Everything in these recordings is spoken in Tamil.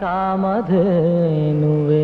ಕಾಮಧೇನುವೆ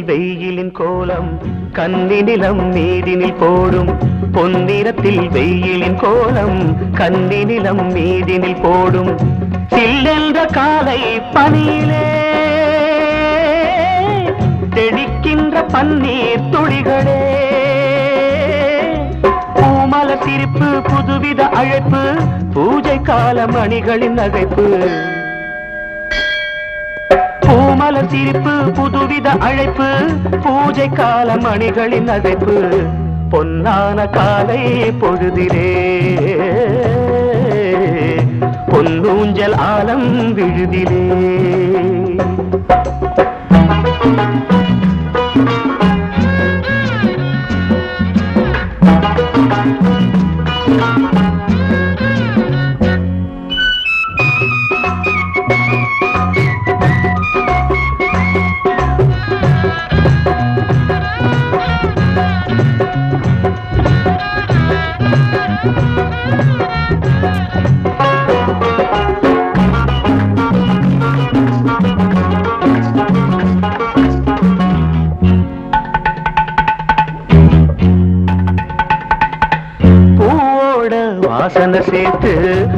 வெயிலின் கோலம் கண்ணினிலம் மீதினில் போடும் பொன்னிறத்தில் வெயிலின் கோலம் கண்ணினிலம் மீதினில் போடும் சில்லென்ற காலை பனியிலே தெளிக்கின்ற பன்னீர் துளிகளே பூமல சிரிப்பு புதுவித அழைப்பு பூஜை கால மணிகளின் நகைப்பு பூமல சிரிப்பு புதுவித அழைப்பு பூஜை கால மணிகளின் அழைப்பு பொன்னான காலை பொழுதிலே பொன்னூஞ்சல் ஆலம் விழுதிலே வாசனை சேர்த்து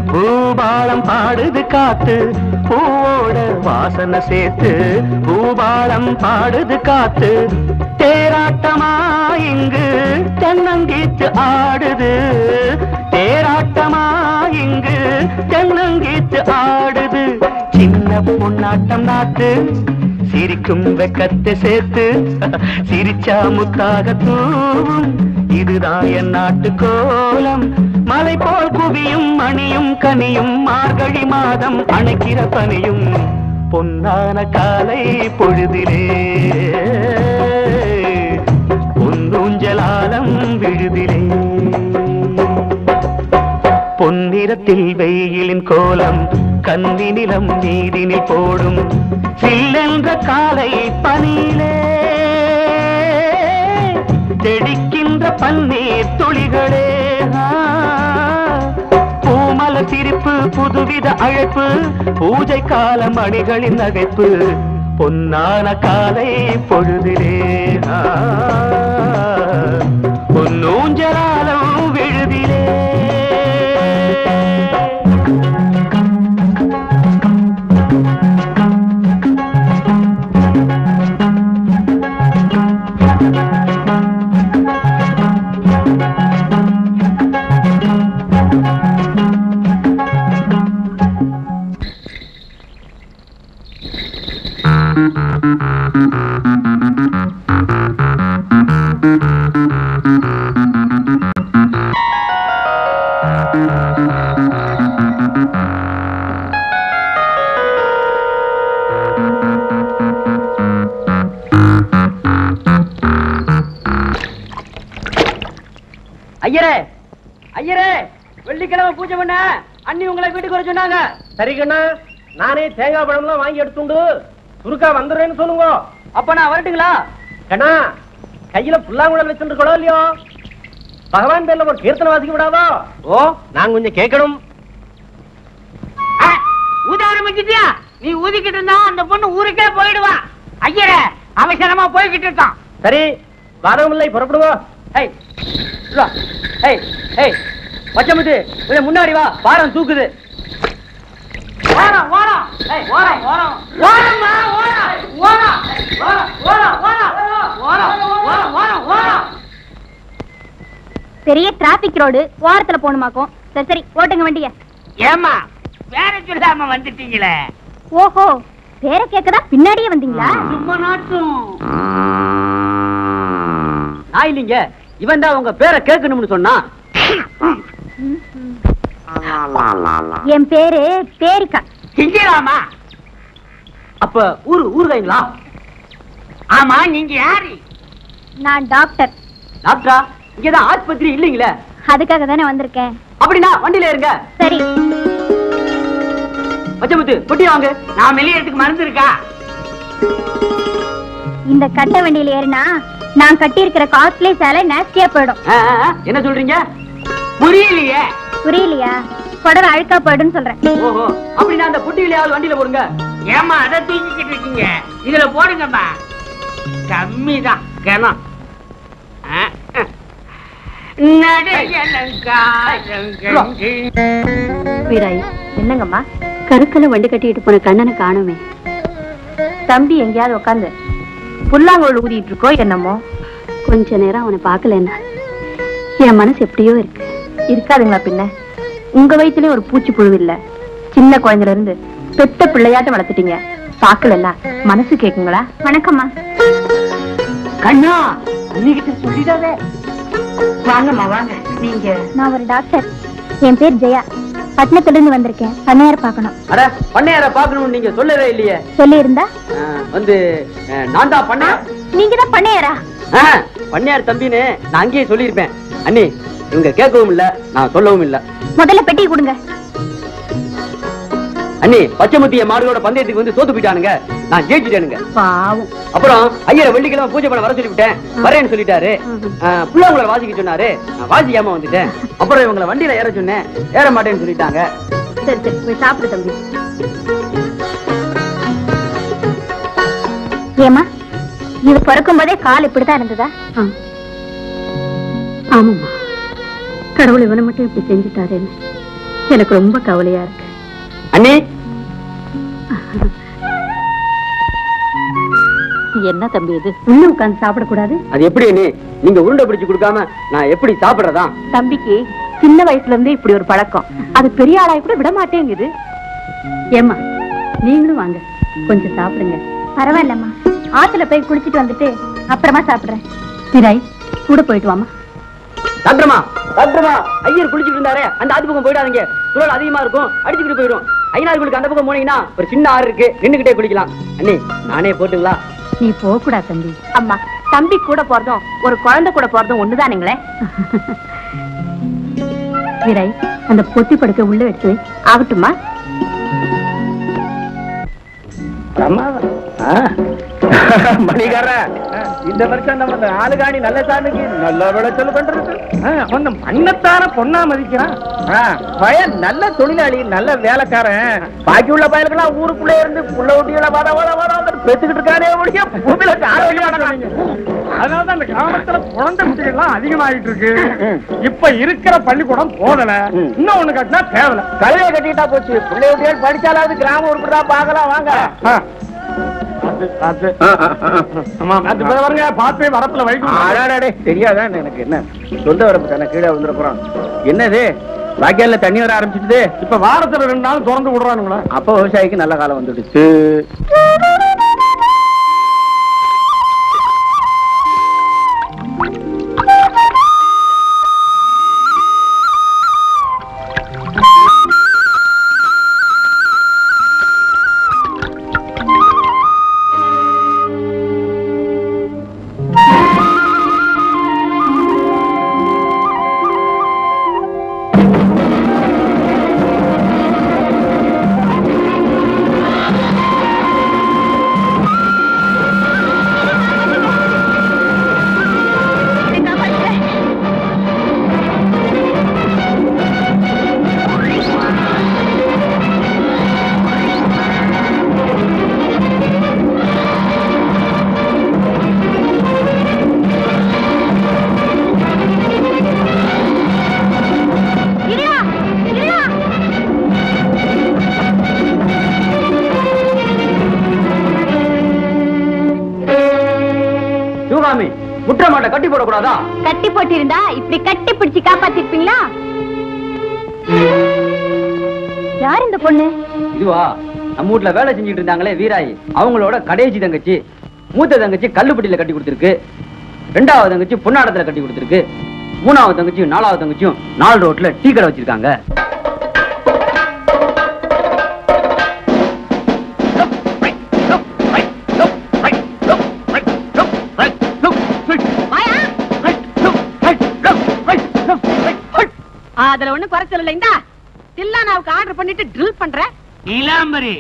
பூபாலம் பாடுது காத்து பூவோட வாசனை சேர்த்து பூபாலம் பாடுது காத்து தேராட்டமா இங்கு தென்னங்கீத்து ஆடுது தேராட்டமா இங்கு தென்னங்கீத்து ஆடுது சின்ன பொன்னாட்டம் நாத்து சிரிக்கும் வெக்கத்தை சேர்த்து சிரிச்சா முத்தாக தூவும் இதுதான் என் நாட்டு கோலம் மலை போல் குவியும் மணியும் கனியும் மார்கழி மாதம் அணைக்கிற பனியும் பொன்னான காலை பொழுதிலே பொன்னூஞ்சலாலம் விழுதிலே பொன்னிறத்தில் வெயிலின் கோலம் கண்ணினிலம் நீதினில் போடும் சில்லென்ற காலை பனியிலே தெளிக்கின்ற பன்னீர் துளிகளே பூமல சிரிப்பு புதுவித அழைப்பு பூஜை கால மணிகளின் நகைப்பு பொன்னான காலை பொழுதிலே பொன்னூஞ்சலாலம் விழுதிலே ஐயரே ஐயரே வெள்ளிக்கிழமை பூஜை பண்ண அண்ணி உங்களை வீட்டுக்கு வர சொன்னாங்க. சரி கண்ணா, நானே தேங்காய் பழம்லாம் வாங்கி எடுத்துண்டு சுருக்கா வந்துடுறேன்னு சொல்லுங்க. அப்ப நான் வரட்டுங்களா? கண்ணா, கையில புல்லாங்குழல் வச்சுருக்கோ இல்லையோ, பகவான் பேர்ல ஒரு கீர்த்தனை வாசிக்க விடாதோ? ஓ, நான் கொஞ்சம் கேட்கணும். ஊத ஆரம்பிச்சிட்டியா? நீ ஊதிக்கிட்டு இருந்தா அந்த பொண்ணு ஊருக்கே போயிடுவா. ஐயரே அவசரமா போய்கிட்டு இருக்கான். சரி, வாரமில்லை, புறப்படுவோம். பச்சமுத்து முன்னாடி வா, பாரம் தூக்குது. பெரிய டிராபிக் ரோடு, ஓரத்துல போகணுமாக்கும். சரி சரி, ஓட்டுங்க வண்டிய. ஏமா பேர சொல்லாம வந்துட்டீங்களே. ஓஹோ, பேர கேக்கதான் பின்னாடியே வந்தீங்களா? சும்மா நாட்டும். நான் இல்லைங்க, இவன் தான் உங்க பேரை கேட்கணும்னு சொன்னா. என் பேரு பேரிக்கா. செஞ்சிடாமா? அப்ப ஊருகாய்ங்களா? ஆமா, நீங்க யாரு? நான் டாக்டர். டாக்டரா? இங்கதான் ஆஸ்பத்திரி இல்லைங்களே. அதுக்காக தானே வந்திருக்கேன். அப்படின்னா வண்டியில இருங்க. சரி. பச்சைமுத்து பொட்டி வாங்க. நான் வெளியேறதுக்கு மருந்து இருக்கா? இந்த கட்ட வண்டியில ஏறினா நான் கட்டி இருக்கிற காஸ்ட்லி சேலை நாஸ்டியா போயிடும். என்ன சொல்றீங்க? புரியலையே. புரியலையா? புடவை அழுக்கா போயிடுன்னு சொல்றேன். ஓஹோ, அப்படின்னா அந்த பொட்டியிலையாவது வண்டியில போடுங்க. ஏமா அதை தூக்கிக்கிட்டு இருக்கீங்க? இதுல போடுங்கம்மா, கம்மிதான் கணம். வீராய், என்னங்கம்மா? கருக்கல வண்டி கட்டிட்டு போன கண்ணனை காணுமே. தம்பி எங்கேயாவது உட்காந்து புல்லாங்குழல் ஊதிட்டு இருக்கோ என்னமோ. கொஞ்ச நேரம் அவனை பார்க்கலன்னா என் மனசு எப்படியோ இருக்கு. இருக்காதுங்களா பின்ன? உங்க வயிற்றுலயே ஒரு பூச்சி புழு இல்ல. சின்ன குழந்தைல இருந்து பெத்த பிள்ளையாட்டம் வளர்த்துட்டீங்க. பாக்கலன்னா மனசு கேக்குங்களா? வணக்கம்மா. கண்ணா, அன்னிக்கிட்ட சொல்லிடாதே. வாங்கம்மா வாங்க. நீங்க? நான் ஒரு டாக்டர். என் பேர் ஜெயா. பட்டணத்துல இருந்து வந்திருக்கேன். பண்ணையார பாக்கணும். அட, பண்ணையார பாக்கணும்னு நீங்க சொல்லவே இல்லையே. சொல்லி இருந்தா வந்து நான் தான் பண்ணையார். நீங்க தான் பண்ணையாரா? பண்ணையார் தம்பின்னு நான் அங்கேயே சொல்லியிருப்பேன். அண்ணி, இவங்க கேட்கவும் இல்ல, நான் சொல்லவும் இல்ல. முதல்ல பெட்டி கொடுங்க. அண்ணி, பச்சைமுத்திய மாடுகளோட பந்தயத்துக்கு வந்து தோத்து போயிட்டானுங்க. நான் ஜெயிச்சுட்டேனுங்க. பாவம். அப்புறம் ஐயரை வெள்ளிக்கிழமை பூஜை பண்ண வர சொல்லிவிட்டேன். வரேன்னு சொல்லிட்டாரு. புள்ளவங்களை வாசிக்க சொன்னாரு. நான் வாசிக்காம வந்துட்டேன். அப்புறம் இவங்களை வண்டியில ஏற சொன்னேன். ஏற மாட்டேன்னு சொல்லிட்டாங்க. சரி சரி, போய் சாப்பிடு தம்பி. ஏமா, இது பிறக்கும் போதே கால் இப்படிதான் இருந்ததா? ஆமாம்மா, கடவுள் இவனை மட்டும் இப்படி செஞ்சுட்டாருன்னு எனக்கு ரொம்ப கவலையா இருக்கு. அண்ணி, என்ன தம்பி இது? உள்ள உட்கார்ந்து சாப்பிடக்கூடாது? அது எப்படி அண்ணி? நீங்க உருண்டை பிடிச்சு கொடுக்காம நான் எப்படி சாப்பிடுறதா? தம்பிக்கு சின்ன வயசுல இருந்து இப்படி ஒரு பழக்கம். அது பெரிய ஆளாய் கூட விட மாட்டேங்குது. ஏமா, நீங்களும் வாங்க, கொஞ்சம் சாப்பிடுங்க. பரவாயில்லம்மா, ஆத்துல போய் குளிச்சுட்டு வந்துட்டு அப்புறமா சாப்பிடுறேன். திராய், கூட போயிட்டு வாமா. டாக்டர்மா, டாக்டர்மா, ஐயர் குளிச்சுட்டு இருந்தாரே, அந்த ஆத்து பக்கம் போயிடாதீங்க. சுழல் அதிகமா இருக்கும், அடிச்சுக்கிட்டு போயிடும். ஐநார்களுக்கு அந்த பக்கம் போனீங்கன்னா ஒரு சின்ன ஆறு இருக்கு, நின்னுகிட்டே குளிக்கலாம். அண்ணி, நானே போட்டுங்களா? நீ போக கூடாது தம்பி. அம்மா, தம்பி கூட போறதும் ஒரு குழந்தை கூட போறதும் ஒண்ணுதானுங்களே. வீரை, அந்த பொட்டி படுக்க உள்ள எடுத்து ஆகட்டுமா? மணிகார, இந்த வருஷம் நம்ம ஆளுகாணி நல்ல சாமிக்கு நல்ல விளைச்சல் பண்றது. கொஞ்சம் மண்ணத்தான பொண்ணா மதிக்கிறான். பையன் நல்ல தொழிலாளி, நல்ல வேலைக்காரன். பாக்கி உள்ள பயல்கள்லாம் ஊருக்குள்ளே இருந்து புள்ள ஊட்டிகளை பெத்துக்கிட்டு இருக்கானே ஒழிய பூமியில அதனாலதான் இந்த கிராமத்துல குழந்தை குட்டிகள்லாம் அதிகமாயிட்டு இருக்கு. இப்ப இருக்கிற பள்ளிக்கூடம் போதல, இன்னும் ஒண்ணு கட்டினா தேவல. கல்வியை கட்டிட்டா போச்சு. பிள்ளை ஊட்டிகள் படிச்சாலாவது கிராமம் உருப்படா பாக்கலாம். வாங்க தெரியாதான் எனக்கு. என்ன சொந்த வரப்பு தானே, கீழே வந்துருக்குறோம். என்னது வாய்க்கால தண்ணி வர ஆரம்பிச்சுட்டு? இப்ப வாரத்துல 2 நாள் திறந்து விடுறானுங்களா? அப்ப விவசாயிக்கு நல்ல காலம் வந்துடுச்சு. முற்றமாட்ட கட்டி போடக்கூடாதா? கட்டி போட்டிருந்தா இப்படி கட்டி பிடிச்சு காப்பாத்திருப்பீங்களா? யார் இந்த பொண்ணு? இதுவா நம்ம வீட்டுல வேலை செஞ்சுட்டு இருந்தாங்களே வீராயி, அவங்களோட கடைசி தங்கச்சி. மூத்த தங்கச்சி கல்லுப்பட்டியில கட்டி கொடுத்திருக்கு, ரெண்டாவது தங்கச்சி பொன்னாடத்துல கட்டி கொடுத்திருக்கு, மூணாவது தங்கச்சியும் நாலாவது தங்கச்சியும் 4 ரோட்ல டீ கடை வச்சிருக்காங்க. அதுல ஒண்ணு குறைச்சல் இல்ல. இந்த தில்லானாவுக்கு ஆர்டர் பண்ணிட்டு ட்ரில் பண்ற நீலாம்பரி,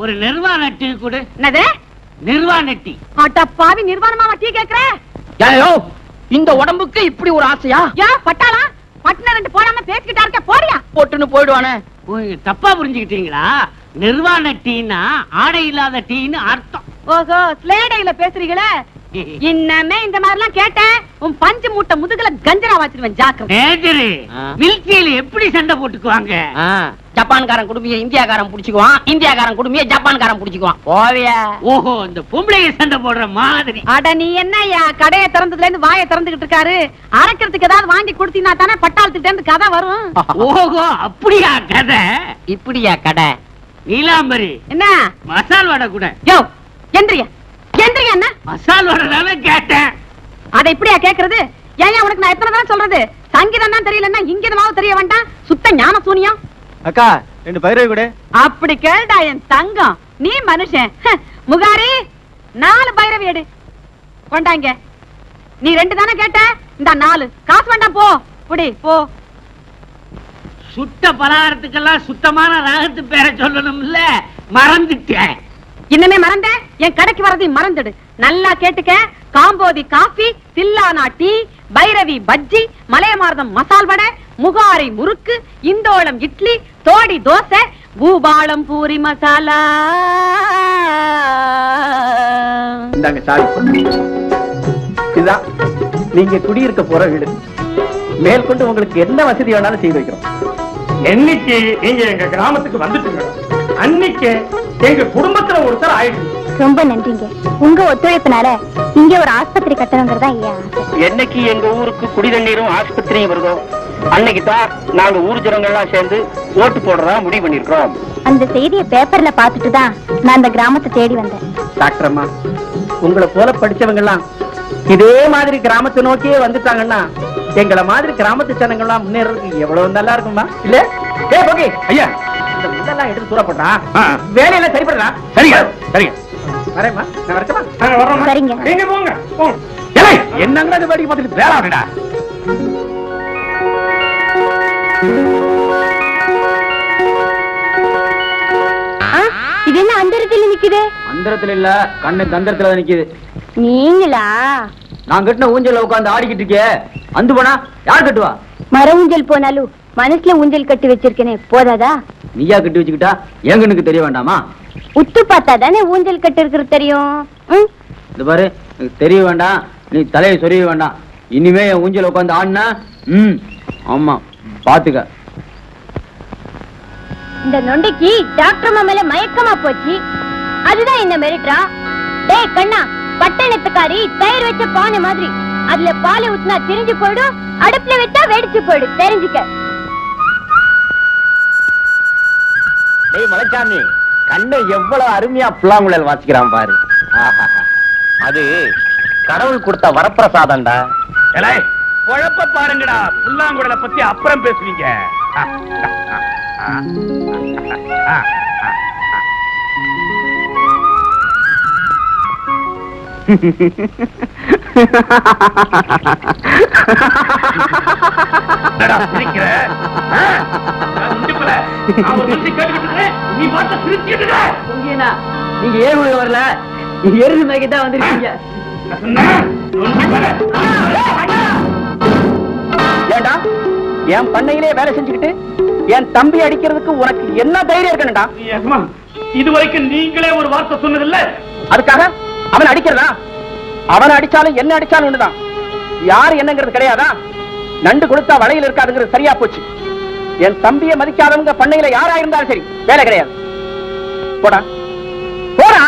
ஒரு நிர்வாண டீ கொடு. என்னது நிர்வாண டீ? அட பாவி, நிர்வாணமாவா டீ கேக்குற? ஏயோ, இந்த உடம்புக்கு இப்படி ஒரு ஆசையா? யா பட்டாளா, பட்டன 2 போடாம பேசிக்கிட்டா இருக்க, போறியா? போட்டுன்னு போயிடுவானே. தப்பா புரிஞ்சுக்கிட்டீங்களா? நிர்வாண டீனா ஆடை இல்லாத டீன்னு அர்த்தம். ஓஹோ, ஸ்லேடைல பேசுறீங்களே. இன்னமே இந்த மாதிரி எல்லாம் கேட்டேன், உன் பஞ்சு மூட்டை முதுகுல கஞ்சரா வச்சிருவேன், ஜாக்கிரதை. மில்கியில எப்படி சண்டை போட்டுக்குவாங்க? ஜப்பான்காரன் குடும்பிய இந்தியாக்காரன் புடிச்சுக்குவான், இந்தியாக்காரன் குடும்பிய ஜப்பான்காரன் புடிச்சுக்குவான். போவியா? ஓஹோ, இந்த பொம்பளைய சண்டை போடுற மாதிரி. அட நீ என்னய்யா, கடையை திறந்ததுல இருந்து வாயை திறந்துகிட்டு இருக்காரு. அரைக்கிறதுக்கு ஏதாவது வாங்கி கொடுத்தீங்கன்னா தானே பட்டாளத்துக்கிட்ட இருந்து கதை வரும். ஓஹோ, அப்படியா கதை? இப்படியா கடை? நீலாம்பரி, என்ன மசால் வடை கூட. யோ எந்திரியா, எந்திரியா. என்ன மசால் வடை தானே கேட்டேன். அதை இப்படியா கேக்குறது? ஏன் உனக்கு நான் எத்தனை தான் சொல்றது? சங்கீதம் தான் தெரியலன்னா இங்கிதமாவும் தெரிய வேண்டாம். சுத்த ஞான சூனியம். அக்கா 2 பைரவி கூட. அப்படி கேள்டா என் தங்கம், நீ மனுஷன். முகாரி 4 பைரவி எடு, கொண்டாங்க. நீ 2 தானே கேட்ட, இந்த 4 காசு வேண்டாம், போ புடி போ. சுட்ட பலகாரத்துக்கெல்லாம் சுத்தமான ராகத்து பேரை சொல்லணும்ல, மறந்துட்டேன். இன்னமே மறந்த, என் கடைக்கு வரதையும் மறந்துடு. நல்லா கேட்டுக்க. காம்போதி காஃபி, தில்லானா டீ, பைரவி பஜ்ஜி, மலையமார்தம் மசால் வடை, முகாரி முறுக்கு, இந்தோளம் இட்லி, தோடி தோசை, பூபாலம் பூரி மசாலா. இந்தாங்க சாவி. இதுதான் நீங்க குடியிருக்க போற வீடு. மேற்கொண்டு உங்களுக்கு என்ன வசதி வேணாலும் செய்து வைக்கிறோம். என்னைக்கு நீங்க எங்க கிராமத்துக்கு வந்துட்டீங்க, அன்னைக்கு எங்க குடும்பத்துல ஒருத்தர் ஆயிடுச்சு. ரொம்ப நன்றிங்க. உங்க ஒத்துழைப்புனால இங்க ஒரு ஆஸ்பத்திரி கட்டணுங்கிறதா ஏன் ஆசை. என்னைக்கு எங்க ஊருக்கு குடி தண்ணீரும் ஆஸ்பத்திரியும் வருதோ, அன்னைக்கு தான் நாங்க ஊர் ஜனங்கள்லாம் சேர்ந்து ஓட்டு போடுறதா முடிவு பண்ணிருக்கோம். அந்த செய்தியை பேப்பர்ல பாத்துட்டு தான் நான் அந்த கிராமத்தை தேடி வந்தேன். டாக்டர் அம்மா, உங்களை போல படிச்சவங்க எல்லாம் இதே மாதிரி கிராமத்தை நோக்கியே வந்துட்டாங்கன்னா எங்களை மாதிரி கிராமத்து ஜனங்கள்லாம் முன்னேறதுக்கு எவ்வளவு நல்லா இருக்குமா? இல்ல ஐயா, இந்த முள்ளெல்லாம் எடுத்து தூரப்பட்டா வேலையெல்லாம் சரிப்படுறா. சரிங்க சரிங்க, வரேம்மா, நான் வரட்டுமா? சரிங்க. நீங்க போங்க. என்னங்க அது வேடிக்கை பார்த்துட்டு வேளாடா. இது என்ன அந்தரத்துல நிக்குது? அந்தரத்துல இல்ல, கண்ணு தந்தரத்துல நிக்குது. நீங்களா? நான் கட்டின ஊஞ்சல்ல உட்கார்ந்து ஆடிக்கிட்டு இருக்கே, அந்து போனா யார் கட்டுவா? மர ஊஞ்சல் போனாலும் மனசுல ஊஞ்சல் கட்டி வச்சிருக்கேனே, போதாதா? நீயா கட்டி வச்சுக்கிட்டா என் கண்ணுக்கு தெரிய வேண்டாமா? உத்து பார்த்தா தானே ஊஞ்சல் கட்டி இருக்கிறது தெரியும். இது பாரு, எனக்கு தெரிய வேண்டாம், நீ தலையை சொரிய வேண்டாம். இனிமே என் ஊஞ்சல் உட்கார்ந்து ஆடினா ஆமா பாத்துக்க. இந்த நொண்டிக்கு டாக்டர் மேல மயக்கமா போச்சு, அதுதான் என்ன மிரட்டுறா. டேய் கண்ணா, பட்டணத்துக்காரி தயிர் வச்ச பானை மாதிரி, அதுல பாலை ஊத்தினா திரிஞ்சு போயிடும், அடுப்புல வச்சா வெடிச்சு போயிடும், தெரிஞ்சுக்க. டேய் மலைச்சாமி, கண்ணை எவ்வளவு அருமையா புல்லாங்குழல் வாசிக்கிறான் பாரு. அது கடவுள் கொடுத்த வரப்பிரசாதம்டா. குழப்ப பாருங்கடா, புல்லாங்குழலை பத்தி அப்புறம் பேசுவீங்க. நீங்க ஏன் வரல, எருது மேய்க்கத்தான் வந்திருக்கீங்க. ஏண்டா, என் பண்ணையிலே வேலை செஞ்சுக்கிட்டு என் தம்பி அடிக்கிறதுக்கு உனக்கு என்ன தைரியம் இருக்கணும்டா? இதுவரைக்கும் நீங்களே ஒரு வார்த்தை சொன்னதில்ல. அதுக்காக அவன் அடிக்கிறதா? அவன் அடிச்சாலும் என்ன அடிச்சாலும் ஒண்ணுதான். யாரு என்னங்கிறது கிடையாதா? நண்டு கொடுத்தா வளையில் இருக்காதுங்கிறது சரியா போச்சு. என் தம்பியை மதிக்காதவங்க பண்ணையில யாரா இருந்தாலும் சரி, வேலை கிடையாது. போடா போடா.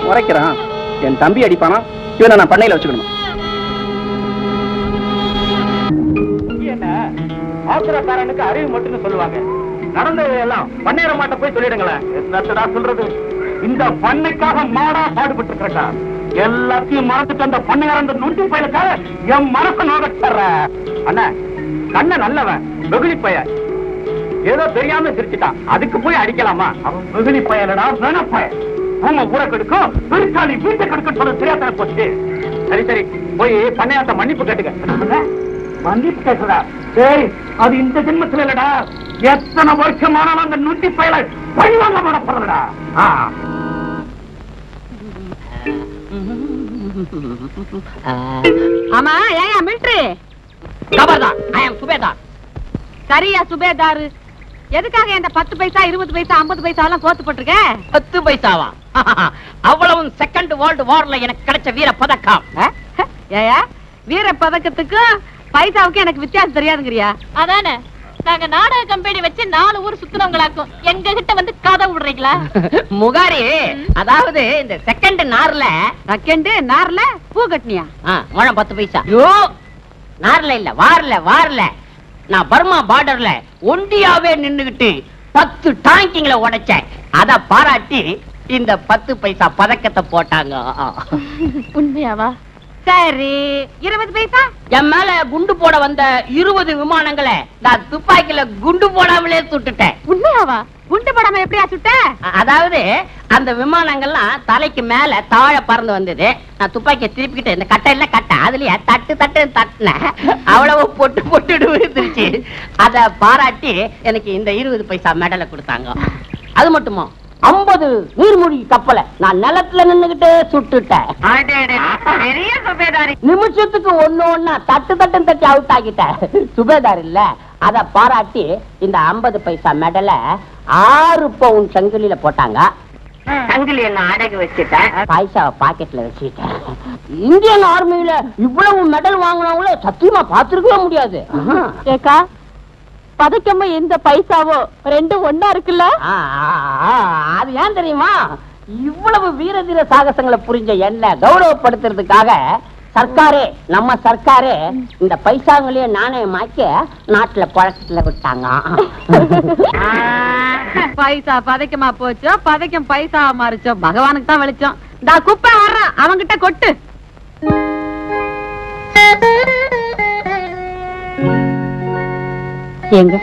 முறைக்கிறான். என் தம்பி அடிப்பானா, இவனை நான் பண்ணையில வச்சுக்கணும். அவசரக்காரனுக்கு அறிவு மட்டும்னு சொல்லுவாங்க. நடந்தது எல்லாம் பண்ணையர மாட்ட போய் சொல்லிடுங்களேன். என்னத்தடா சொல்றது? இந்த பண்ணைக்காக மாடா பாடுபட்டு இருக்கா. எல்லாத்தையும் மறந்துட்டு அந்த பண்ணையார அந்த நொண்டி பையனுக்காக என் மனசு நோகச்சற. அண்ணா கண்ண நல்லவன், வெகுளி பையன். ஏதோ தெரியாம சிரிச்சுட்டான், அதுக்கு போய் அடிக்கலாமா? அவன் வெகுளி பையனடா, வேண பையன். உங்க ஊரை கெடுக்கும், பெருசாலி வீட்டை கெடுக்க சொல்ல தெரியாத போச்சு. சரி சரி, போய் பண்ணையாத்த மன்னிப்பு கேட்டுக்க. மன்னிப்பு கேட்கடா? சரி, அது இந்த ஜென்மத்தில் இல்லடா, எத்தனை வருஷமானாலும் அந்த நொண்டி பையலை பழிவாங்க போடப்படுறடா. ஆமா, ஏயா மிலிட்டரி கபர்தார், ஐ அம் சுபேதார். சரியா சுபேதாரு? எதுக்காக இந்த 10 பைசா 20 பைசா 50 பைசா எல்லாம் கோத்து போட்டிருக்க? 10 பைசாவா? அவ்வளவு செகண்ட் வேர்ல்டு வார்ல எனக்கு கிடைச்ச வீர பதக்கம். ஏயா வீர பதக்கத்துக்கு பைசாவுக்கு எனக்கு வித்தியாசம் தெரியாதுங்கறியா? அதானே, நாங்க நாடக கம்பெனி வச்சு 4 ஊர் சுத்துனவங்களாக்கும் எங்க கிட்ட வந்து கதை விடுறீங்களா? முகாரி, அதாவது இந்த செகண்ட் நார்ல பூ கட்டினியா? முழம் 10 பைசா. ஐயோ, நார்ல இல்ல, வார்ல நான் பர்மா பார்டர்ல ஒண்டியாவே நின்னுகிட்டு 10 டாங்கிங்களை உடைச்சேன். அத பாராட்டி இந்த 10 பைசா பதக்கத்தை போட்டாங்க. உண்மையாவா? சரி, 20 பைசா? என் மேல குண்டு போட வந்த 20 விமானங்களை நான் துப்பாக்கில குண்டு போடாமலே சுட்டுட்டேன். உண்மையாவா? குண்டு படாம எப்படியா சுட்ட? அதாவது அந்த விமானங்கள்லாம் தலைக்கு மேல தாழ பறந்து வந்தது. நான் துப்பாக்கியை திருப்பிக்கிட்டு இந்த கட்டையில அதுலயே தட்டு தட்டுனேன். அவ்வளவு பொட்டு விழுந்துருச்சு. அத பாராட்டி எனக்கு இந்த 20 பைசா மெடலை கொடுத்தாங்க. அது மட்டுமா, 50 நீர்மூழ்கி கப்பலை நான் நிலத்துல நின்னுகிட்டே சுட்டுட்டேன். பெரிய சுபேதாரி. நிமிஷத்துக்கு ஒண்ணு தட்டி அவுட் ஆகிட்டேன். சுபேதார் இல்ல, அத பாராட்டி இந்த 50 பைசா மெடலை 6 பவுண்ட் சங்கிலியில போட்டாங்க. சங்கிலி என்ன அடகு வச்சுட்டேன், பைசாவை பாக்கெட்ல வச்சுட்டேன். இந்தியன் ஆர்மியில இவ்வளவு மெடல் வாங்கினவங்கள சத்தியமா பாத்துருக்கவே முடியாது. ஏக்கா, பதக்கமா எந்த பைசாவோ 2 ஒண்ணா இருக்குல்ல? அது ஏன் தெரியுமா? இவ்வளவு வீரதீர சாகசங்களை புரிஞ்ச என்ன கௌரவப்படுத்துறதுக்காக நம்ம சர்க்காரே இந்த பைசாங்களையே நாணயமாக்கி நாட்டுல பழக்கத்துல விட்டாங்க. பைசா பதக்கமா போச்சோ, பதக்கம் பைசா மாறிச்சோ, பகவானுக்கு தான் வெளிச்சம். குப்பை வர்றான், அவங்கிட்ட கொட்டு. ஏங்க,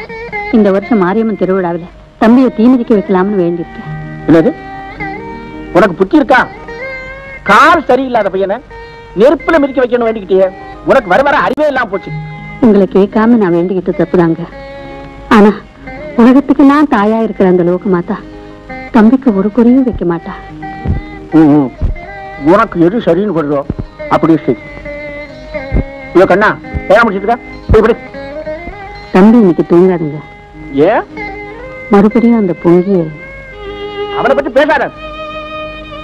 இந்த வருஷம் மாரியம்மன் திருவிழாவில் தம்பியை தீமிதிக்க வைக்கலாம்னு வேண்டியிருக்கேன். என்னது, உனக்கு புத்தி இருக்கா? கால் சரியில்லாத பையனை நெருப்புல மிதிக்க வைக்கணும் வேண்டிக்கிட்டே, உனக்கு வர அறிவே இல்லாம போச்சு. உங்களை கேட்காம நான் வேண்டிக்கிட்டு தப்புதாங்க. ஆனா உலகத்துக்கு நான் தாயா இருக்கிற அந்த லோக மாதா தம்பிக்கு ஒரு குறியும் வைக்க மாட்டா. உனக்கு எது சரின்னு படுதோ அப்படியே சரி. ஐயோ கண்ணா, ஏன் முடிச்சுட்டுக்கா? இப்படி தம்பி இன்னைக்கு தூங்காதுங்க. ஏன்? மறுபடியும் அந்த பொங்கிய அவனை பத்தி பேசாத.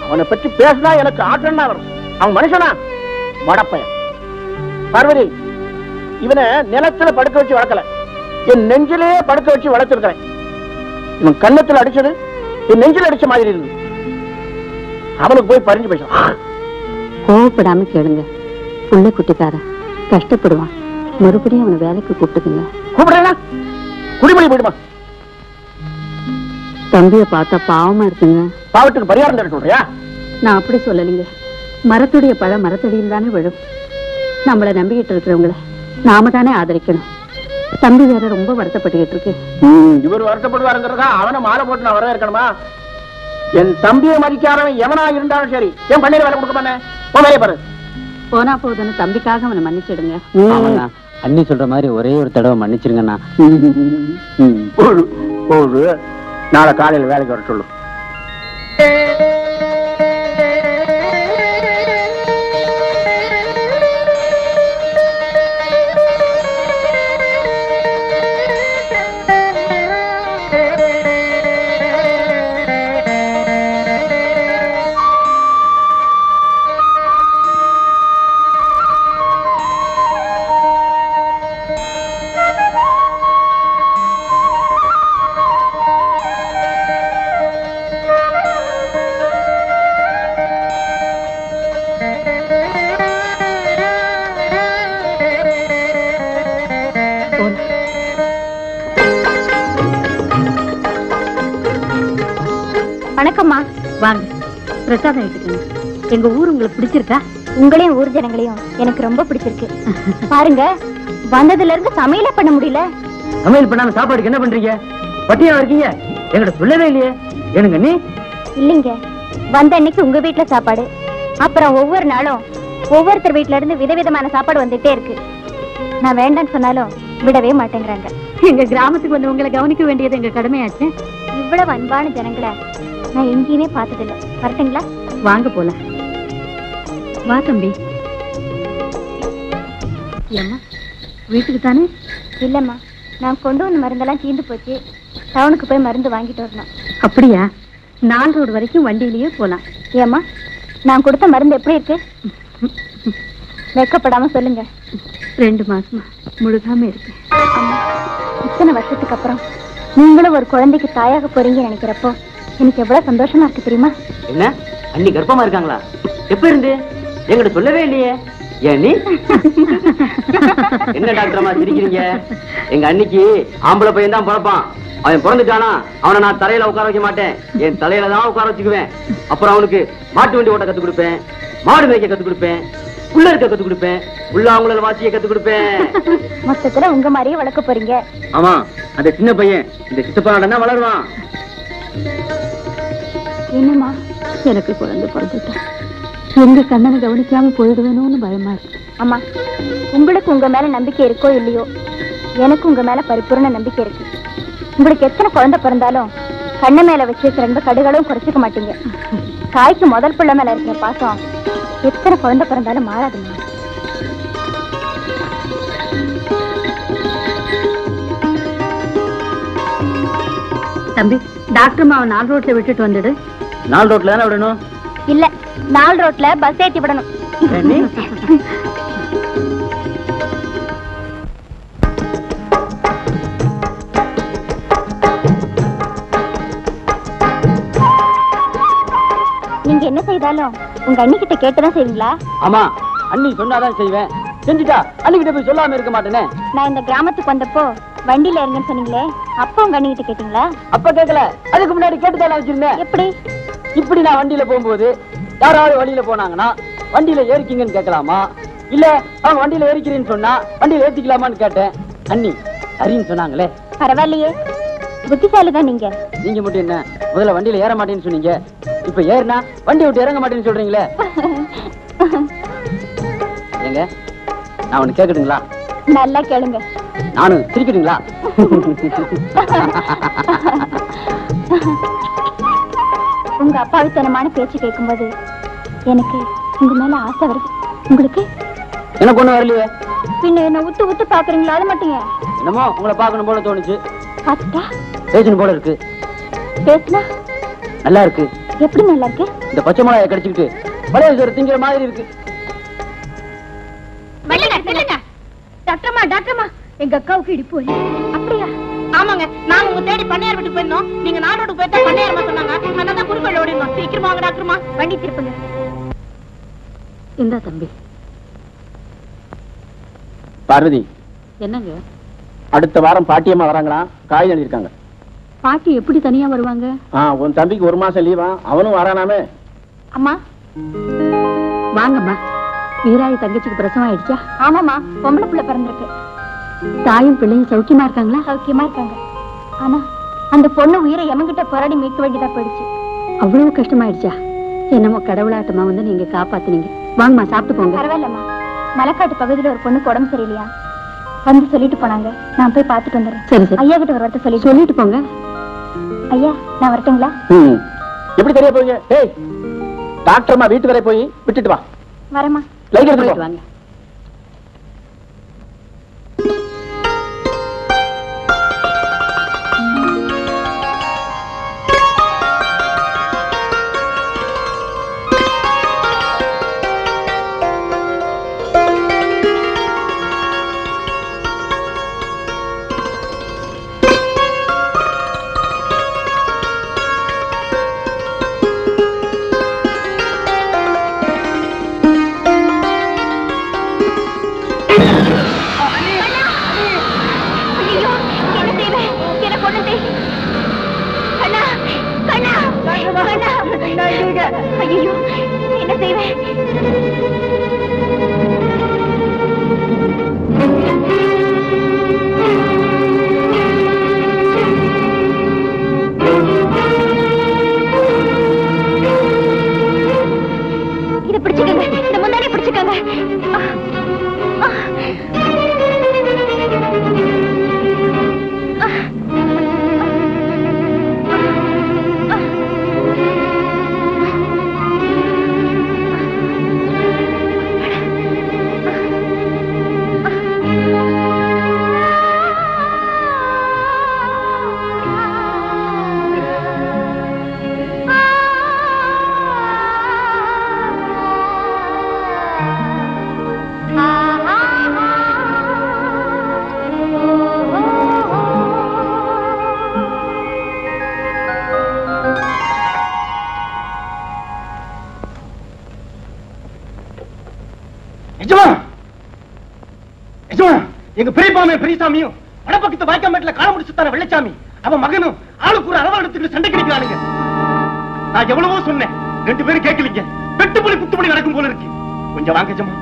அவனை பத்தி பேசினா எனக்கு ஆட்டம் தான் வரும். அவன் மனுஷனா? மடப்பையன். பார்வதி, இவனை நிலத்துல படுக்க வச்சு வளர்க்கல, என் நெஞ்சிலேயே படுக்க வச்சு வளர்த்திருக்கிறேன். இவன் கன்னத்துல அடிச்சது என் நெஞ்சில அடிச்ச மாதிரி இருக்கு. அவனுக்கு போய் பறிஞ்சு பேசலாம். கோவப்படாம கேளுங்க, புள்ளை குட்டிக்காரன் கஷ்டப்படுவான். மறுபடியும் அவனை வேலைக்கு கூப்பிட்டுக்குங்க. கூப்பிடுறா, குடிமொழி போயிடுமா? தம்பியை பார்த்தா பாவமா இருக்குங்க. பாவத்துக்கு பரிகாரம் தர சொல்றியா? நான் அப்படி சொல்லலைங்க. மரத்துடைய பழம் மரத்தடியில் தானே விழும். நம்மளை நம்பிக்கிட்டு இருக்கிறவங்களை நாம தானே ஆதரிக்கணும். தம்பி வேற ரொம்ப வருத்தப்பட்டுக்கிட்டு இருக்கு. இவர் வருத்தப்படுவாருங்கிறதா அவனை மாலை போட்டு நான் வரவேற்கணுமா? என் தம்பியை மதிக்காதவன் எவனா இருந்தாலும் சரி, என் பண்ணையில வேலை கொடுக்க மாட்டேன். வேலையை பாரு. போனா போதுன்னு தம்பிக்காக அவனை மன்னிச்சிடுங்க. அண்ணி சொல்ற மாதிரி ஒரே ஒரு தடவை மன்னிச்சிருங்கண்ணா. போது நாளை காலையில் வேலைக்கு வர சொல்லு. வணக்கம்மா. வாங்க, பிரசாதம் எடுத்துக்கங்க. எங்க ஊர் உங்களுக்கு பிடிச்சிருக்கா? உங்களையும் ஊர் ஜனங்களையும் எனக்கு ரொம்ப பிடிச்சிருக்கு. பாருங்க, வந்ததுல இருந்து சமையலே பண்ண முடியல. சமையல் பண்ணாம சாப்பாடுக்கு என்ன பண்றீங்க? பட்டியா இருக்கீங்க? என்கிட்ட சொல்லவே இல்லையே. எனக்கு நீ இல்லைங்க, வந்த அன்னைக்கு உங்க வீட்டுல சாப்பாடு, அப்புறம் ஒவ்வொரு நாளும் ஒவ்வொருத்தர் வீட்டுல இருந்து விதவிதமான சாப்பாடு வந்துட்டே இருக்கு. நான் வேண்டான்னு சொன்னாலும் விடவே மாட்டேங்கிறாங்க. எங்க கிராமத்துக்கு வந்து உங்களை கவனிக்க வேண்டியது எங்க கடமையாச்சு. இவ்வளவு அன்பான ஜனங்களை நான் எங்கேயுமே பார்த்ததில்லை. வரட்டுங்களா? வாங்க போலாம். வா தம்பி. ஏம்மா, வீட்டுக்கு தானே? இல்லம்மா, நான் கொண்டு வந்த மருந்தெல்லாம் தீர்ந்து போச்சு. டவுனுக்கு போய் மருந்து வாங்கிட்டு வரணும். அப்படியா? 4 ரோடு வரைக்கும் வண்டியிலேயே போலாம். ஏம்மா, நான் கொடுத்த மருந்து எப்படி இருக்கு? வெக்கப்படாம சொல்லுங்க. 2 மாசமா முழுகாம இருக்கு. இத்தனை வருஷத்துக்கு அப்புறம் நீங்களும் ஒரு குழந்தைக்கு தாயாக போறீங்கன்னு நினைக்கிறப்போ எனக்கு எவ்வளவு சந்தோஷமா இருக்கு தெரியுமா? என்ன அண்ணி கர்ப்பமா இருக்காங்களா? எப்ப இருந்து? என்கிட்ட சொல்லவே இல்லையே. ஏன் நீ என்ன டாக்டர் அம்மா சிரிக்கிறீங்க? எங்க அன்னிக்கு ஆம்பளை பையன் தான் பிறப்பான். அவன் பிறந்துட்டானா அவனை நான் தலையில உட்கார வைக்க மாட்டேன். என் தலையில தான் உட்கார வச்சுக்குவேன். அப்புறம் அவனுக்கு மாட்டு வண்டி ஓட்ட கத்து கொடுப்பேன், மாடு மேய்க்க கத்து கொடுப்பேன், உள்ள இருக்க கத்து கொடுப்பேன், உள்ள அவங்கள வாசிய கத்து கொடுப்பேன். மொத்தத்துல உங்க மாதிரியே வளர்க்க போறீங்க. ஆமா, அந்த சின்ன பையன் இந்த சித்தப்பா வளருவான். என்னம்மா, எனக்கு குழந்தை பிறந்துட்டா எங்க கண்ணனை கவனிக்காம போயிடுவேணும்னு பயமா இருக்கு. அம்மா, உங்களுக்கு உங்க மேல நம்பிக்கை இருக்கோ இல்லையோ, எனக்கு உங்க மேல பரிபூர்ண நம்பிக்கை இருக்கு. உங்களுக்கு எத்தனை குழந்தை பிறந்தாலும் கண்ண மேல வச்சிருக்கிற ரெண்டு கடுகளும் குறைச்சிக்க மாட்டீங்க. தாய்க்கு முதல் பிள்ளை மேல இருக்கிற பாசம் எத்தனை குழந்தை பிறந்தாலும் மாறாதுங்க. தம்பி, டாக்டர் மாவை 4 ரோட்ல விட்டுட்டு வந்துடு. 4 ரோட்ல தானே விடணும்? இல்ல, 4 ரோட்ல பஸ் ஏத்தி விடணும். நீங்க என்ன செய்தாலும் உங்க அண்ணி கிட்ட கேட்டுதான் செய்வீங்களா? ஆமா, அண்ணி சொன்னாதான் செய்வேன். செஞ்சுட்டா அண்ணிக்கிட்ட போய் சொல்லாம இருக்க மாட்டேனே. நான் இந்த கிராமத்துக்கு வந்தப்போ வண்டியில இருங்கன்னு சொன்னீங்களே, அப்ப உங்க அண்ணி கிட்ட கேட்டீங்களா? அப்ப கேட்கல, அதுக்கு முன்னாடி கேட்டுதான் வச்சிருந்தேன். எப்படி? இப்படி நான் வண்டியில போகும்போது யாராவது வழியில போனாங்கன்னா வண்டியில ஏறிக்கிங்கன்னு கேட்கலாமா, இல்ல அவங்க வண்டியில ஏறிக்கிறேன்னு சொன்னா வண்டியில ஏத்திக்கலாமான்னு கேட்டேன். அண்ணி சரின்னு சொன்னாங்களே. பரவாயில்லையே, புத்திசாலிதான் நீங்க. நீங்க மட்டும் என்ன முதல்ல வண்டியில ஏற மாட்டேன்னு சொன்னீங்க, இப்ப ஏறினா வண்டி விட்டு இறங்க மாட்டேன்னு சொல்றீங்களே. ஏங்க, நான் ஒண்ணு கேட்கட்டுங்களா? நல்லா கேளுங்க. நானும் சிரிக்கட்டுங்களா? உங்க அப்பாவித்தனமான பேச்சு கேட்கும்போது எனக்கு உங்க மேல ஆசை வருது. உங்களுக்கு? எனக்கு ஒண்ணு வரலையே. பின்ன என்ன உத்து உத்து பாக்குறீங்களா? அது மட்டும் ஏன்? என்னமோ உங்களை பார்க்கணும் போல தோணுச்சு. பாத்துட்டா பேசணும் போல இருக்கு. பேசுனா நல்லா இருக்கு. எப்படி நல்லா இருக்கு? இந்த பச்சை மிளகாய் கடிச்சுக்கிட்டு பழைய சோறு திங்கிற மாதிரி இருக்கு. டாக்டர்மா, டாக்டர்மா, எங்க அக்காவுக்கு இடுப்பு வலி. அப்படியா? ஆமாங்க, நாங்க உங்க தேடி பண்ணையார் வீட்டுக்கு போயிருந்தோம். நீங்க நாடோடு போயிட்டா பண்ணையாரமா சொன்னாங்க. அதனால குறுக்கோள் ஓடினோம். சீக்கிரமா வாங்க டாக்டர்மா. வண்டி திருப்புங்க. இந்த தம்பி. பார்வதி, என்னங்க? அடுத்த வாரம் பாட்டியம்மா வராங்களா? காய் எழுதிருக்காங்க. பாட்டி எப்படி தனியா வருவாங்க? உன் தம்பிக்கு 1 மாசம் லீவா, அவனும் வரானாமே. அம்மா வாங்கம்மா. வீராயி தங்கச்சிக்கு பிரசவம் ஆயிடுச்சா? ஆமாம்மா, பொம்பளை பிள்ளை பிறந்திருக்கு. தாயும் பிள்ளையும் சௌக்கியமா இருக்காங்களா? சௌக்கியமா இருக்காங்க. ஆனா அந்த பொண்ணு உயிரை எமங்கிட்ட போராடி மீட்க வேண்டியதா போயிடுச்சு. அவ்வளவு கஷ்டமாயிடுச்சா? என்னமோ கடவுளாட்டமா வந்து நீங்க காப்பாத்துனீங்க. வாங்கம்மா, சாப்பிட்டு போங்க. பரவாயில்லம்மா, மலைக்காட்டு பகுதியில ஒரு பொண்ணுக்கு உடம்பு சரியில்லையா, வந்து சொல்லிட்டு போனாங்க. நான் போய் பார்த்துட்டு வந்துடுறேன். சரி சரி. ஐயா கிட்ட ஒரு வார்த்தை சொல்லிட்டு போங்க. ஐயா, நான் வரட்டுங்களா? எப்படி தெரிய போறீங்க? ஏய், டாக்டர்மா வீட்டு வரை போய் விட்டுட்டு வா. வரேம்மா. லைக் எடுத்து வாங்க. ஐயோ என்ன செய்வேன்? இதை பிடிச்சுக்கங்க, இந்த முன்னாடி பிடிச்சுக்கங்க. எங்க பெரியப்பாமே பெரியசாமியும் வடப்பக்கத்து வாய்க்காமேட்ல கால முடிச்சுத்தான வெள்ளச்சாமி அவன் மகனும் ஆளுக்கு ஒரு அளவா எடுத்துட்டு சண்டை கிடைக்கிறானுங்க. நான் எவ்வளவோ சொன்னேன், 2 பேரும் கேட்கலீங்க. வெட்டுப்புலி குத்துப்புலி நடக்கும் போல இருக்கு. கொஞ்சம் வாங்க ஜமா.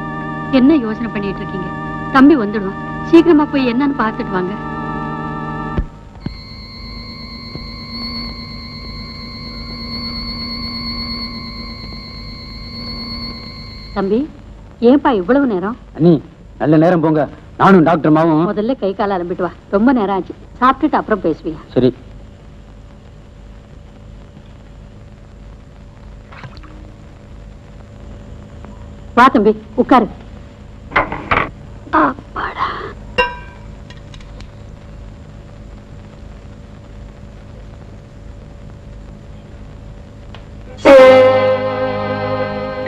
என்ன யோசனை பண்ணிட்டு இருக்கீங்க? தம்பி வந்துடுவான், சீக்கிரமா போய் என்னன்னு பார்த்துட்டு வாங்க. தம்பி, ஏன்பா இவ்வளவு நேரம்? அண்ணி நல்ல நேரம் போங்க, நானும் டாக்டர் மாவும் முதல்ல கை கால அலம்பிட்டு வா, ரொம்ப நேரம் ஆச்சு. சாப்பிட்டுட்டு அப்புறம் பேசுவியா? சரி. வா தம்பி, உட்காரு. அப்பாடா.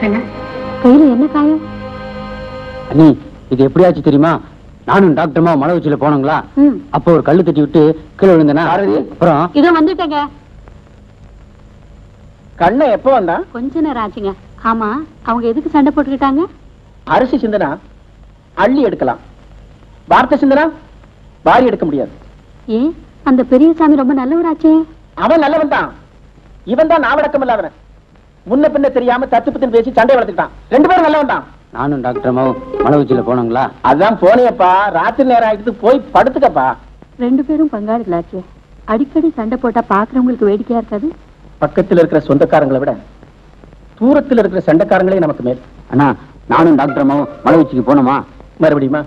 கண்ணா, கையில என்ன காயம்? அண்ணி இது எப்படியாச்சு தெரியுமா? நானும் டாக்டர்மா மலை உச்சியில போனோங்களா, அப்போ ஒரு கல்லு தட்டி விட்டு கீழே விழுந்தேனா, அப்புறம் இதோ வந்துட்டேங்க. கண்ணை எப்போ வந்தா? கொஞ்ச நேரம் ஆச்சுங்க. ஆமா, அவங்க எதுக்கு சண்டை போட்டுக்கிட்டாங்க? அரிசி சிந்தனா அள்ளி எடுக்கலாம், வார்த்தை சிந்தனா வாரி எடுக்க முடியாது. ஏன், அந்த பெரியசாமி ரொம்ப நல்லவராச்சே. அவன் நல்லவன் தான், இவன் தான் நாவடக்கம் இல்லாதவன். முன்ன பின்ன தெரியாம தத்து பத்துன்னு பேசி சண்டை வளர்த்துட்டான். 2 பேரும் நல்லவன் தான். நானும் டாக்டர்மாவும் மலை உச்சியில போனோங்களா, அதான் போனியப்பா, ராத்திரி நேரம் ஆயிட்டு போய் படுத்துக்கப்பா. 2 பேரும் பங்காளிகளாச்சே, அடிக்கடி சண்டை போட்டா பாக்குறவங்களுக்கு வேடிக்கையா இருக்காது? பக்கத்தில் இருக்கிற சொந்தக்காரங்களை விட தூரத்தில் இருக்கிற சண்டைக்காரங்களே நமக்கு மேல். அண்ணா நானும் டாக்டர்மாவும் மலை உச்சிக்கு போனோமா, மறுபடியுமா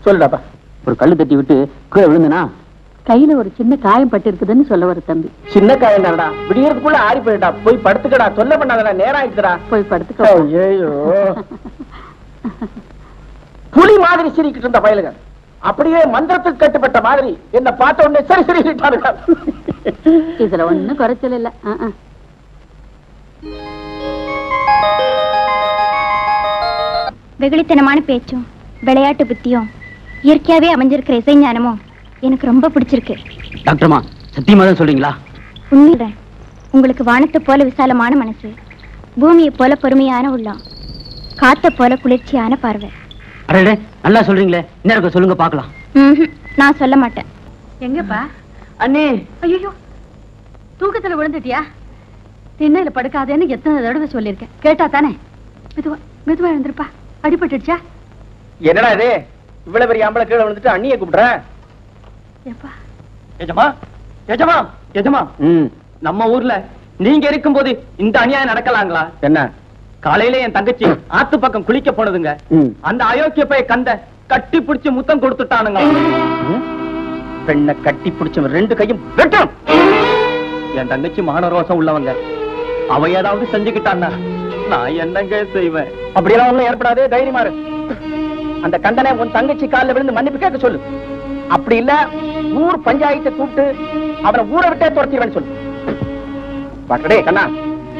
சொல்லுடாப்பா. ஒரு கல்லு தட்டி விட்டு கீழே விழுந்தனா, கையில ஒரு சின்ன காயம் பட்டு இருக்குதுன்னு சொல்ல வர தம்பி. சின்ன காயம் தானடா, விடியறதுக்குள்ள ஆறி போயிட்டா. போய் படுத்துக்கடா, சொல்ல பண்ணாதடா, நேரம் ஆயிடுச்சுடா. போய் படுத்துக்க. ஐயோ, புலி மாதிரி சிரிக்கிட்டு இருந்த பயலுங்க அப்படியே மந்திரத்துக்கு கட்டுப்பட்ட மாதிரி என்ன பார்த்த உடனே சரி சரி இதுல ஒண்ணும் குறைச்சல் இல்ல. வெகுளித்தனமான பேச்சும் விளையாட்டு புத்தியும் இயற்கையாவே அமைஞ்சிருக்கிற இசைஞானமும் எனக்கு ரொம்ப பிடிச்சிருக்கு. டாக்டர்மா சத்தியமா தான் சொல்றீங்களா? உண்மைதான். உங்களுக்கு வானத்தை போல விசாலமான மனசு, பூமியை போல பொறுமையான உள்ளம், காத்த போல குளிர்ச்சியான பார்வை. அடடே, நல்லா சொல்றீங்களே, என்ன இருக்க சொல்லுங்க பாக்கலாம். நான் சொல்ல மாட்டேன். எங்கப்பா? அண்ணே. ஐயோ, தூக்கத்துல விழுந்துட்டியா? திண்ணையில படுக்காதேன்னு எத்தனை தடவை சொல்லியிருக்கேன், கேட்டா தானே? மெதுவா மெதுவா எழுந்திருப்பா, அடிபட்டுடுச்சா? என்னடா இது, இவ்வளவு பெரிய ஆம்பளை கீழே விழுந்துட்டு அண்ணியை கூப்பிடுற? எஜமா எஜமா எஜமா, நம்ம ஊர்ல நீங்க இருக்கும் போது இந்த அநியாயம் நடக்கலாங்களா? என்ன? காலையில என் தங்கச்சி ஆத்து பக்கம் குளிக்க போனதுங்க, அந்த அயோக்கிய போய் கந்த கட்டி பிடிச்சு முத்தம் கொடுத்துட்டானுங்க. பெண்ணை கட்டி பிடிச்சவன் 2 கையும் வெட்டும். என் தங்கச்சி மானரோசம் உள்ளவங்க, அவ ஏதாவது செஞ்சுக்கிட்டான்னா நான் என்னங்க செய்வேன்? அப்படியெல்லாம் ஒண்ணும் ஏற்படாது, தைரியமா இரு. அந்த கண்டனை உன் தங்கச்சி காலில் விழுந்து மன்னிப்பு கேட்க சொல்லு. அப்படி இல்ல ஊர் பஞ்சாயத்தை கூப்பிட்டு அவரை ஊரை விட்டே துரத்திடுவேன்னு சொல்லு. பாட்டடே கண்ணா,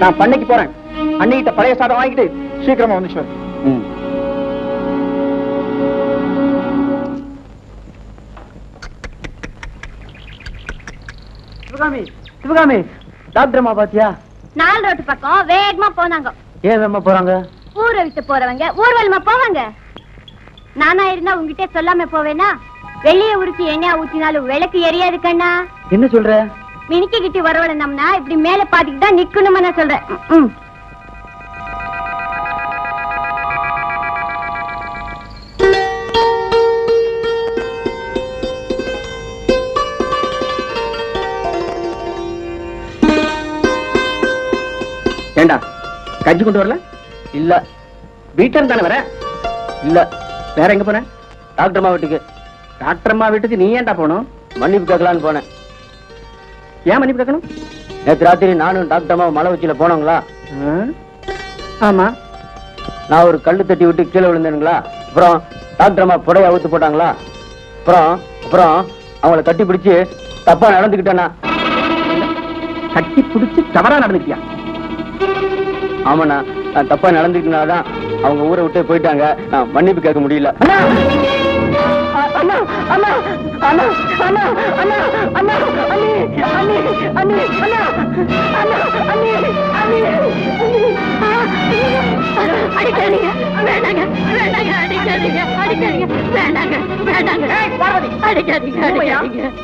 நான் பண்ணைக்கு போறேன். அன்னிகிட்ட பழைய சாதம் வாங்கிட்டு சீக்கிரமா வந்து சொல்லு. சிவகாமி சிவகாமி, டாக்டர் அம்மா பாத்தியா? 4 ரோட்டு பக்கம் வேகமா போனாங்க. ஏன் வேகமா போறாங்க? ஊரை விட்டு போறவங்க ஊர்வலமா போவாங்க. நானா இருந்தா உங்ககிட்ட சொல்லாம போவேனா? வெள்ளிய உரிச்சு எண்ணெயா ஊத்தினாலும் விளக்கு எரியாது கண்ணா. என்ன சொல்ற? மினிக்கிட்டு வரவழைந்தோம்னா இப்படி மேல பாத்துக்கிட்டு தான் நிக்கணுமா நான் சொல்றேன். ஏண்டா கஞ்சி கொண்டு வரல? இல்ல. வீட்டுல இருந்தானே வர? இல்ல. வேற எங்க போன? டாக்டர் அம்மா வீட்டுக்கு. டாக்டர் அம்மா வீட்டுக்கு நீ ஏன்டா போனோம்? மன்னிப்பு கேட்கலான்னு போனேன். ஏன் மன்னிப்பு கேட்கணும்? நேற்று ராத்திரி நானும் டாக்டர் அம்மா மலை உச்சியில போனோங்களா? ஆமா. நான் ஒரு கல்லு தட்டி விட்டு கீழே விழுந்தேனுங்களா? அப்புறம் டாக்டர் அம்மா புடைய அவுத்து போட்டாங்களா? அப்புறம் அவங்கள கட்டி பிடிச்சு தப்பா நடந்துக்கிட்டேனா? கட்டி பிடிச்சு தவறா நடந்துக்கியா? ஆமாண்ணா, நான் தப்பா நடந்துக்கிட்டனாலதான் அவங்க ஊரை விட்டு போயிட்டாங்க. நான் மன்னிப்பு கேட்க முடியல.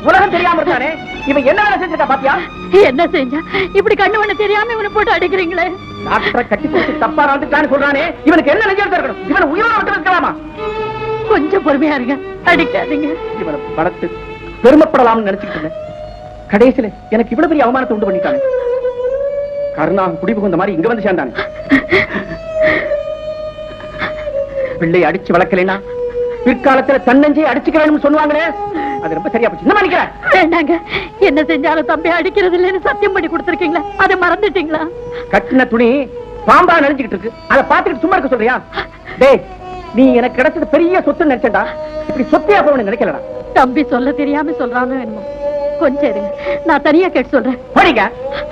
உலகம் தெரியாம இருக்கானே, இவன் என்ன வேலை செஞ்சிருக்கா பாத்தியா? என்ன செஞ்சா இப்படி கண்ணு ஒண்ணு தெரியாம இவனை போட்டு அடிக்கிறீங்களே? டாக்டரை கட்டி பிடிச்சு தப்பா நடந்துட்டான்னு சொல்றானே, இவனுக்கு என்ன நெஞ்செழுத்து இருக்கணும்? இவனை உயிரோட விட்டு இருக்கலாமா? கொஞ்சம் பொறுமையா இருங்க, அடிக்காதீங்க. இவனை வளர்த்து பெருமைப்படலாம்னு நினைச்சுக்கிட்டு இருந்தேன். கடைசியில எனக்கு இவ்வளவு பெரிய அவமானத்தை உண்டு பண்ணிட்டானே. கருணா குடிபுகுந்த மாதிரி இங்க வந்து சேர்ந்தானே. பிள்ளை அடிச்சு வளர்க்கலைன்னா பிற்காலத்துல தன்னஞ்சை அடிச்சுக்கிறேன்னு சொல்லுவாங்களே, அது ரொம்ப சரியா போச்சு. என்ன நினைக்கிறேன்? வேண்டாங்க, என்ன செஞ்சாலும் தம்பி அடிக்கிறது இல்லைன்னு சத்தியம் பண்ணி கொடுத்துருக்கீங்களா? அதை மறந்துட்டீங்களா? கட்டின துணி பாம்பா நெஞ்சுக்கிட்டு இருக்கு, அதை பார்த்துக்கிட்டு சும்மா இருக்க சொல்றியா? டேய், நீ எனக்கு கிடைச்சது பெரிய சொத்து நினைச்சா, இப்படி சொத்தியா போன நினைக்கலடா. தம்பி சொல்ல தெரியாம சொல்றானோ என்னமோ. கொஞ்சம் இருங்க, நான் தனியா கேட்டு சொல்றேன். போறீங்க?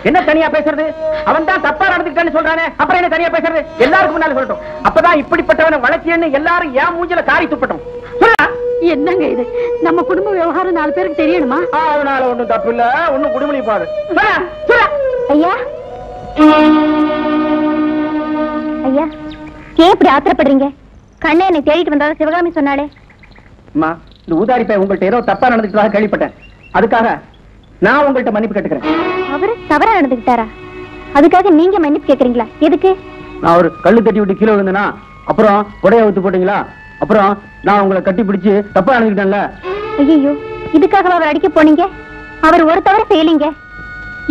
என்ன தனியா பேசுறது? அவன் தான் தப்பா நடந்துக்கிட்டான்னு சொல்றானே, அப்புறம் என்ன தனியா பேசுறது? எல்லாருக்கும் முன்னால சொல்லட்டும். அப்பதான் இப்படிப்பட்டவனை வளர்ச்சியன்னு எல்லாரும் ஏன் மூஞ்சில காரி துப்பட்டும். சொல்லா. என்னங்க இது? நம்ம குடும்ப விவகாரம் 4 பேருக்கு தெரியணுமா? அதனால ஒண்ணும் தப்பு இல்ல, ஒண்ணும் குடுமொழி பாரு. ஐயா ஐயா, ஏன் இப்படி ஆத்திரப்படுறீங்க? கண்ணை என்னை தேடிட்டு வந்தா சிவகாமி சொன்னாலே. அம்மா, இந்த ஊதாரி பையன் உங்கள்ட்ட ஏதோ தப்பா நடந்துக்கிட்டதாக கேள்விப்பட்டேன். அதுக்காக நான் உங்கள்ட்ட மன்னிப்பு கேட்டுக்கிறேன். அவரு தவறா நடந்துக்கிட்டாரா? அதுக்காக நீங்க மன்னிப்பு கேக்குறீங்களா? எதுக்கு? நான் ஒரு கல்லு தட்டி விட்டு கீழே விழுந்தேனா? அப்புறம் புடைய அவுத்து போட்டீங்களா? அப்புறம் நான் உங்களை கட்டி பிடிச்சு தப்பா நடந்துக்கிட்டேன்ல? ஐயோ, இதுக்காக அவர் அடிக்க போனீங்க? அவர் ஒரு தவறு செய்யலீங்க.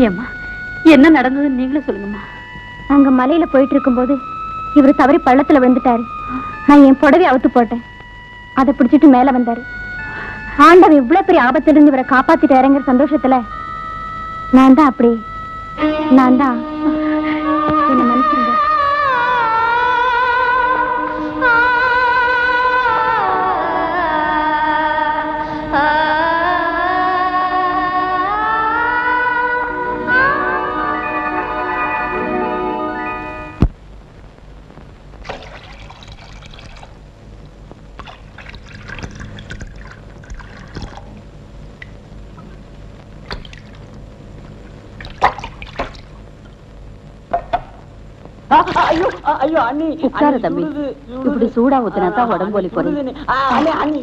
ஏம்மா, என்ன நடந்ததுன்னு நீங்களே சொல்லுங்கம்மா. அங்க மலையில போயிட்டு இருக்கும்போது இவரு தவறி பள்ளத்துல விழுந்துட்டாரு. நான் என் புடவை அவுத்து போட்டேன். அதை பிடிச்சிட்டு மேல வந்தாரு. ஆண்டவன் இவ்வளவு பெரிய ஆபத்துல இருந்து இவரை காப்பாத்திட்டு இறங்குற சந்தோஷத்துல நான் தான் என்ன மன்னிச்சிருங்க. ஐயோ அண்ணி, உட்காரு தம்பி. இப்படி சூடா ஊத்துனா தான் உடம்பு வலி போறீங்க. அண்ணி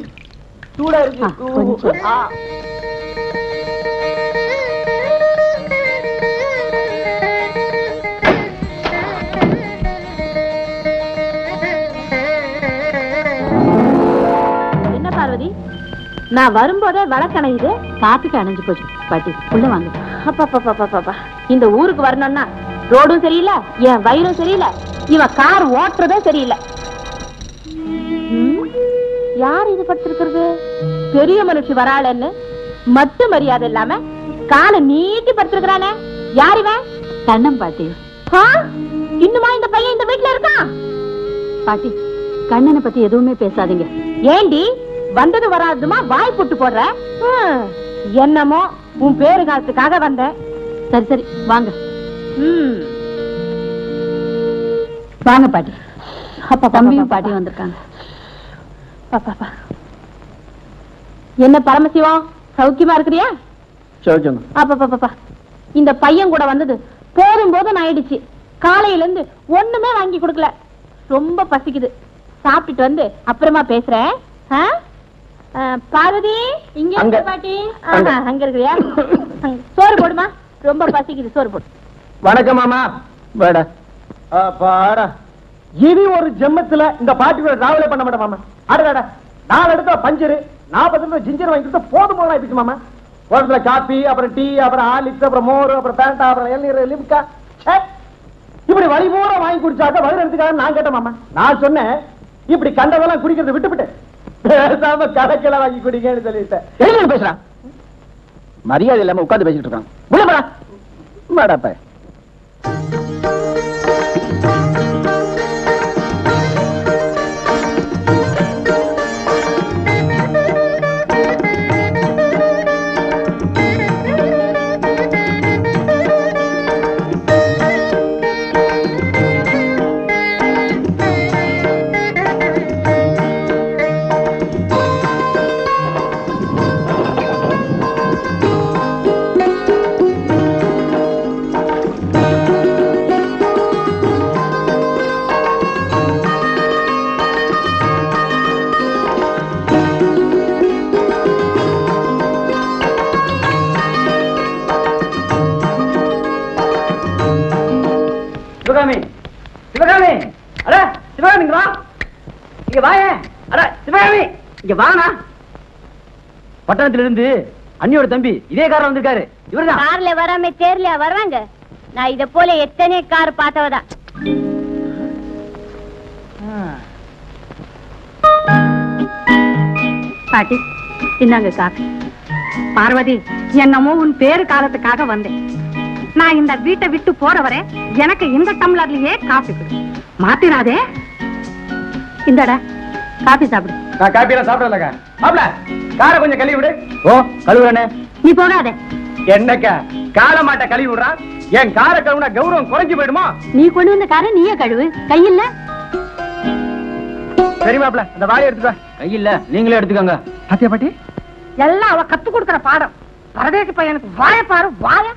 சூடா இருக்கு. கொஞ்சம். என்ன பார்வதி, நான் வரும்போதே வழக்கணையுது. காத்துக்கு அணைஞ்சு போச்சு பாட்டி. உள்ள வாங்க. அப்பா, இந்த ஊருக்கு வரணும்னா ரோடும் சரியில்லை, என் வயிறும் சரியில்லை, இவன் கார் ஓட்டுறதும் சரியில்லை. யார் இது படுத்திருக்கிறது? பெரிய மனுஷி வராளன்னு மட்டு மரியாதை இல்லாம காலை நீட்டி படுத்திருக்கிறானே, யார் இவன்? கண்ணம் பாட்டி. இன்னுமா இந்த பையன் இந்த வீட்டுல இருக்கான்? பாட்டி, கண்ணனை பத்தி எதுவுமே பேசாதீங்க. ஏண்டி வந்தது வராதுமா வாய் போட்டு போடுற? என்னமோ உன் பேரு காலத்துக்காக வந்தேன். சரி வாங்க. வாங்க பாட்டி. அப்பா, தம்பியும் பாட்டியும் வந்திருக்காங்க. என்ன பரமசிவம், சௌக்கியமா இருக்கிறியா? அப்பா, இந்த பையன் கூட வந்தது போதும் ஆயிடுச்சு. காலையில இருந்து ஒண்ணுமே வாங்கி கொடுக்கல. ரொம்ப பசிக்குது. சாப்பிட்டுட்டு வந்து அப்புறமா பேசுறேன். பார்வதி இங்க அங்க. இருக்க பாட்டி அங்க. அங்க இருக்கிறியா சோறு போடுமா ரொம்ப பசிக்குது சோறு போடு வணக்கம் மாமா வேட பாடா இது ஒரு ஜெம்மத்துல இந்த பாட்டியோட டிராவலே பண்ண மாட்டேன் மாமா அடடா 4 இடத்துல பஞ்சரு 40 ஜிஞ்சர் வாங்கி கொடுத்தா போதும் போதும் ஆயிடுச்சு மாமா ஒரு காபி அப்புறம் டீ அப்புறம் ஹார்லிக்ஸ் அப்புறம் மோர் அப்புறம் பேண்டா அப்புறம் இளநீர் லிம்கா இப்படி வழி பூரா வாங்கி குடிச்சாக்க வயிறு எடுத்துக்காக நான் கேட்டேன் மாமா நான் சொன்னேன் இப்படி கண்டதெல்லாம் குடிக்கிறது விட்டுவிட்டு பேசாம கடைக்கெல்லாம் வாங்கி குடிங்கன்னு சொல்லிட்டேன் என்ன பேசுறான் மரியாதை இல்லாம உட்கார்ந்து பேசிட்டு இருக்கான் உள்ளடா மாடாப்ப சிவகாமி சிவகாமி அட சிவகாமி இங்க வா இங்க வாயே அட சிவகாமி இங்க வானா பட்டணத்துல இருந்து அண்ணியோட தம்பி இதே கார்ல வந்திருக்காரு இவர்தான் கார்ல வராம தேர்ல வர்றாங்க நான் இத போல எத்தனை கார் பார்த்தவதான் பாட்டி இந்தாங்க காஃபி பார்வதி என்னமோ உன் பேரு காலத்துக்காக வந்தேன் நான் இந்த வீட்டை விட்டு போற வரை எனக்கு இந்த டம்ளர்லயே காஃபி கொடு மாத்திராதே இந்தடா காஃபி சாப்பிடு நான் காபி எல்லாம் சாப்பிடலக்கா மாப்ள காரை கொஞ்சம் கழுவி விடு ஓ கழுவுறனே நீ போகாதே என்னக்கா கால மாட்ட கழுவி விடுறான் என் காரை கழுவுனா கௌரவம் குறைஞ்சு போயிடுமா நீ கொண்டு வந்த காரை நீயே கழுவு கையில்ல சரி மாப்ள அந்த வாளி எடுத்துக்கோ கையில்ல நீங்களே எடுத்துக்கோங்க சத்தியா பாட்டி எல்லாம் அவ கத்து கொடுக்கிற பாடம் பரதேசி பையனுக்கு வாய பாரு வாய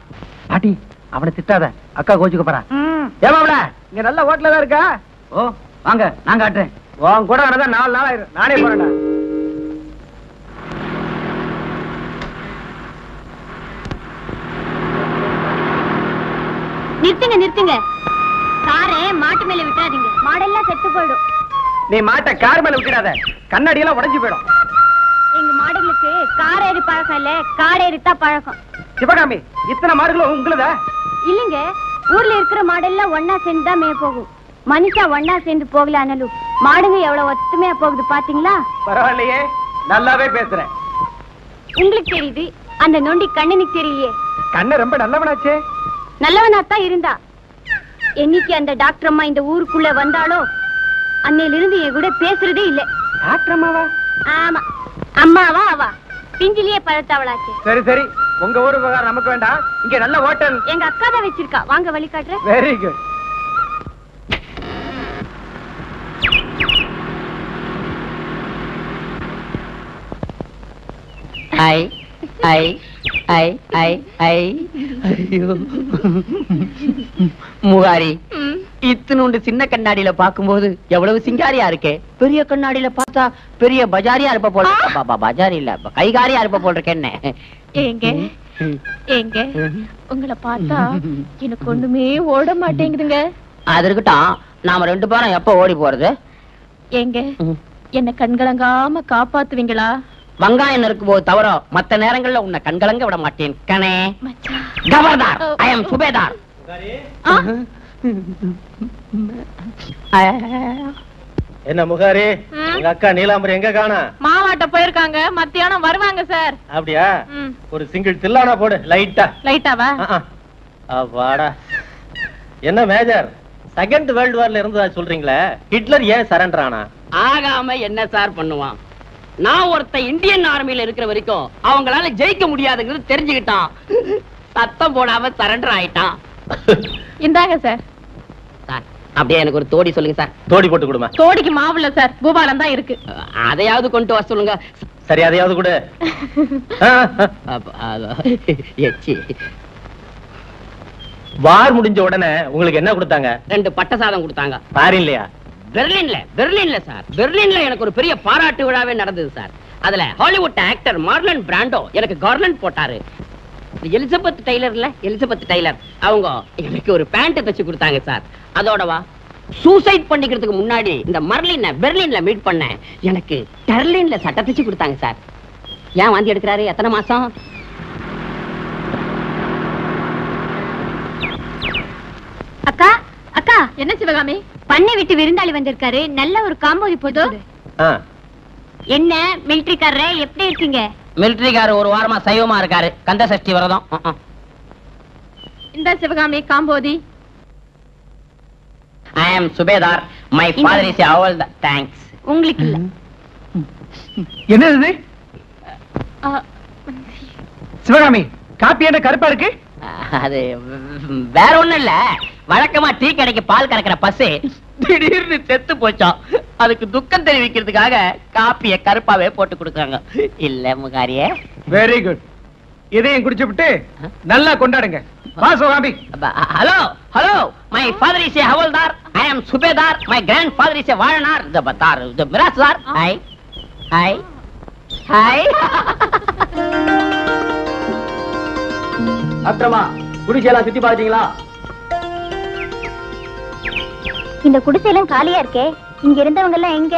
பாட்டி அவனை திட்டாத அக்கா கோச்சுக்க போறா ஏன் மாப்ள இங்க நல்ல ஹோட்டல்ல தான் இருக்கா ஓ வாங்க நான் காட்டுறேன் உன் கூட வரதான் 4 நாள் ஆயிரும் நானே போறேன்டா நிறுத்துங்க நிறுத்துங்க காரை மாட்டு மேல விட்டாதீங்க மாடெல்லாம் செத்து போயிடும் நீ மாட்ட கார் மேல விட்டுடாத கண்ணாடி எல்லாம் உடைஞ்சு போயிடும் எங்க மாடுகளுக்கு கார் ஏறி பழக்கம் இல்ல காடு ஏறித்தான் பழக்கம் சிவகாமி இத்தனை மாடுகளும் உங்களுதா இல்லைங்க ஊர்ல இருக்கிற மாடெல்லாம் ஒன்னா சேர்ந்து தான் மேய போகும் மனுஷா ஒன்னா சேர்ந்து போகல அனலும் மாடுங்க எவ்வளவு ஒத்துமையா போகுது பாத்தீங்களா பரவாயில்லையே நல்லாவே பேசுறேன் உங்களுக்கு தெரியுது அந்த நொண்டி கண்ணனுக்கு தெரியலையே கண்ணு ரொம்ப நல்லவனாச்சே நல்லவனாத்தான் இருந்தா என்னைக்கு அந்த டாக்டர் அம்மா இந்த ஊருக்குள்ள வந்தாலோ அன்னையில இருந்து என் கூட பேசுறதே இல்ல டாக்டர் அம்மாவா ஆமா அம்மாவா அவா பிஞ்சிலேயே பழத்தவளாச்சு சரி சரி உங்க ஊரு விவகாரம் நமக்கு வேண்டாம் இங்க நல்ல ஹோட்டல் எங்க அக்கா தான் வச்சிருக்கா வாங்க வழி காட்டுறேன் வெரி குட் ஐ ஐ ஐ ஐ ஐ ஐயோ முகாரி இத்தினுண்டு சின்ன கண்ணாடியில பாக்கும்போது எவ்வளவு சிங்காரியா இருக்கே பெரிய கண்ணாடியில பார்த்தா பெரிய பஜாரியா இருப்ப போல பஜாரி இல்ல கைகாரியா இருப்ப போல் இருக்க என்ன ஏங்க ஏங்க உங்களை பார்த்தா எனக்கு ஒண்ணுமே ஓட மாட்டேங்குதுங்க அது இருக்கட்டும் நாம 2 பேரும் எப்ப ஓடி போறது ஏங்க என்ன கண்கலங்காம காப்பாத்துவீங்களா வெங்காயம் இருக்கும் போது தவிர மத்த நேரங்கள்ல உன்னை கண்கலங்க விட மாட்டேன் கனே மச்சான் கவர்தார் ஐ அம் சுபேதார் என்ன முகாரி உங்க அக்கா நீலாம்பரி எங்க காணா மாவாட்ட போயிருக்காங்க மத்தியானம் வருவாங்க சார் அப்படியா ஒரு சிங்கிள் தில்லானா போடு லைட்டா லைட்டாவா வாடா என்ன மேஜர் செகண்ட் வேர்ல்ட் வார்ல இருந்ததா சொல்றீங்களே ஹிட்லர் ஏன் சரண்டர் ஆனா ஆகாம என்ன சார் பண்ணுவான் நான் ஒருத்த இந்தியன் ஆர்மியில இருக்கிற வரைக்கும் அவங்களால ஜெயிக்க முடியாதுங்கிறது தெரிஞ்சுக்கிட்டான் சத்தம் போடாம சரண்டர் ஆயிட்டான் இந்தாங்க சார் சார் அப்படியே எனக்கு ஒரு தோடி சொல்லுங்க சார் தோடி போட்டு கொடுமா தோடிக்கு மாவுல சார் பூபாலம் தான் இருக்கு அதையாவது கொண்டு வர சொல்லுங்க சரி அதையாவது கூட எச்சி வார் முடிஞ்ச உடனே உங்களுக்கு என்ன கொடுத்தாங்க 2 பட்ட சாதம் கொடுத்தாங்க பாரு இல்லையா பெர்லின்ல சார் பெர்லின்ல எனக்கு ஒரு பெரிய பாராட்டு விழாவே நடந்தது சார் அதுல ஹாலிவுட் ஆக்டர் மார்லன் பிராண்டோ எனக்கு கார்லண்ட் போட்டாரு. எலிசபெத் டெய்லர் அவங்க எனக்கு ஒரு பேண்ட் தச்சு கொடுத்தாங்க சார். அதோடவா சூசைட் பண்ணிக்கிறதுக்கு முன்னாடி இந்த மர்லினை பெர்லின்ல மீட் பண்ணேன். எனக்கு டெர்லின்ல சட்டை தச்சு கொடுத்தாங்க சார். ஏன் வாந்தி எடுக்கிறாரு? எத்தனை மாசம்? அக்கா அக்கா, என்ன சிவகாமி? பண்ணை விட்டு விருந்தாளி வந்திருக்காரு. நல்ல ஒரு காம்போதி போது. என்ன மிலிட்டரிக்காரரே, எப்படி இருக்கீங்க? மிலிட்டரிக்காரர் ஒரு வாரமா சைவமா இருக்காரு. கந்த சஷ்டி விரதம். இந்த Sivakami Kambhoji. I am subedar. My father is all the thanks. உங்களுக்கு இல்ல. என்னது சிவகாமி? காப்பி என்ன கருப்பா இருக்கு? அது வேற ஒண்ணும் இல்ல. வழக்கமா டீ கடைக்கு பால் கறக்கிற பசு திடீர்னு செத்து போச்சோம். அதுக்கு துக்கம் தெரிவிக்கிறதுக்காக காப்பிய கருப்பாவே போட்டு கொடுக்குறாங்க. இல்ல முகாரியே? Very good. இதையும் குடிச்சுட்டு நல்லா கொண்டாடுங்க. வா Sivakami. Hello hello, my father is a havildar. I am subedar. My grandfather is a வாழனார். the பத்தார் the mirasdar. Hi hi hi. அப்புறமா குடிசையெல்லாம் சுத்தி பாத்தீங்களா? இந்த குடிசையெல்லாம் காலியா இருக்கே. இங்க இருந்தவங்க எல்லாம் எங்க?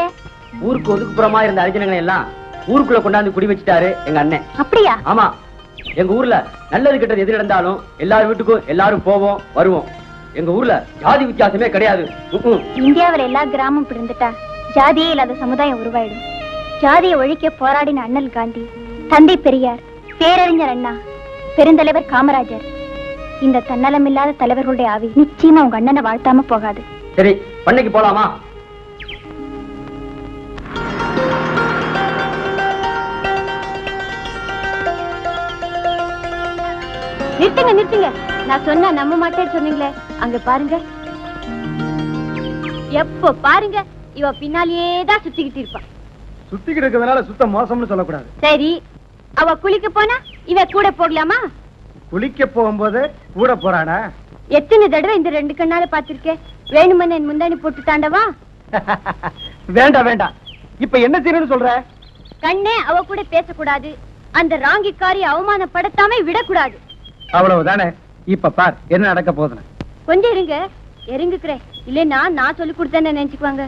ஊருக்கு ஒதுக்குப்புறமா இருந்த அரிஜனங்களை எல்லாம் ஊருக்குள்ள கொண்டாந்து குடி வச்சுட்டாரு எங்க அண்ணன். அப்படியா? ஆமா. எங்க ஊர்ல நல்லது கெட்டது எது நடந்தாலும் எல்லார் வீட்டுக்கும் எல்லாரும் போவோம் வருவோம். எங்க ஊர்ல ஜாதி வித்தியாசமே கிடையாது. இந்தியாவில் எல்லா கிராமம் பிறந்துட்டா ஜாதியே இல்லாத சமுதாயம் உருவாயிடும். ஜாதியை ஒழிக்க போராடின அண்ணல் காந்தி, தந்தை பெரியார், பேரறிஞர் அண்ணா, பெருந்தலைவர் காமராஜர், இந்த தன்னலம் இல்லாத தலைவர்களுடைய ஆவி நிச்சயமா உங்க அண்ணனை வாழ்த்தாம போகாது. சரி, பண்ணைக்கு போலாமா? நிறுத்துங்க நிறுத்துங்க. நான் சொன்னா நம்ப மாட்டேன்னு சொன்னீங்களே, அங்க பாருங்க. எப்ப பாருங்க இவ பின்னாலேயே தான் சுத்திக்கிட்டு இருப்பான். சுத்திக்கிட்டு இருக்கிறதுனால சுத்த மோசம்னு சொல்லக்கூடாது. சரி, அவ குளிக்க போனா இவ கூட போகலாமா? குளிக்க போகும்போது கூட போறானா? எத்தனை தடவை இந்த ரெண்டு கண்ணால பாத்திருக்கேன். வேணுமன்னு என் முந்தாணி போட்டு தாண்டவா? வேண்டாம் வேண்டாம். இப்ப என்ன செய்யணும்னு சொல்ற? கண்ணே அவ கூட பேசக்கூடாது. அந்த ராங்கிக்காரி அவமானப்படுத்தாம விடக்கூடாது. அவ்வளவுதானே. இப்ப பார் என்ன நடக்க போகுதுன்னு. கொஞ்சம் இருங்க, இறங்குக்கிறேன். இல்லைன்னா நான் சொல்லி கொடுத்தேன்னு நினைச்சுக்குவாங்க.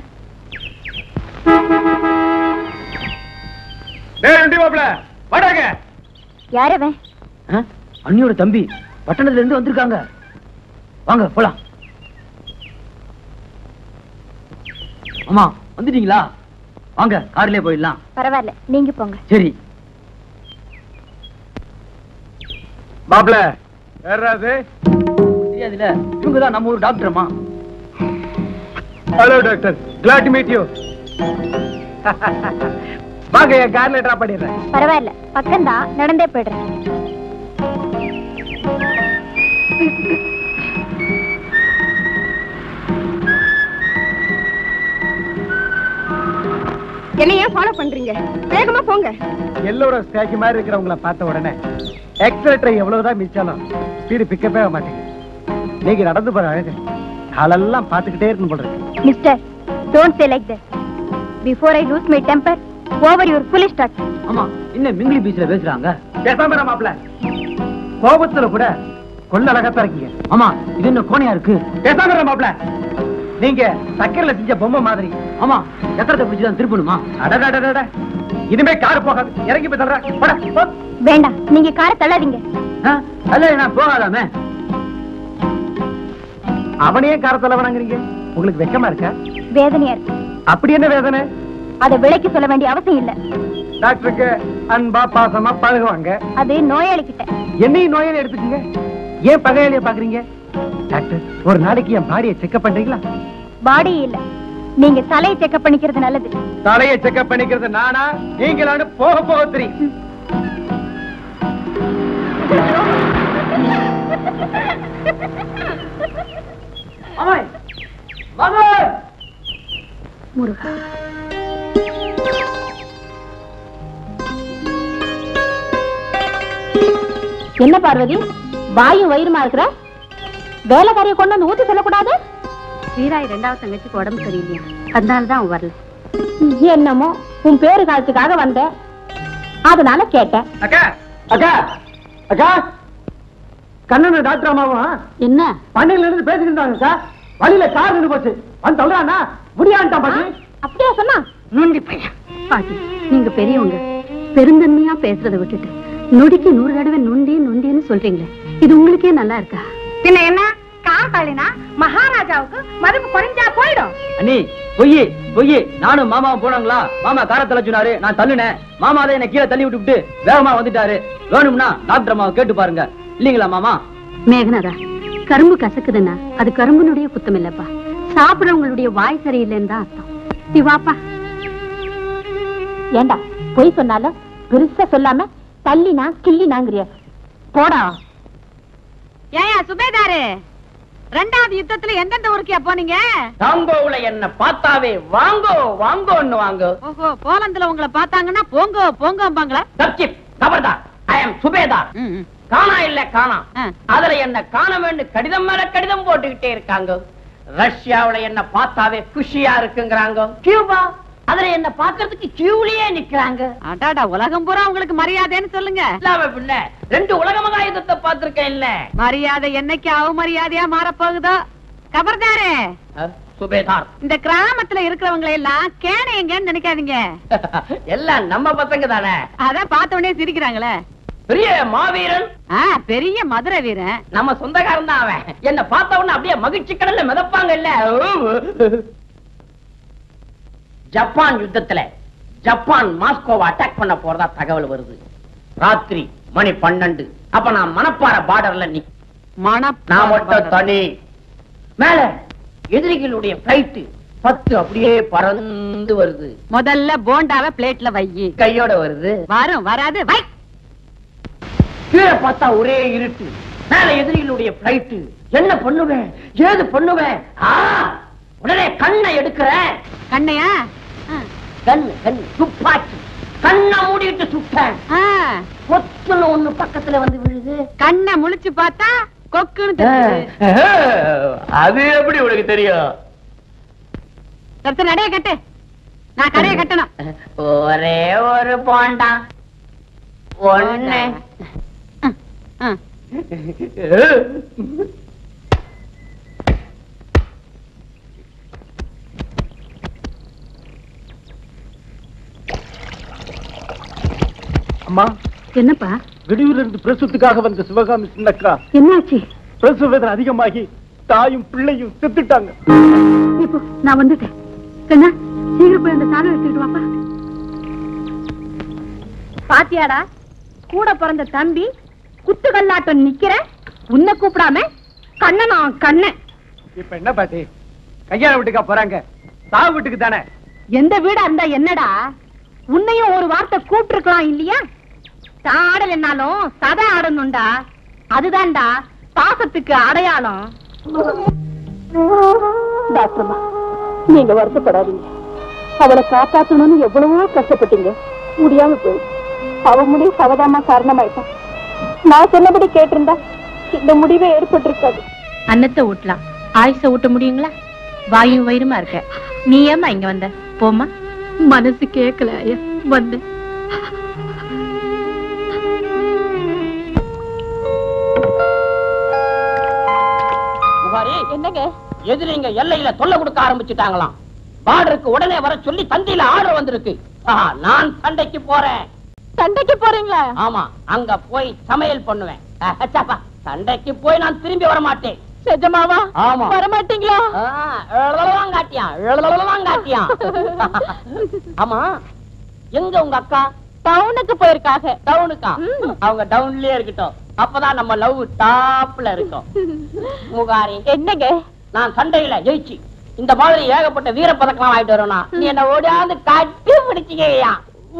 யாரவன்? அண்ணியோட தம்பி பட்டணத்துல இருந்து வந்திருக்காங்க. வாங்க போலாம். அம்மா வந்துட்டீங்களா? வாங்க கார்லயே போயிடலாம். பரவாயில்ல, நீங்க போங்க. சரி மாப்ள யாராது? தெரியாதுல, இவங்கதான் நம்ம ஊர் டாக்டர் அம்மா. Hello doctor, glad to meet you. வாங்க என் கார்ல டிராப் பண்ணிடுறேன். பரவாயில்ல, பக்கம்தான், நடந்தே போயிடுறேன். என்ன ஏன் ஃபாலோ பண்றீங்க? வேகமா போங்க. எல்லோரும் ஸ்டாச்சு மாதிரி இருக்கிறவங்கள பார்த்த உடனே எக்ஸலேட்டர் எவ்வளவுதான் மிச்சாலும் ஸ்பீடு பிக்கப்பே ஆக மாட்டேங்குது. நீங்க நடந்து போற அழகு காலெல்லாம் பார்த்துக்கிட்டே இருக்கணும் போல இருக்கு. Mister, don't say like that. Before I lose my temper over your foolish talk. ஆமா, இன்னும் மிங்கிலி பீச்ல பேசுறாங்க. பேசாம மாப்ள, கோபத்துல கூட கொள்ள அழகாத்தான் இருக்கீங்க. ஆமா, இது என்ன கோணையா இருக்கு? பேசாம மாப்ள, நீங்க சக்கரையில செஞ்ச பொம்மை மாதிரி. ஆமா, சக்கரத்தை பிடிச்சுதான் திருப்பணுமா? அடடடடட, இனிமே கார் போகாது. இறங்கி போய் தள்ளுறேன். வேண்டாம், நீங்க காரை தள்ளாதீங்க. அல்ல, நான் போகாதாமே. அவனையே கார தலைவனாங்கிறீங்க. உங்களுக்கு வெக்கமா இருக்கா? வேதனையா இருக்கு. அப்படி என்ன வேதனை? அதை விலைக்கு சொல்ல வேண்டிய அவசியம் இல்ல. டாக்டருக்கு அன்பா பாசமா பழகுவாங்க. அது நோயாளி கிட்ட. என்னையும் நோயாளி எடுத்துக்கீங்க. ஏன் பகையாளிய பாக்குறீங்க? டாக்டர், ஒரு நாளைக்கு என் பாடியை செக்அப் பண்றீங்களா? பாடி இல்ல, நீங்க தலையை செக்அப் பண்ணிக்கிறது நல்லது. தலையை செக்அப் பண்ணிக்கிறது நானா நீங்களான்னு போக போக தெரியும். முருகா, என்ன பார்வதி, வாயும் வயிறுமா இருக்கிற? வேலைக்காரியை கொண்டு வந்து ஊத்தி சொல்லக்கூடாது. வீராய் ரெண்டாவது தங்கச்சிக்கு உடம்பு சரியில்லையா, அதனாலதான் அவன் வரல. என்னமோ உன் பேரு காலத்துக்காக வந்த, அதனால கேட்டேன். அக்கா அக்கா அக்கா கண்ணன் டாக்டர் அம்மாவும் என்ன பண்ணையில இருந்து பேசிட்டு இருந்தாங்க சார். வழியில கார் நின்று போச்சு. வந்து சொல்றானா முடியாண்டான் பாட்டி. அப்படியே சொன்னா நொண்டி பையன். பாட்டி நீங்க பெரியவங்க பெருந்தன்மையா பேசுறதை விட்டுட்டு நொடிக்கு 100 தடவை நொண்டி நொண்டின்னு சொல்றீங்களே, இது உங்களுக்கே நல்லா இருக்கா? பின்ன என்ன காப்பாளினா மகாராஜாவுக்கு மதிப்பு குறைஞ்சா போயிடும். அண்ணி பொய்யி பொய்யி. நானும் மாமாவும் போனாங்களா, மாமா காரை தள்ள சொன்னாரு, நான் தள்ளுனேன். மாமா தான் என்ன கீழே தள்ளி விட்டுவிட்டு வேகமா வந்துட்டாரு. வேணும்னா டாக்டர் அம்மாவை கேட்டு பாருங்க. இல்லீங்களா மாமா? மேகநாதா, கரும்பு கசக்குதுன்னா அது கரும்புனுடைய குத்தம் இல்லப்பா, சாப்பிடறவங்களுடைய வாய் சரியில்லைன்னு தான் அர்த்தம். நீ வாப்பா. ஏண்டா பொய் சொன்னால பெருசா சொல்லாம தள்ளினா கிள்ளினாங்கிறிய போடா. ஏயா சுபேதாரு, 2வது யுத்தத்துல எந்தெந்த ஊருக்கே போனீங்க? தாங்கோவுல என்ன பார்த்தாவே வாங்கோ வாங்கோன்னு வாங்கோ. ஓஹோ, போலந்துல உங்களை பார்த்தாங்கன்னா போங்கோ போங்கோம்பாங்களா? தப்சிப் கபர்தார், ஐ அம் சுபேதார். காணா இல்ல காணா, அதுல என்ன காண வேண்டும் கடிதம் மேல கடிதம் போட்டுக்கிட்டே இருக்காங்க. ரஷ்யாவுல என்ன பார்த்தாவே குஷியா இருக்குங்கிறாங்க. கியூபா, அதுல என்ன பாக்குறதுக்கு கியூலயே நிக்கிறாங்க. அடாடா, உலகம் பூரா உங்களுக்கு மரியாதைன்னு சொல்லுங்க. இல்லாம பின்ன 2 உலக மகாயுத்தத்தை பார்த்திருக்கேன் இல்ல. மரியாதை என்னைக்கு அவமரியாதையா மாறப்போகுதோ. கபர்தாரே சுபேதார், இந்த கிராமத்துல இருக்கிறவங்க எல்லாம் கேனையங்கன்னு நினைக்காதீங்க. எல்லாம் நம்ம பசங்க தானே. அதான் பார்த்த உடனே சிரிக்கிறாங்களே. பெரிய மாவீரன், பெரிய மதுரை வீரன், நம்ம சொந்தக்காரன் தான் அவன். என்ன பார்த்த உடனே அப்படியே மகிழ்ச்சி கடல்ல மிதப்பாங்க இல்ல. ஜப்பான் யுத்தத்துல ஜப்பான் மாஸ்கோவை அட்டாக் பண்ண போறதா தகவல் வருது. ராத்திரி மணி 12. அப்ப நான் மணப்பாறை பார்டர்ல நான் மட்டும் தனி. மேல எதிரிகளுடைய பிளைட் 10 அப்படியே பறந்து வருது. முதல்ல போண்டாவை பிளேட்ல வை. கையோட வருது. வரும் வராது வை. கீழே பார்த்தா ஒரே இருட்டு. மேல எதிரிகளுடைய பிளைட். என்ன பண்ணுவேன் ஏது பண்ணுவேன்? உடனே கண்ணை எடுக்கிறேன். கண்ணையா? கண்ணு துப்பாக்கி. கண்ணை மூடிட்டு சுட்டேன். கொத்துன்னு ஒண்ணு பக்கத்துல வந்து விழுது. கண்ணை முழிச்சு பார்த்தா கொக்குன்னு தெரியுது. அது எப்படி உனக்கு தெரியும்? நடைய கட்டு, நான் கடையை கட்டணும். ஒரே ஒரு போண்டா ஒண்ணு. அம்மா, என்னப்பா? வெளியூர்ல இருந்து பிரசவத்துக்காக வந்த சிவகாமி சின்னக்கா என்னாச்சு? பிரசவ வேதனை அதிகமாகி தாயும் பிள்ளையும் செத்துட்டாங்க. இப்போ நான் வந்துட்டேன். கண்ணா, சீக்கிரம் போய் அந்த சாலை எடுத்துக்கிட்டு வாப்பா. பாத்தியாடா, கூட பிறந்த தம்பி குத்துக்கல்லாட்டம் நிக்கிற, உன்னை கூப்பிடாம கண்ணனா கண்ணன். இப்ப என்ன பாட்டி, கல்யாண வீட்டுக்கா போறாங்க? சாவு வீட்டுக்கு தானே. எந்த வீடா இருந்தா என்னடா, உன்னையும் ஒரு வார்த்தை கூப்பிட்டு இருக்கலாம் இல்லையா? ஆடலைன்னாலும் சதை ஆடணும்டா, அதுதான்டா பாசத்துக்கு அடையாளம். டாக்டர்மா, நீங்க வருத்தப்படாதீங்க. அவளை காப்பாற்றணும்னு எவ்வளவோ கஷ்டப்பட்டீங்க, முடியாம போயிடுச்சு. அவ முடிவு சவதாமா காரணமாயிட்டான். நான் சொன்னபடி கேட்டிருந்தா இந்த முடிவே ஏற்பட்டிருக்காது. அன்னத்தை ஊட்டலாம், ஆயுச ஊட்ட முடியுங்களா? வாயும் வயிறுமா இருக்க. நீ ஏமா இங்க வந்த? போமா. மனசு கேட்கல ஐயா, வந்து என்னங்க எதிரிங்க எல்லையில தொல்லை கொடுக்க ஆரம்பிச்சுட்டாங்களாம். பார்டருக்கு உடனே வர சொல்லி தந்தியில ஆர்டர் வந்திருக்கு. நான் சண்டைக்கு போறேன். சண்டைக்கு போறீங்களா? ஆமா, அங்க போய் சமையல் பண்ணுவேன். சண்டைக்கு போய் நான் திரும்பி வர மாட்டேன். நிஜமாவா? ஆமா. வர மாட்டீங்களா? காட்டியான். ஆமா, எங்க உங்க அக்கா? டவுனுக்கு போயிருக்காங்க. டவுனுக்கா? அவங்க டவுன்லயே இருக்கட்டும், அப்பதான் நம்ம லவ் டாப்ல இருக்கும். முகாரி, என்னங்க? நான் சண்டையில ஜெயிச்சு இந்த மாதிரி ஏகப்பட்ட வீர பதக்கம் ஆயிட்டு வரணும்னா நீ என்ன ஓடியாந்து கட்டி பிடிச்சிக்கையா?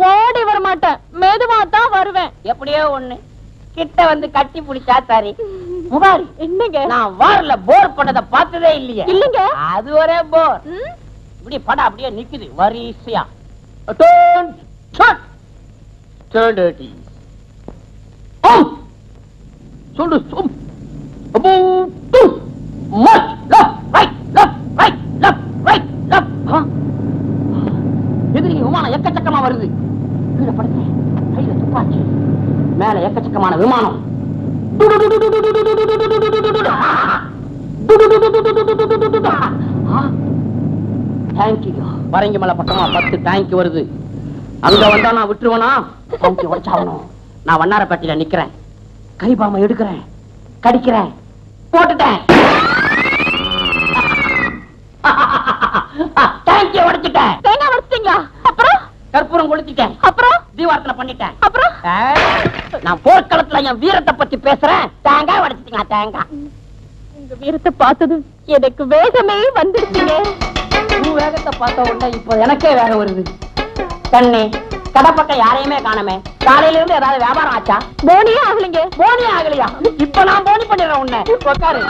ஓடி வர மாட்டேன், மெதுவா தான் வருவேன். எப்படியோ ஒண்ணு கிட்ட வந்து கட்டி பிடிச்சா சரி. முகாரி, என்னங்க? நான் வார்ல போர் பண்ணத பார்த்ததே இல்லையே. இல்லங்க, அது ஒரே போர். இப்படி படம் அப்படியே நிக்குது வரிசையா. சொல்லு எதிரி விமானம் எக்கச்சக்கமா வருது. கீழே படுத்து கையில எக்கச்சக்கமான விமானம். பரங்கி மலை பக்கமா 10 டேங்க் வருது. அங்க வந்தா நான் விட்டுருவனா? டேங்க் உடைச்சாகணும். நான் வண்ணாரப்பட்டியில நிக்கிறேன், கைபாம எடுக்கிறேன், கடிக்கிறேன், போட்டுட்டேன். டேங்க் உடைச்சிட்டேன். தேங்காய் உடைச்சிட்டீங்களா? அப்புறம் கற்பூரம் கொளுத்திட்டேன். அப்புறம் தீவார்த்தனை பண்ணிட்டேன். அப்புறம் நான் போர்க்களத்துல என் வீரத்தை பத்தி பேசுறேன். தேங்காய் உடைச்சிட்டீங்களா? தேங்காய். உங்க வீரத்தை பார்த்ததும் எனக்கு வேகமே வந்துருச்சுங்க. உன் வேகத்தை பார்த்த உடனே இப்ப எனக்கே வேகம் வருது. கண்ணே, கடப்பக்கம் யாரையுமே காணமே. காலையில இருந்து ஏதாவது வியாபாரம் ஆச்சா? போனியே ஆகலைங்க. போனி ஆகலையா? இப்ப நான் போனி பண்ணிடுறேன் உன்னை. உட்காரு.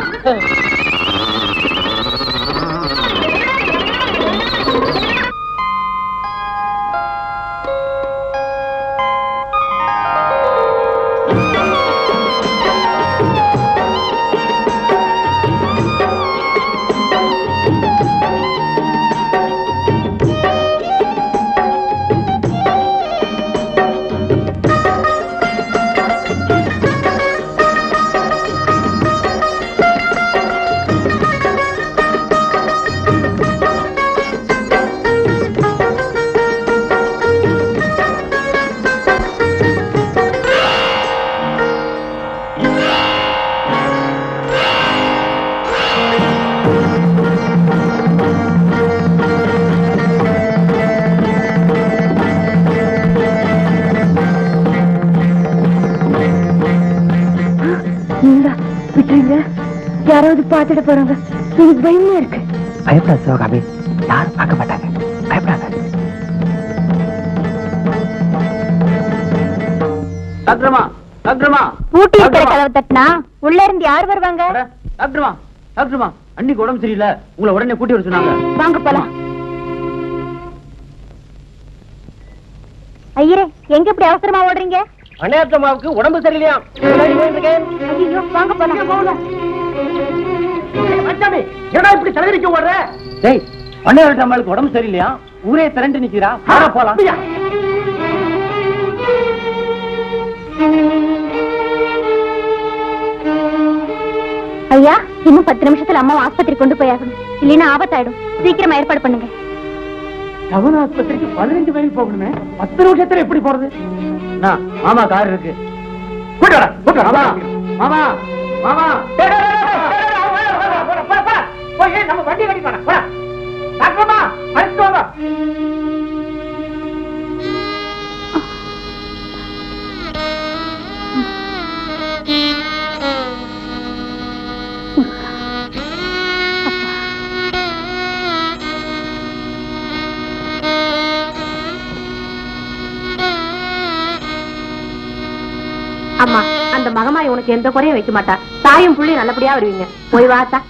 யாராவது பாத்துட்டு போறாங்க. எனக்கு பயமா இருக்கு. பயப்படாத சிவகாமி, யாரும் பார்க்க மாட்டாங்க. பயப்படாத. டாக்டர்மா, டாக்டர்மா, பூட்டி இருக்கிற கதவை தட்டினா உள்ள இருந்து யார் வருவாங்க? டாக்டர்மா, டாக்டர்மா, அன்னைக்கு உடம்பு சரியில்லை, உங்களை உடனே கூட்டி வர சொன்னாங்க. வாங்க போலாம். ஐயரே, எங்க இப்படி அவசரமா ஓடுறீங்க? அண்ணாத்தம்மாவுக்கு உடம்பு சரியில்லையா? ஐயோ, வாங்க போலாம். என்னடா இப்படி தலைவிரிக்க ஓடுற? டேய், அண்ணாத்தம்மாவுக்கு உடம்பு சரியில்லையா? ஊரே திரண்டு நிக்கிறா. போலாம். ஐயா, இன்னும் 10 நிமிஷத்துல அம்மா ஆஸ்பத்திரி கொண்டு போயாகணும். இல்லைன்னா ஆபத்தாயிடும். சீக்கிரமா ஏற்பாடு பண்ணுங்க. டவுன் ஆஸ்பத்திரிக்கு 15 மைல் போகணுமே, 10 நிமிஷத்துல எப்படி போறது? மாமா கார் இருக்கு. மாமா, மாமா, போய் நம்ம வண்டி கட்டி போனா டாக்டர்மா அழைச்சிட்டு வாங்க. அம்மா, அந்த மகமாய் உனக்கு எந்த குறையும் வைக்க மாட்டா. தாயும் புள்ளையும் நல்லபடியா வருவீங்க. போய் வாத்தா.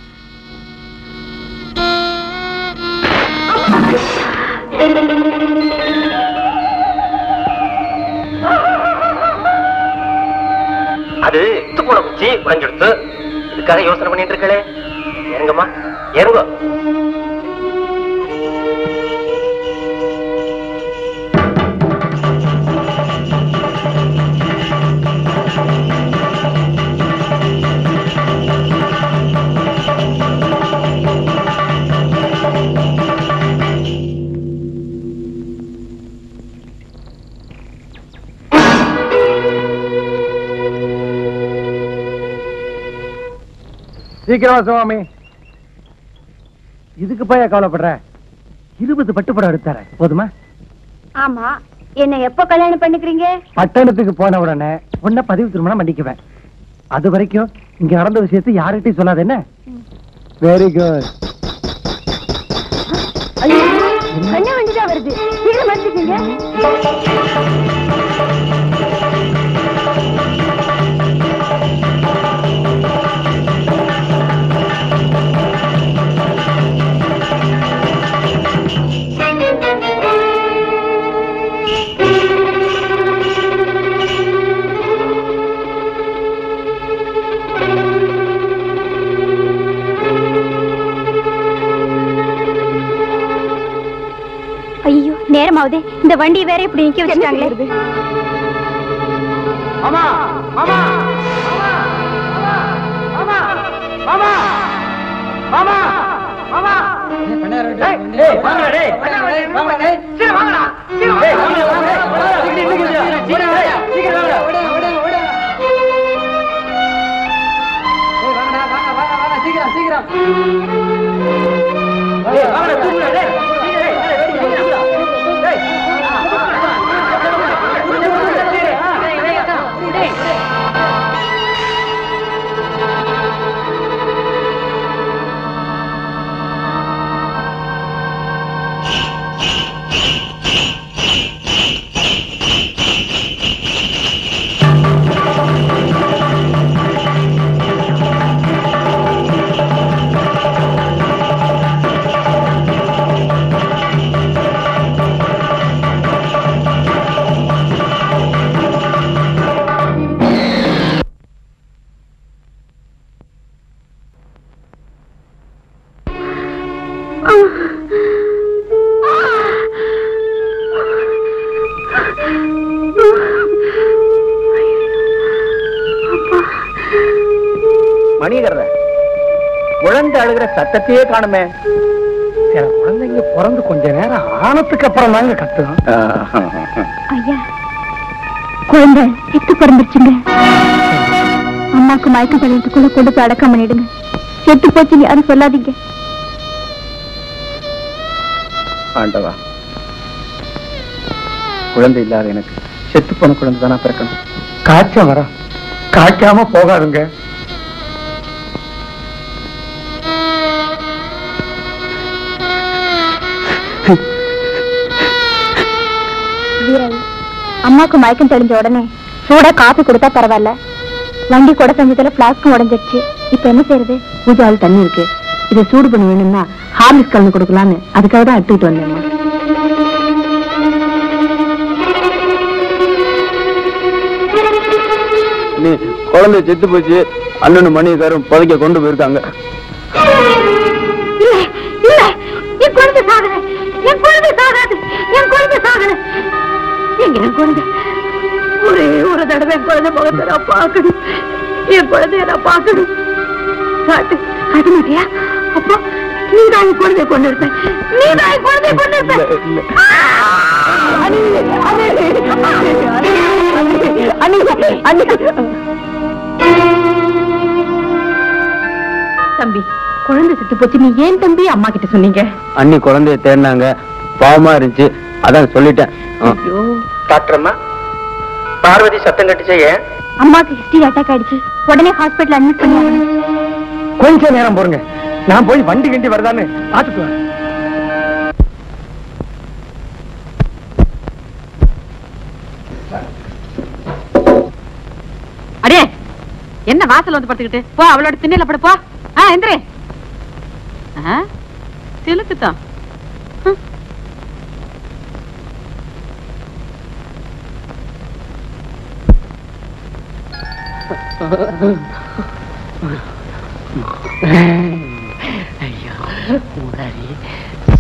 அது போன குச்சி உடஞ்செடுத்து இதுக்காக யோசனை பண்ணிட்டு இருக்கே. இறங்கம்மா, இறங்க. சீக்கிரமா சுவாமி. இதுக்கு போய் கவலைப்படுற? 20 பட்டுப்படம் எடுத்தார போதுமா? ஆமா, என்ன எப்ப கல்யாணம் பண்ணிக்கிறீங்க? பட்டணத்துக்கு போன உடனே உன்ன பதிவு திருமணம் பண்ணிக்குவேன். அது வரைக்கும் இங்க நடந்த விஷயத்தை யார்கிட்டையும் சொல்லாத என்ன? Very good. கண்ண வண்டிதான் வருது. சீக்கிரம் வந்துட்டீங்க. ஐயோ, நேரமாவது. இந்த வண்டி வேற இப்படி நிக்க வச்சுட்டாங்களே. மாமா, மாமா மாமா மாமா மாமா மாமா வாங்கடா டேய் வாங்கடா டேய் சீக்கிரம் வாங்கடா சீக்கிரம் மணிகர குழந்தை அழுகிற சத்தத்தையே காணுமே. சில குழந்தைங்க பிறந்து கொஞ்ச நேரம் ஆனதுக்கு அப்புறம் தாங்க கத்தும். ஐயா, குழந்தை செத்து பிறந்துருச்சுங்க. அம்மாக்கு மயக்கம் பண்ணிட்டுக்குள்ள கொண்டு போய் அடக்கம் பண்ணிடுங்க. செத்து போச்சுங்க யாரும் சொல்லாதீங்க. ஆண்டவா, குழந்தை இல்லாத எனக்கு செத்து போன குழந்தை தானா பிறக்கணும். காய்ச்சல் வர காய்க்காம போகாதுங்க. அம்மாக்கு மயக்கம் தெளிஞ்ச உடனே சூடா காபி கொடுத்தா பரவாயில்ல. வண்டி கூட செஞ்சதுல பிளாஸ்க்கும் உடஞ்சிருச்சு. இப்ப என்ன செய்யறது? பூஜாவில் தண்ணி இருக்கு. இதை சூடு பண்ண வேணும்னா ஹார்லிக்ஸ் கலந்து கொடுக்கலான்னு அதுக்காக தான் எடுத்துக்கிட்டு வந்தேன். நீ குழந்தை செத்து போச்சு. அண்ணன் மணிகாரும் புதைக்க கொண்டு போயிருக்காங்க. என் குழந்தை சாகல, என் குழந்தை சாகாது, என் குழந்தை சாகல. என் குழந்தை ஒரே ஒரு தடவை என் குழந்தை முகத்தை நான் பார்க்கணும். என் குழந்தைய நான் பார்க்கணும். காட்டு காட்ட மாட்டியா? அப்போ நீ தான் என் குழந்தைய கொண்டு இருப்ப. நீ தான் என் குழந்தைய கொண்டு இருப்ப. தம்பி, குழந்தை செத்து போச்சு. நீ ஏன் தம்பி அம்மா கிட்ட சொன்னீங்க? அண்ணி குழந்தைய தேடினாங்க, பாவமா இருந்துச்சு, அதான் சொல்லிட்டேன். டாக்டர் அம்மா, பார்வதி சத்தம் கட்டுச்சே ஏன்? அம்மாக்கு ஹிஸ்டரி அட்டாக் ஆயிடுச்சு. உடனே ஹாஸ்பிட்டல் அட்மிட் பண்ணுவாங்க. கொஞ்ச நேரம் போருங்க, நான் போய் வண்டி கிண்டி வருதான்னு பாத்துட்டு வரேன். அடே, என்ன வாசல் வந்து படுத்துக்கிட்டு போ, அவளோட திண்ணையில படு போ. எந்திரே. சிலுக்குத்தான். ஐயோ, முன்னாடி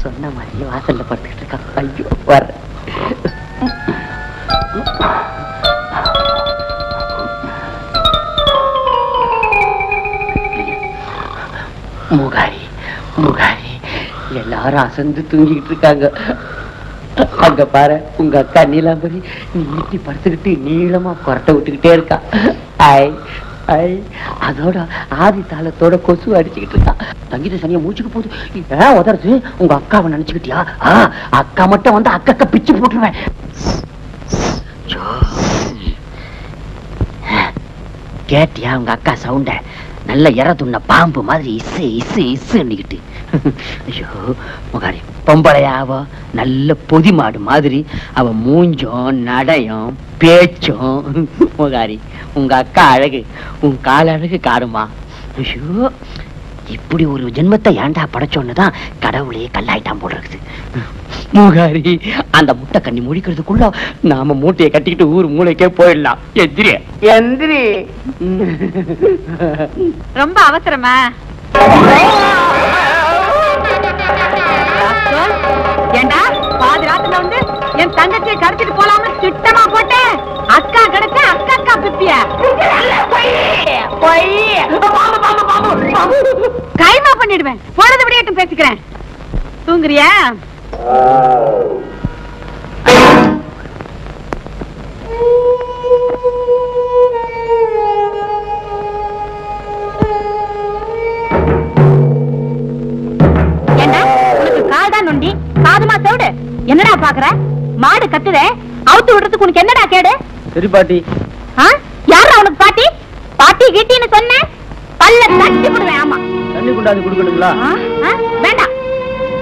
சொன்ன மாதிரி வாசல்ல படுத்துக்கிட்டு இருக்கா. ஐயோ வர முகாரி முகாரி எல்லாரும் அசந்து தூங்கிட்டு இருக்காங்க. அங்க பாரு, உங்க அக்கா நீலாம்பரி நீட்டி படுத்துக்கிட்டு நீளமா கொரட்டை விட்டுக்கிட்டே இருக்கா. அதோட ஆதி தாளத்தோட கொசு அடிச்சுக்கிட்டு இருக்கா. தங்கிட்ட சனியா மூச்சுக்கு போகுது. ஏன் உதறது? உங்க அக்காவை நினைச்சுக்கிட்டியா? அக்கா மட்டும் வந்து அக்கா பிச்சு போட்டுருவேன். கேட்டியா உங்க அக்கா சவுண்ட? நல்ல இறதுண்ண பாம்பு மாதிரி இசு இசு இசுன்னுக்கிட்டு. ஐயோ முகாரி, பொம்பளையாவ நல்ல பொதி மாடு மாதிரி அவ மூஞ்சும் நடையும் பேச்சும். முகாரி, உங்க அக்கா அழகு உன் கால அழகு காடுமா. ஐயோ, இப்படி ஒரு ஜென்மத்தை ஏண்டா படைச்சோன்னுதான் கடவுளே கல்லாயிட்டான் போல இருக்குது. முகாரி, அந்த முட்டை கண்ணி முடிக்கிறதுக்குள்ள நாம மூட்டையை கட்டிக்கிட்டு ஊர் மூளைக்கே போயிடலாம். எந்திரி எந்திரி. ரொம்ப அவசரமா? ஏண்டா பாதி ராத்துல வந்து என் தங்கச்சியை கடத்திட்டு போலாம்னு திட்டமா போட்டேன். அக்கா கிடைச்ச அக்கா பிப்பியா? கைமா பண்ணிடுவேன். பொழுது விடியட்டும் பேசிக்கிறேன். தூங்குறியா? என்ன உனக்கு கால் தான் நொண்டி, காதுமா செவிடு. என்னடா பாக்குற? மாடு கத்துதே, அவுத்து விடுறதுக்கு உனக்கு என்னடா கேடு? சரி பாட்டி. யாரா உனக்கு பாட்டி? பாட்டி கீட்டின்னு சொன்ன பல்ல தட்டி விடுவேன். ஆமா. தண்ணி கொண்டாந்து குடுக்கட்டுங்களா? வேண்டாம்.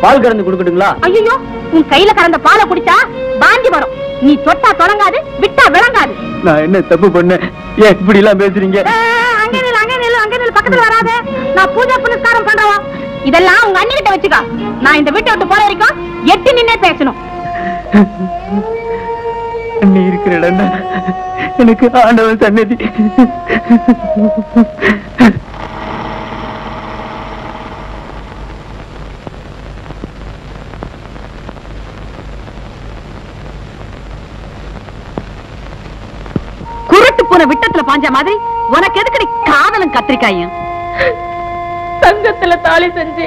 பால் கறந்து குடுக்கட்டுங்களா? ஐயோ, உன் கையில கறந்த பாலை குடிச்சா பாஞ்சி வரும். நீ தொட்டா தொடங்காது, விட்டா விளங்காது. நான் என்ன தப்பு பண்ணேன்? ஏன் இப்படி எல்லாம் பேசுறீங்க? அங்கே நில்லு, பக்கத்துல வராத. நான் பூஜை புனஸ்காரம் பண்றவா. இதெல்லாம் உங்க அண்ணி கிட்ட வச்சுக்கா. நான் இந்த வீட்டை விட்டு போற வரைக்கும் எட்டி நின்னே பேசணும். நீ இருக்கிற இடம் எனக்கு ஆண்டவன் சன்னதி. குருட்டு போன விட்டத்துல பாஞ்ச மாதிரி உனக்கு எதுக்கு காதலும் கத்திரிக்காயும்? சங்கத்துல தாலி செஞ்சு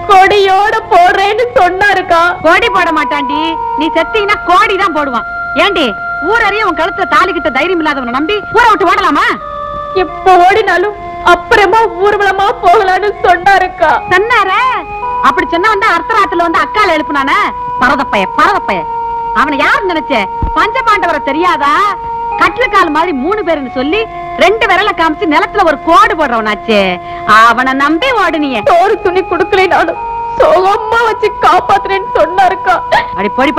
கொடியோட போடுறேன்னு சொன்னாருக்கா. கோடி போட மாட்டாண்டி, நீ செத்தீங்கன்னா கோடி தான் போடுவான். ஏண்டி ஊரறிய உன் கழுத்துல தாலி கிட்ட தைரியம் இல்லாதவனை நம்பி ஊரை விட்டு ஓடலாமா? எப்ப ஓடினாலும் அப்புறமா ஊர்வலமா போகலான்னு சொன்னாருக்கா. சொன்னாரே, அப்படி சொன்ன வந்து அர்த்தராத்துல வந்து அக்கால எழுப்புனானே பரதப்பைய. அவனை யாரு நினைச்ச? பஞ்சபாண்டவரை தெரியாதா? கட்லக்கால் மாதிரி 3 பேருன்னு சொல்லி 2 விரல காமிச்சு நிலத்துல ஒரு கோடு போடுறவனாச்சே. அவனை நம்பி ஓடுனியே. சோறு துணி குடுக்கலைனாலும் சோகமா வச்சு காப்பாத்துறேன்னு சொன்னாருக்கா. அடி பொடி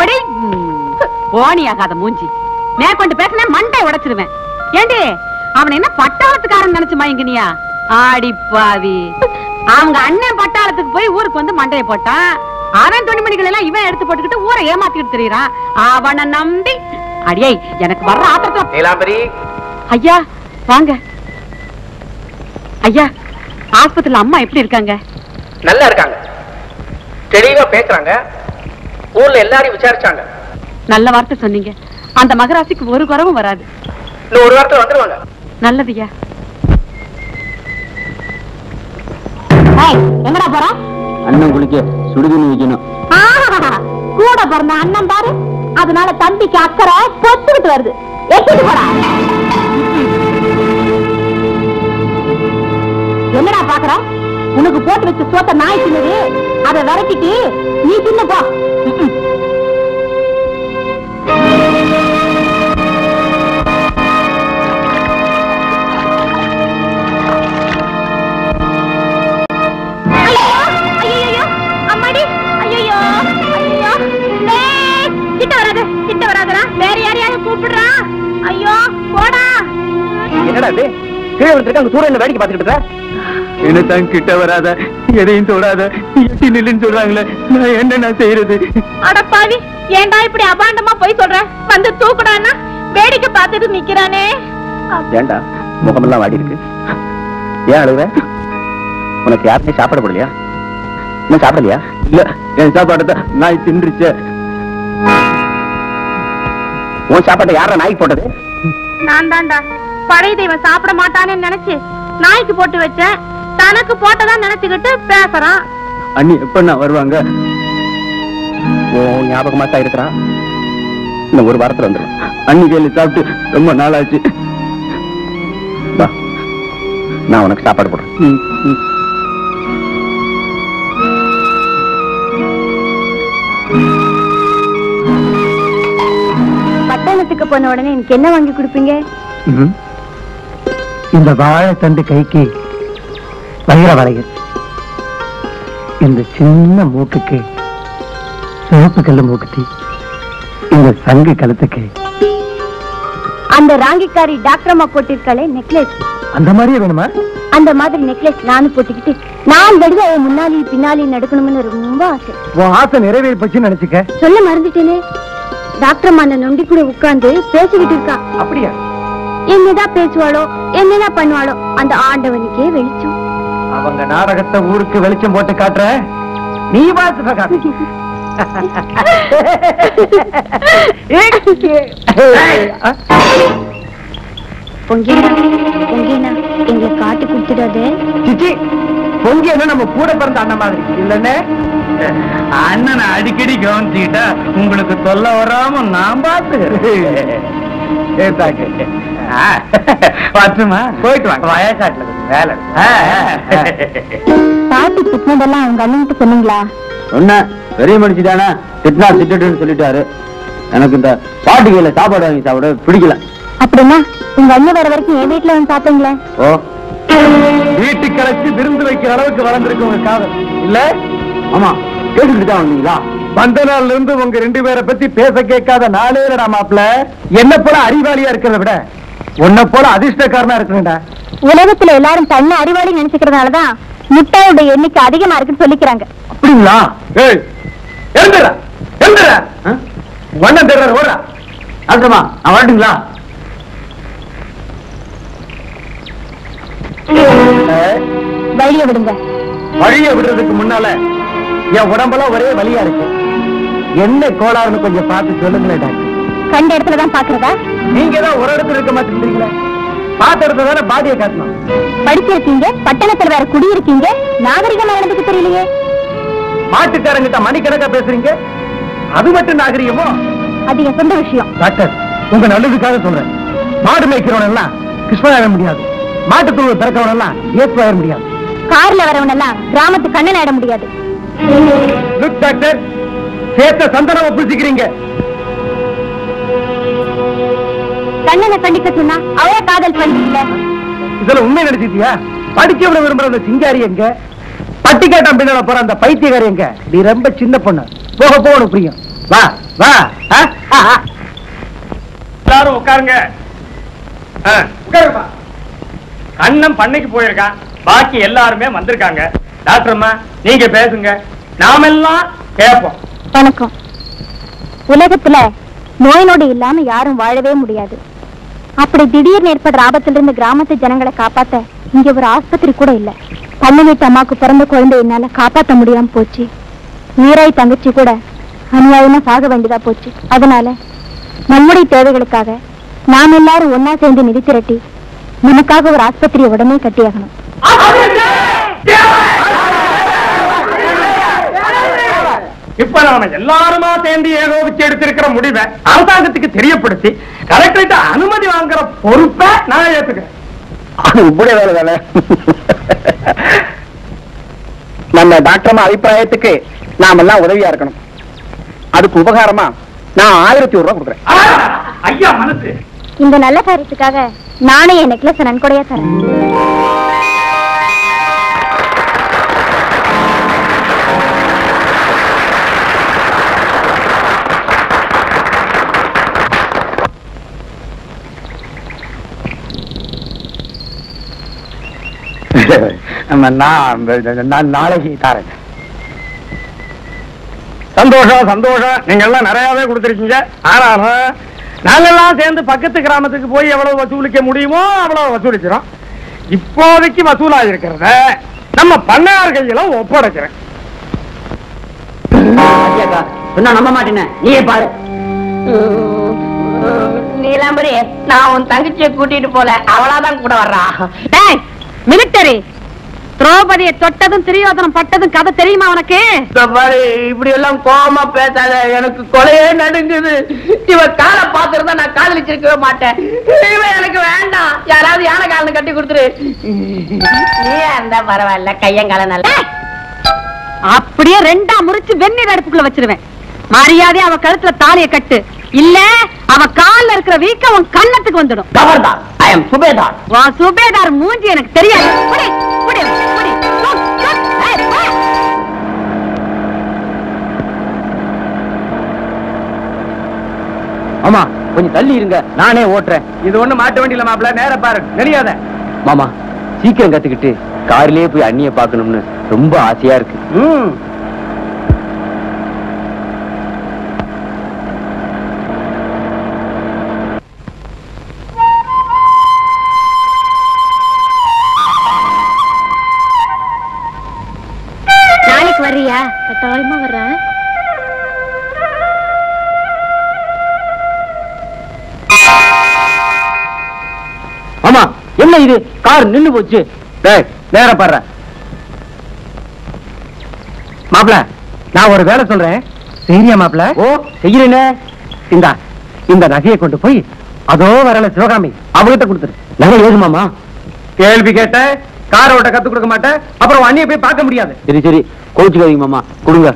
போனி ஆகாத மூஞ்சி. மேற்கொண்டு பேசினா மண்டை உடைச்சிருவேன். ஏண்டி அவனை என்ன பட்டாளத்துக்காரன் நினைச்சு மயங்கினியா? ஆடி பாவி, அவங்க அண்ணன் பட்டாளத்துக்கு போய் ஊருக்கு வந்து மண்டைய போட்டான். அவன் துணிமணிகள் எல்லாம் இவன் எடுத்து போட்டுக்கிட்டு ஊரை ஏமாத்திட்டு தெரியுறான். அவனை நம்பி அடியே எனக்கு வர்ற ஆத்திரம். நீலாம்பரி ஐயா வாங்க. ஐயா, ஆஸ்பத்திரியில அம்மா எப்படி இருக்காங்க? நல்லா இருக்காங்க, தெளிவா பேசுறாங்க. ஊர்ல எல்லாரையும் விசாரிச்சாங்க. நல்ல வார்த்தை சொன்னீங்க. அந்த மகராசிக்கு ஒரு குறவும் வராது. இன்னும் ஒரு வாரத்துல வந்துருவாங்க. நல்லதுயா. எங்கடா போற? அண்ணன் குளிக்க சுடுதண்ணி வைக்கணும். கூட பிறந்த அண்ணன் பாரு, அதனால தம்பிக்கு அக்கறை பொத்துக்கிட்டு வருது. எட்டிட்டு போறா. என்னடா பாக்குற? உனக்கு போட்டு வச்ச சோத்த நாய் தின்னுது. அதை விரட்டிட்டு நீ தின்னு போ. என்னடா இது? கீழே விழுந்திருக்காங்க, சூரியன் வேடிக்கை பார்த்துக்கிட்டு இருக்க. என்னதான் கிட்ட வராத, எதையும் தொடாத, எட்டி நில்லுன்னு சொல்றாங்களே, நான் என்ன செய்யறது? அடப்பாவி, ஏண்டா இப்படி அபாண்டமா போய் சொல்ற? வந்து தூக்குடான்னா வேடிக்கை பார்த்துட்டு நிக்கிறானே. ஏண்டா முகமெல்லாம் வாடி இருக்கு? ஏன் அழுகுற? உனக்கு யாருமே சாப்பிட போடலையா? இன்னும் சாப்பிடலையா? இல்ல, என் சாப்பாட்டை நாய் தின்றுச்ச. உன் சாப்பாட்டை யார நாய்க்கு போட்டது? நான் தான்டா. பழைய தெய்வம் சாப்பிட மாட்டானே நினைச்சு நாய்க்கு போட்டு வச்சேன். தனக்கு போட்டதான் நினைச்சுக்கிட்டு பேசுறான். அண்ணி எப்ப நான் வருவாங்க? ஓ ஞாபகமா தான் இருக்கிறான். இன்னும் ஒரு வாரத்துல வந்துடும். அண்ணி கையில சாப்பிட்டு ரொம்ப நாளாச்சு. வா, நான் உனக்கு சாப்பாடு போடுறேன். பட்டணத்துக்கு போன உடனே எனக்கு என்ன வாங்கி கொடுப்பீங்க? இந்த வாழைத்தண்டு கைக்கு வைர வளையல், இந்த சின்ன மூக்குக்கு சிவப்பு கல்லு மூக்குத்தி, இந்த சங்கு கழுத்துக்கு அந்த ராங்கிக்காரி டாக்டர் அம்மா போட்டிருக்காளே நெக்லஸ், அந்த மாதிரியே வேணுமா? அந்த மாதிரி நெக்லஸ் நானும் போட்டுக்கிட்டு நான் தடவை முன்னாடி பின்னாடி நடக்கணும்னு ரொம்ப ஆசை. உன் ஆசை நிறைவேறிப்போச்சுன்னு நினைச்சுக்க. சொல்ல மறந்துட்டேனே, டாக்டர் அம்மா அந்த நொண்டி கூட உட்கார்ந்து பேசிக்கிட்டு இருக்கா. அப்படியா? என்னதான் பேசுவாளோ என்னதான் பண்ணுவாளோ அந்த ஆண்டவனுக்கே வெளிச்சம். அவங்க நாடகத்தை ஊருக்கு வெளிச்சம் போட்டு காட்டுற, நீ பார்த்து காட்டு. பொங்கேனா பொங்கேனா எங்களை காட்டு கொடுத்துடாதே. சிச்சி, பொங்கி என்ன நம்ம கூட பிறந்த அண்ணன் மாதிரி இல்லன்னு அண்ணனை அடிக்கடி கவனிச்சுக்கிட்டா உங்களுக்கு தொல்லை வராம நான் பாத்துக்கிறேன். பத்துமா போயிட்டு வாங்க, வயசாட்டுல வேலை. பாட்டி திட்டினதெல்லாம் அவங்க அண்ணன்கிட்ட சொன்னீங்களா? சொன்ன பெரிய மனுஷி தானே, திட்டினா திட்டுன்னு சொல்லிட்டாரு. எனக்கு இந்த பாட்டு கையில சாப்பாடு வாங்கி சாப்பிட பிடிக்கல. அப்படின்னா உங்க அண்ணன் வர வரைக்கும் என் வீட்டுல வந்து சாப்பிட்டீங்களே? ஓ, வீட்டுக்கு கலைச்சு விருந்து வைக்கிற அளவுக்கு வளர்ந்துருக்கு உங்க காதல் இல்ல? ஆமா, கேட்டுக்கிட்டு தான் வந்தீங்களா? வந்த நாள்ல இருந்து உங்க 2 பேரை பத்தி பேச கேட்காத நாளே இல்லடா மாப்பிள்ள. என்ன போல அறிவாளியா இருக்கிறத விட உன்னை போல அதிர்ஷ்டக்காரனா இருக்கணும்டா. உலகத்துல எல்லாரும் தன்னை அறிவாளி நினைச்சுக்கிறதுனாலதான் முட்டாளுடைய எண்ணிக்கை அதிகமா இருக்குன்னு சொல்லிக்கிறாங்க. அப்படிங்களா? ஏய், எழுந்துடா எழுந்துடா. வண்ணம் தேடுற ஓடா. டாக்டர்மா, நான் வரட்டுங்களா? வழிய விடுங்க. வழிய விடுறதுக்கு முன்னால என் உடம்பெல்லாம் ஒரே வலியா இருக்கு. என்ன கோளாறுன்னு கொஞ்சம் பார்த்து சொல்லுங்களேன் டாக்டர். கண்ட இடத்துலதான் பாக்குறதா? நீங்க தான் ஒரு இடத்துல இருக்க மாட்டேங்கிறீங்களே. பார்த்த இடத்துல தானே பாடியை காட்டணும். படிச்சிருக்கீங்க, பட்டணத்துல வேற குடியிருக்கீங்க, நாகரிகமா நடந்துக்க தெரியலையே. மாட்டுக்காரங்கிட்ட மணிக்கணக்கா பேசுறீங்க, அது மட்டும் நாகரிகமோ? அது என் சொந்த விஷயம். டாக்டர், உங்க நல்லதுக்காக சொல்றேன். மாடு மேய்க்கிறவன் எல்லாம் கிருஷ்ணனாக முடியாது, மாட்டுத்தூள் பிறக்கிறவன் எல்லாம் ஏசுவாக முடியாது, கார்ல வரவன் எல்லாம் கிராமத்து கண்ணன் ஆட முடியாது. லுக் டாக்டர், சேர்த்த சந்தனமா புடிச்சுக்கிறீங்க. கண்ணனை கண்டிக்க சொன்னா அவரே காதல் பண்ணல. இதுல உண்மை நினைச்சிட்டியா? படிக்கவன விரும்புற அந்த சிங்காரி எங்க, பட்டி கேட்டான் பின்னால போற அந்த பைத்தியக்காரி எங்க? நீ ரொம்ப சின்ன பொண்ணு, போக போக உனக்கு புரியும். வா வா. எல்லாரும் உட்காருங்க. உட்காருப்பா. அண்ணன் பண்ணைக்கு போயிருக்கான், பாக்கி எல்லாருமே வந்திருக்காங்க. டாக்டர் அம்மா, நீங்க பேசுங்க, நாமெல்லாம் கேட்போம். வணக்கம். உலகத்துல நோய் நொடி இல்லாம யாரும் வாழவே முடியாது. அப்படி திடீர்னு ஏற்படுற ஆபத்திலிருந்து கிராமத்து ஜனங்களை காப்பாத்த இங்க ஒரு ஆஸ்பத்திரி கூட இல்ல. பண்ண வீட்டு அம்மாக்கு பிறந்த குழந்தை என்னால காப்பாத்த முடியாம போச்சு. நீராய் தங்கச்சி கூட அநியாயமா சாக வேண்டியதா போச்சு. அதனால நம்முடைய தேவைகளுக்காக நாம் எல்லாரும் ஒன்னா சேர்ந்து நிதி திரட்டி நமக்காக ஒரு ஆஸ்பத்திரியை உடனே கட்டியாகணும். இப்ப நாம எல்லாருமா சேர்ந்து ஏகோபிச்சு எடுத்திருக்கிற முடிவை அரசாங்கத்துக்கு தெரியப்படுத்தி கலெக்டர்கிட்ட அனுமதி வாங்குற பொறுப்பை நான் ஏத்துக்கிறேன். இப்படி வேலை தானே. நம்ம டாக்டர் அபிப்பிராயத்துக்கு நாம எல்லாம் உதவியா இருக்கணும். அதுக்கு உபகாரமா நான் 1001 ரூபாய் கொடுக்குறேன். ஐயா மனசு, இந்த நல்ல காரியத்துக்காக நானே என் நெக்லஸ் நன்கொடையா தரேன். நான் நாளைக்கு தரேன். சந்தோஷம் சந்தோஷம். நீங்க எல்லாம் நிறையவே கொடுத்திருக்கீங்க. ஆனாலும் நாங்கெல்லாம் சேர்ந்து பக்கத்து கிராமத்துக்கு போய் எவ்வளவு வசூலிக்க முடியுமோ அவ்வளவு வசூலிக்கிறோம். இப்போதைக்கு வசூலா இருக்கிறத நம்ம பண்ணையார் கையில ஒப்படைக்கிறேன். சொன்னா நம்ப மாட்டேன், நீயே பாரு. நீலாம்பரி, நான் உன் தங்கச்சியை கூட்டிட்டு போல, அவளாதான் கூட வர்றா. மிலிட்டரி திரௌபதியை தொட்டதும் திரியோதனம் பட்டதும் கதை தெரியுமா உனக்கு? இப்படி எல்லாம் கோபமா பேசாத, எனக்கு கொலையே நடுங்குது. இவ காலை பாத்துருந்தா நான் காதலிச்சிருக்கவே மாட்டேன். இவன் எனக்கு வேண்டாம். யாராவது யானை காலன்னு கட்டி கொடுத்துரு. நீ இருந்தா பரவாயில்ல, கையங்கால நல்ல. அப்படியே 2ஆ முறிச்சு வெந்நீர் அடுப்புக்குள்ள வச்சிருவேன். மரியாதை அவ கழுத்துல தாலியை கட்டு, இல்ல அவ கால்ல இருக்கிற வீக்க உன் கண்ணத்துக்கு வந்துடும். கவர்தான், ஐ எம் சுபேதார். வா சுபேதார் மூஞ்சி எனக்கு தெரியாது. புடி, புடி, புடி. மாமா, கொஞ்சம் தள்ளி இருங்க, நானே ஓட்டுறேன். இது ஒண்ணு மாட்ட வேண்டியல மாப்பிள்ள, நேர பாரு, நெளியாத. மாமா, சீக்கிரம் கத்துக்கிட்டு கார்லயே போய் அண்ணிய பாக்கணும்னு ரொம்ப ஆசையா இருக்கு. நாளைக்கு வர்றியா? கட்டாயமா வர்றேன். ஆமா, என்ன இது கார் நின்னு போச்சு? நேர பாரு, மாப்பிள நான் ஒரு வேலை சொல்றேன், சரியா மாப்பிள? ஓ செய்யறேனே. இந்த நகையை கொண்டு போய் அதோ வரல சிவகாமி அவகிட்ட கொடுத்துரு. நகை ஏது மாமா? கேள்வி கேட்ட கார ஓட்ட கத்து கொடுக்க மாட்டேன், அப்புறம் அண்ணியை போய் பார்க்க முடியாது. சரி சரி, கோச்சுக்காதீங்க மாமா, கொடுங்க.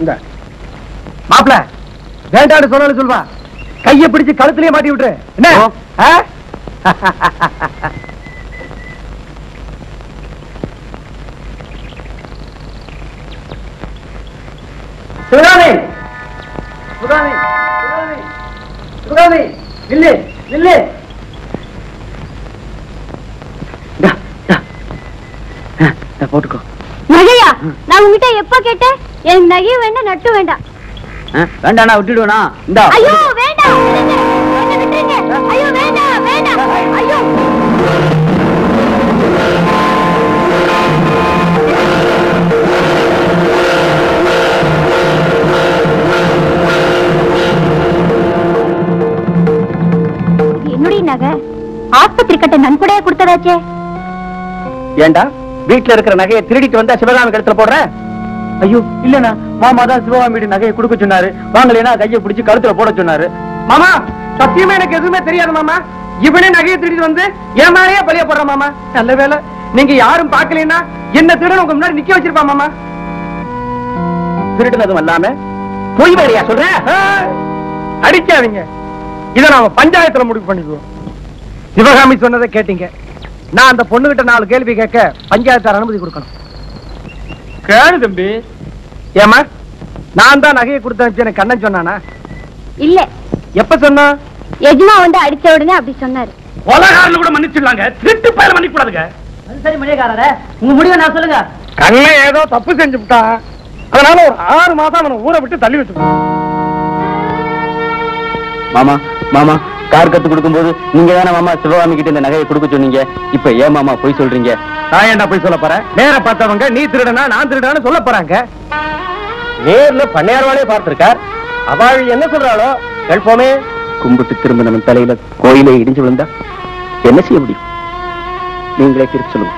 இந்த மாப்பிள வேண்டான்னு சொன்னாலும் சொல்வா, கையை பிடிச்சு கழுத்திலேயே மாட்டி விட்டுரு. என்ன சிவகாமி, சிவகாமி, சிவகாமி, சிவகாமி, நில்லு நில்லு. போட்டுக்கோ. நகையா? நான் உங்ககிட்ட எப்ப கேட்டேன்? எனக்கு நகை வேண்டாம், நட்டு வேண்டாம். வேண்டாண்ணா, விட்டுடுவேண்ணா. இந்தா. ஐயோ வேண்டாம், என்ன விட்டுருங்க. ஐயோ வேண்டாம் வேண்டாம். ஐயோ என்னுடைய நகை ஆஸ்பத்திரி கட்ட நன்கொடையா கொடுத்ததாச்சே. ஏண்டா வீட்டுல இருக்கிற நகையை திருடிட்டு வந்தா சிவகாமி கழுத்துல போடுற? ஐயோ இல்லண்ணா, மாமா தான் சிவகாமி நகையை கொடுக்க சொன்னாரு. வாங்கலைன்னா கையை பிடிச்சு கழுத்துல போட சொன்னாரு. மாமா சத்தியமா எனக்கு எதுவுமே தெரியாது மாமா. இவனே நகையை திருடிட்டு வந்து என் மேலேயே பழிய போடுற மாமா. நல்ல வேலை நீங்க யாரும் பாக்கலன்னா என்ன திருடன் உங்க முன்னாடி நிக்க வச்சிருப்பா மாமா. திருடுனதும் அல்லாம பொய் வேறையா சொல்ற? அடிக்காதீங்க, இத நாம பஞ்சாயத்துல முடிவு பண்ணிக்குவோம். சிவகாமி சொன்னதை கேட்டீங்க. நான் அந்த பொண்ணுகிட்ட 4 கேள்வி கேட்க பஞ்சாயத்தார் அனுமதி கொடுக்கணும். கேளு தம்பி. ஏமா நான் தான் நகையை கொடுத்து எனக்கு கண்ணன் சொன்னானா? இல்ல. எப்ப சொன்னா? எஜமா வந்து அடிச்ச உடனே அப்படி சொன்னாரு. கொலைகாரன் கூட மன்னிச்சிடலாங்க, திருட்டு பயல மன்னிக்க கூடாதுங்க. சரி மணியக்காரர, உங்க முடிவை நான் சொல்லுங்க. கண்ணன் ஏதோ தப்பு செஞ்சு விட்டா, அதனால ஒரு 6 மாசம் அவனை ஊரை விட்டு தள்ளி வச்சு. மாமா மாமா, கார் கத்து கொடுக்கும் போது நீங்க தானே மாமா சிவகாமி கிட்ட இந்த நகையை கொடுக்க சொன்னீங்க. இப்ப ஏன் மாமா போய் சொல்றீங்க? நான் ஏன்டா போய் சொல்ல போறேன்? நேர பார்த்தவங்க நீ திருடனா நான் திருடான்னு சொல்ல போறாங்க. நேர்ல பண்ணையார்வாலே பார்த்திருக்கார். அவள் என்ன சொல்றாளோ கேட்போமே. கும்பிட்டு திரும்ப நம்ம தலையில கோயிலே இடிஞ்சு விழுந்தா என்ன செய்ய முடியும்? நீங்களே திருப்பி சொல்லுங்க.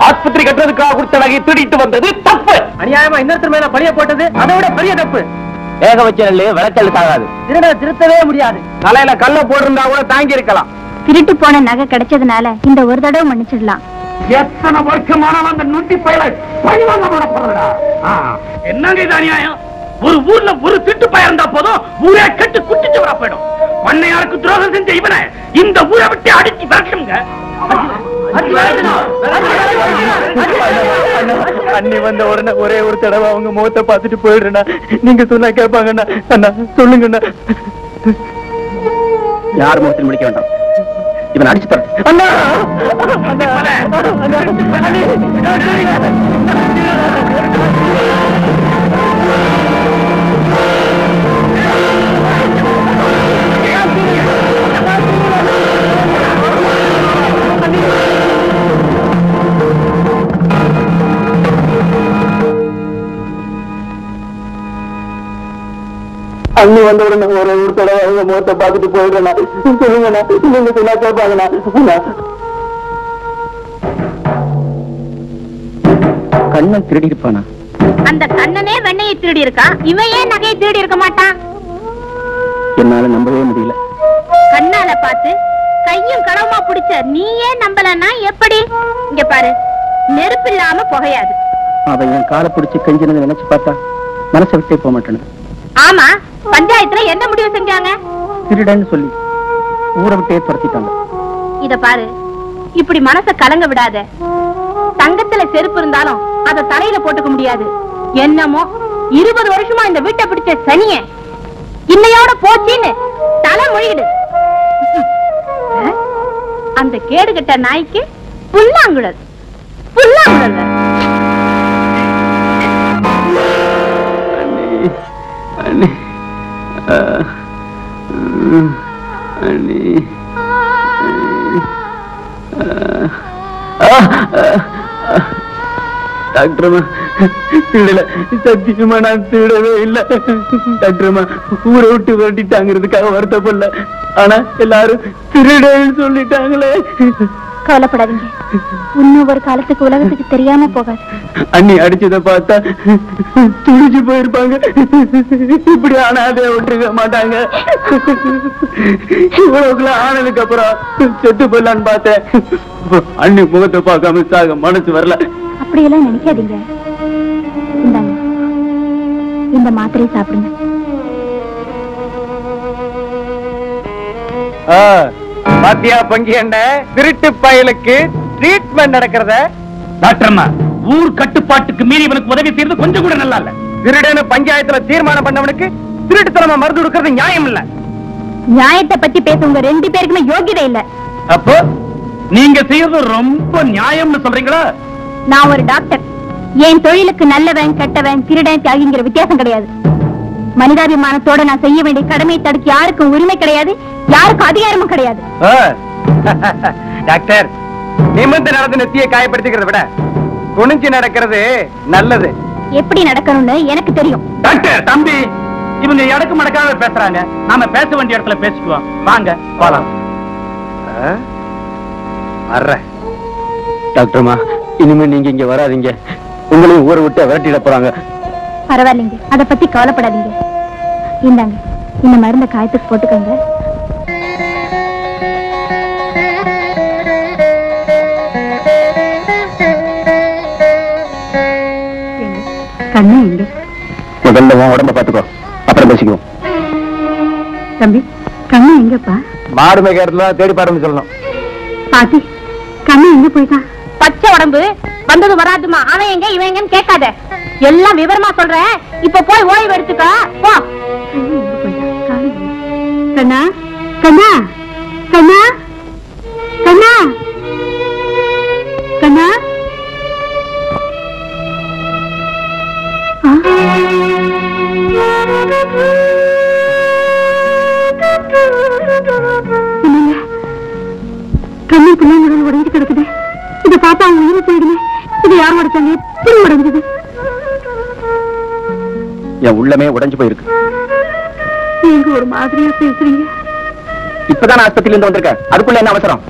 ஆஸ்பத்திரி கட்டுறதுக்காக கொடுத்த நகையை திருடிட்டு வந்தது தப்பு. அநியாயமா இன்னொருத்தர் மேல பழிய போட்டது அதை விட பெரிய தப்பு. வேக வச்ச நெல்லு விளைச்சல் தாகாது. திருட திருத்தவே முடியாது. தலையில கல்ல போட்டிருந்தா கூட தாங்கி இருக்கலாம். திருட்டு போன நகை கிடைச்சதுனால இந்த ஒரு தடவை மன்னிச்சிடலாம். எத்தனை வருஷமானாலும் அந்த நுண்டி பயல பழிவாங்க போடப்படுறா. என்னங்க இது அநியாயம்? ஒரு ஊர்ல ஒரு திட்டு பயிர் இருந்தா போதும், ஊரே கட்டு குட்டிச்சு வர போயிடும். பண்ணையாருக்கு துரோகம் செஞ்ச இவனை இந்த ஊரை விட்டு அடிச்சு விரட்டுங்க. அண்ணி வந்த உடனே ஒரே ஒரு தடவை அவங்க முகத்தை பார்த்துட்டு போயிடுறா. நீங்க சொன்னா கேட்பாங்கண்ணா. அண்ணா சொல்லுங்கண்ணா. யார் முகத்தில் முடிக்க வேண்டாம், இவன் அடிச்சு தர. அண்ணா அண்ணி வந்த உடனே ஒரே ஒரு தடவை அவங்க முகத்தை பார்த்துட்டு போயிடுறா. சொல்லுங்கண்ணா, நீங்க சொன்னா கேட்பாங்கண்ணா. கண்ணன் திருடி இருப்பானா? அந்த கண்ணனே வெண்ணையை திருடி இருக்கான், இவன் ஏன் நகையை திருடி இருக்க மாட்டான்? என்னால நம்பவே முடியல. கண்ணால பார்த்து கையும் களவுமா பிடிச்ச நீ ஏன் நம்பலன்னா எப்படி? இங்க பாரு, நெருப்பு இல்லாம புகையாது. அவன் என் காலை பிடிச்சு கெஞ்சினதை நினைச்சு பார்த்தா மனசை விட்டே போக மாட்டேன்னு. ஆமா, பஞ்சாயத்துல என்ன முடிவு செஞ்சாங்க? திருடன்னு சொல்லி ஊரை விட்டே துரத்திட்டாங்க. இத பாரு, இப்படி மனச கலங்க விடாத. தங்கத்துல செருப்பு இருந்தாலும் அத தலையில போட்டுக்க முடியாது. என்னமோ 20 வருஷமா இந்த வீட்டை பிடிச்ச சனிய இன்னையோட போச்சின்னு தலை மொழிகிடு. அந்த கேடு கட்ட நாய்க்கு புல்லாங்குழல் புல்லாங்குழல். அண்ணி அண்ணி டாக்டர்மா திருடல, சத்தியமா நான் திருடவே இல்லை. டாக்டர்மா ஊரை விட்டு விரட்டிட்டாங்கிறதுக்காக வருத்தப்படல, ஆனா எல்லாரும் திருடன்னு சொல்லிட்டாங்களே. கவலைப்படாதீங்க. இன்னும் ஒரு காலத்துக்கு உலகத்துக்கு தெரியாம போகாது. அண்ணி அடிச்சத பார்த்தா துடிச்சு போயிருப்பாங்க. இப்படி ஆனாதே விட்டுருக்க மாட்டாங்க. இவ்வளவுக்குள்ள ஆனதுக்கு அப்புறம் செத்து போயிடலான்னு பார்த்தேன். அண்ணி முகத்தை பார்க்காம சாக மனசு வரல. அப்படியெல்லாம் நினைக்காதீங்க. இந்தாங்க, இந்த மாத்திரையை சாப்பிடுங்க. பாத்தியா பங்கியண்ட திருட்டு பயலுக்கு ட்ரீட்மெண்ட் நடக்கிறத. டாக்டர் அம்மா, ஊர் கட்டுப்பாட்டுக்கு மீறி இவனுக்கு உதவி செய்யறது கொஞ்சம் கூட நல்லா இல்ல. திருடன்னு பஞ்சாயத்துல தீர்மானம் பண்ணவனுக்கு திருட்டுத்தனமா மருந்து கொடுக்கறது நியாயம் இல்ல. நியாயத்தை பத்தி பேச உங்க 2 பேருக்குமே யோகியதை இல்ல. அப்போ நீங்க செய்யறது ரொம்ப நியாயம்னு சொல்றீங்களா? நான் ஒரு டாக்டர். என் தொழிலுக்கு நல்லவன் கெட்டவன் திருடன் தியாகிங்கிற வித்தியாசம் கிடையாது. மனிதாபிமானத்தோட நான் செய்ய வேண்டிய கடமையை தடுக்க யாருக்கும் உரிமை கிடையாது, யாருக்கும் அதிகாரமும் கிடையாது. டாக்டர், நிமிர்ந்து நடந்து நெத்தியை காயப்படுத்திக்கிறத விட குனிஞ்சு நடக்கிறது நல்லது. எப்படி நடக்கணும்னு எனக்கு தெரியும். டாக்டர் தம்பி, இவங்க இடக்கு மடக்காம பேசுறாங்க. நாம பேச வேண்டிய இடத்துல பேசிக்குவோம். வாங்க போலாம். டாக்டர்மா, இனிமே நீங்க இங்க வராதீங்க. உங்களையும் ஊரை விட்டு விரட்டிட போறாங்க. பரவாயில்லைங்க, அத பத்தி கவலைப்படாதீங்க. இந்தாங்க, இந்த மருந்த காயத்துக்கு போட்டுக்கோங்க. கண்ணு எங்க? முதல்ல உடம்ப பாத்துக்கோ, அப்புறம் பேசிக்குவோம். தம்பி, கண்ணு எங்கப்பா? மாடு மேய்க்கிறதுல தேடி பாருன்னு சொல்லணும். பாட்டி, கண்ணு எங்க போயிட்டான்? பச்சை உடம்பு வந்தது வராதுமா. அவன் எங்க இவன் எங்கன்னு கேட்காத, எல்லாம் விவரமா சொல்றேன். இப்ப போய் ஓய்வு எடுத்துக்கா போ. கண்ணா, கண்ணா, கண்ணா, கண்ணா, கண்ணா. கண்ணு பிள்ளைங்க உடஞ்சு கிடக்குது. இதை பார்த்தா அவங்க உயிரை போயிடுமே. இதை யார் உடைச்சாங்க? எப்படி உடஞ்சது? என் உள்ளமே உடைஞ்சு போயிருக்கு. நீங்க ஒரு மாதிரியா பேசுறீங்க. இப்பதான் ஆஸ்பத்திரியில இருந்து வந்திருக்கேன். அதுக்குள்ள என்ன அவசரம்?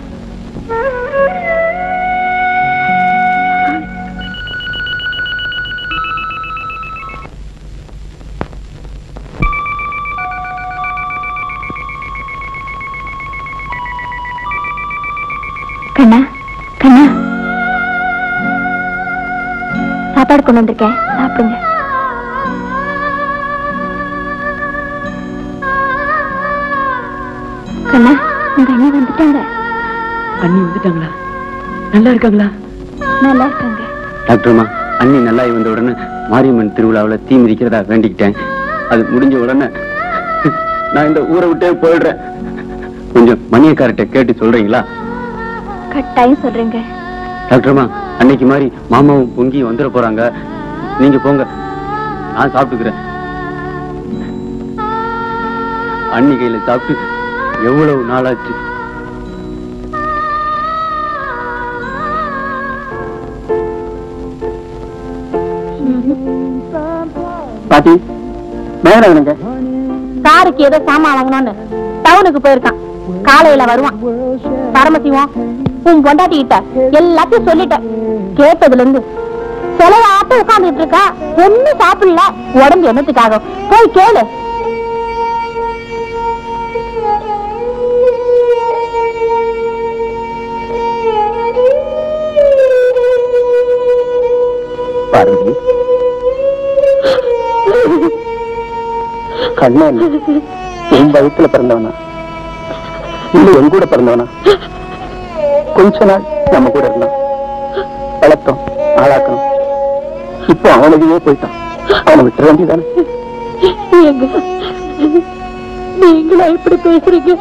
கண்ணா, கண்ணா, சாப்பாடு கொண்டு வந்திருக்கேன், சாப்பிடுங்க. கண்ணா, உங்க அண்ணி வந்துட்டாங்க. அண்ணி வந்துட்டாங்களா? நல்லா இருக்காங்களா? நல்லா இருக்காங்க. டாக்டர்மா, அண்ணி நல்லா வந்த உடனே மாரியம்மன் திருவிழாவில் தீ மிதிக்கிறதா வேண்டிக்கிட்டேன். அது முடிஞ்ச உடனே நான் இந்த ஊரை விட்டே போயிடுறேன். கொஞ்சம் மணியக்கார்ட்ட கேட்டு சொல்றீங்களா? கட்டாயம் சொல்றேங்க. டாக்டர்மா, அன்னைக்கு மாதிரி மாமாவும் பொங்கி வந்துட போறாங்க. நீங்க போங்க, நான் சாப்பிட்டுக்கிறேன். அண்ணி கையில சாப்பிட்டு எவ்வளவு நாளாச்சு. பாட்டி, மேல காருக்கு ஏதோ சாமான் வாங்கணும்னு டவுனுக்கு போயிருக்கான். காலையில வருவான். பரமசிவம், உன் பொண்டாட்டி கிட்ட எல்லாத்தையும் சொல்லிட்டேன். கேட்டதுல இருந்து செலவாட்ட உட்கார்ந்துட்டு இருக்கா. ஒண்ணும் சாப்பிடல. உடம்பு என்னத்துக்காக? போய் கேளு. பார்வதி, கண்ணன் என் வயசுல பிறந்தவனா இல்ல என் கூட பிறந்தவனா? கொஞ்ச நாள் நம்ம கூட இருந்தான், வளர்த்தோம், ஆளாக்கணும். இப்போ அவனுக்கே போயிட்டான். அவனை விட்டுற வேண்டியதானே? நீங்களா இப்படி பேசுறீங்க?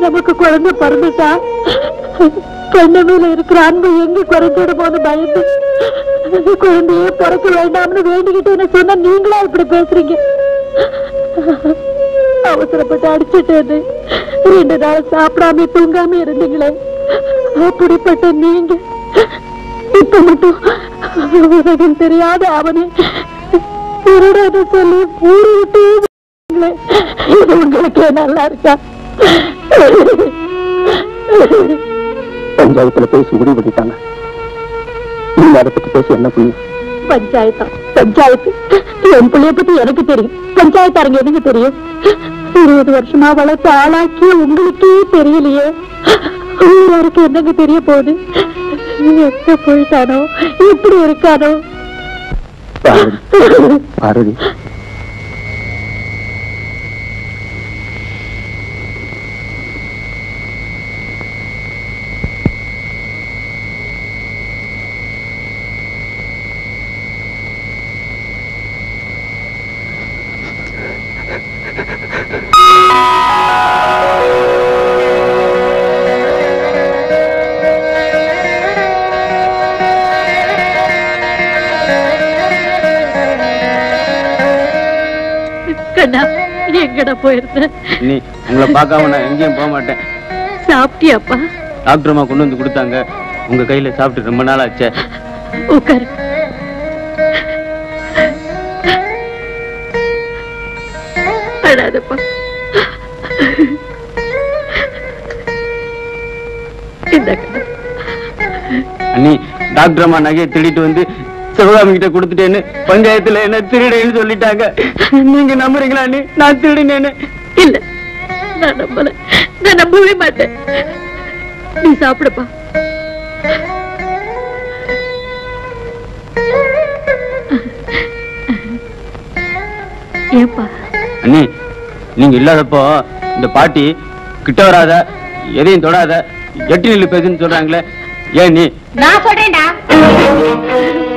நமக்கு குழந்தை பிறந்துட்டா கண்ண மேல இருக்கிற அன்பு எங்க குறைஞ்சிடுமோன்னு பயந்து குழந்தையே பிறக்க வேண்டாம்னு வேண்டிக்கிட்டு சொன்னா நீங்களா இப்படி பேசுறீங்க? அவசரப்பட்டு அடிச்சுட்டு 2 நாள் சாப்பிடாம தூங்காம இருந்தீங்களே, அப்படிப்பட்ட நீங்க இப்ப மட்டும் உலகம் தெரியாத அவனை திருடன்னு சொல்லி ஊரு விட்டு இது உங்களுக்கு நல்லா இருக்கா? பஞ்சாயத்துல பேசி முடிவு பண்ணிட்டாங்க. நீங்க அதை பத்தி பேசி என்ன புரியும்? பஞ்சாயத்தா? பஞ்சாயத்து என் பிள்ளைய பத்தி எனக்கு தெரியும், பஞ்சாயத்தாரங்க எனக்கு தெரியும். 20 வருஷமா வளர்த்து ஆளாக்கி உங்களுக்கே தெரியலையே, யாருக்கு என்னங்க தெரிய போகுது? எங்க போயிட்டானோ, எப்படி இருக்கானோ? பார்வதி, எங்கடா போயிருந்த? நீ உங்களை பார்க்காம நான் எங்கேயும் போக மாட்டேன். சாப்பிட்டியாப்பா? டாக்டர் அம்மா கொண்டு வந்து கொடுத்தாங்க. உங்க கையில சாப்பிட்டு ரொம்ப நாள் ஆச்சு. உட்காரு. அழாதப்பா. அண்ணி, டாக்டர் அம்மா நகையை திருடிட்டு வந்து சிவகாமி கிட்ட கொடுத்துட்டேன்னு பஞ்சாயத்துல என்ன திருடேன்னு சொல்லிட்டாங்க. நீங்க நம்புறீங்களா அண்ணி? நான் திருடினேன்னு? இல்ல, நான் நம்பல, நான் நம்பவே மாட்டேன். நீ சாப்பிடுப்பா. ஏப்பா? அண்ணி, நீங்க இல்லாதப்போ இந்த பாட்டி கிட்ட வராத, எதையும் தொடாத, எட்டு நில்லு பேசுன்னு சொல்றாங்களே, ஏன் நீ? நான் சொல்றேன்டா.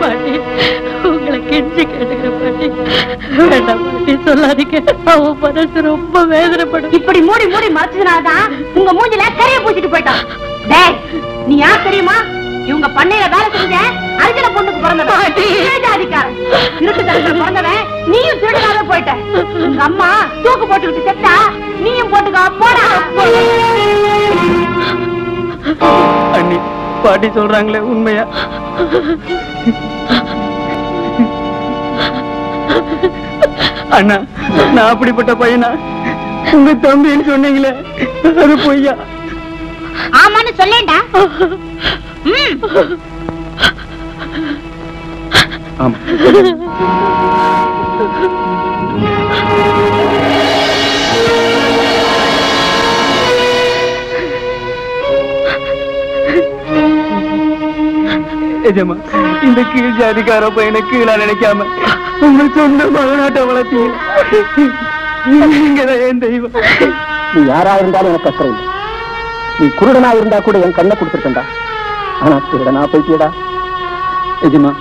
பாட்டி, உங்களை கெஞ்சி கேட்டுக்கிற பாட்டி, வேண்டாம் பாட்டி, சொல்லாதீங்க. அவன் மனசு ரொம்ப வேதனைப்படும். இப்படி மூடி மூடி மறைச்சதுனாலதான் உங்க மூஞ்சில கரையை பூச்சிட்டு போயிட்டான். டேய், நீ யார் தெரியுமா? இவங்க பண்ணையில வேலை செஞ்ச அரிஜன பொண்ணுக்கு பிறந்தவன், இருட்டுத்தரத்துல பிறந்தவன். நீயும் திருடனாக போயிட்ட. உங்க அம்மா தூக்கு போட்டுக்கிட்டு செத்தா நீயும் போட்டுக்கா. போடா. அண்ணி, பாட்டி சொல்றாங்களே உண்மையா? அண்ணா, நான் அப்படிப்பட்ட பையனா? உங்க தம்பின்னு சொன்னீங்களே, அது பொய்யா? ஆமான்னு சொல்லேண்டா. ஆமா. எஜமா, இந்த கீழ் ஜாதிக்கார பையனை கீழா நினைக்காம உங்க சொந்த மகனாட்ட வளர்த்தீங்க. நீங்கதான் என் தெய்வம். நீ யாரா இருந்தாலும் எனக்கு அக்கறை இல்லை. நீ குருடனா இருந்தா கூட என் கண்ணை கொடுத்துருக்கா. ஆனா திருடனா போயிட்டியடா. எஜமா,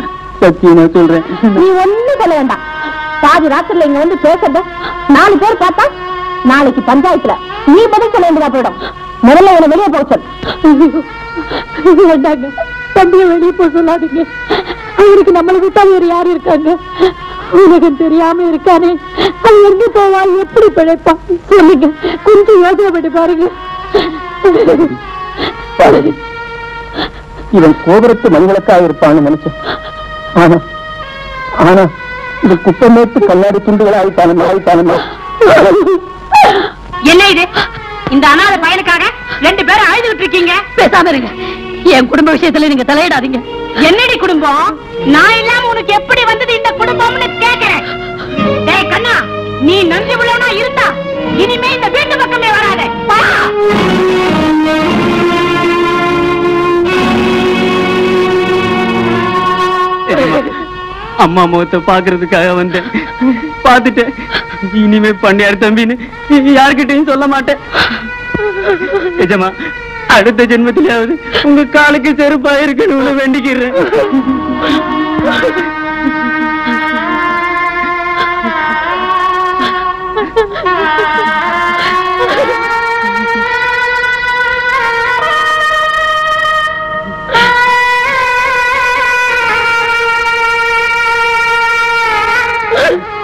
சத்தியமா சொல்றேன். நீ ஒண்ணும் சொல்ல வேண்டாம். பாதி ராத்திரில இங்க வந்து பேசுறத 4 பேர் பார்த்தா நாளைக்கு பஞ்சாயத்துல நீ பதில் சொல்ல வேண்டியதா போயிடும். முதல்ல என்ன வெளியே போக சொல். வேண்டாங்க, தம்பிய வெளியே போக சொல்லாதீங்க. அவருக்கு நம்மளை விட்டா வேறு யாரு இருக்காங்க? உலகம் தெரியாம இருக்கானே, அது எங்க போவா, எப்படி பிழைப்பான்? சொல்லுங்க, கொஞ்சம் யோசனை பண்ணி பாருங்க. இவன் கோபுரத்து மணிவிளக்காக இருப்பான்னு நினைச்சேன். ஆனா ஆனா இது குப்பமேட்டு கண்ணாடி துண்டுகள் ஆயிட்டானுமா. என்ன இது? இந்த அனாத பையனுக்காக 2 பேரும் அழுதுகிட்டு இருக்கீங்க. பேசாம இருங்க. என் குடும்ப விஷயத்துல நீங்க தலையிடாதீங்க. என்னடி குடும்பம்? நான் இல்லாம உனக்கு எப்படி வந்தது இந்த குடும்பம்னு கேக்குறேன். டேய் கண்ணா, நீ நன்றி உள்ளவனா இருந்தா இனிமே இந்த வீட்டு பக்கமே வராத. அம்மா முகத்தை பாக்குறதுக்காக வந்தேன். பாத்துட்டேன். இனிமே பண்ணியார் தம்பின்னு யார்கிட்டையும் சொல்ல மாட்டேன். எஜமா, அடுத்த ஜென்மத்திலாவது உங்க காலுக்கு செருப்பா இருக்கணும்னு வேண்டிக்கிறேன்.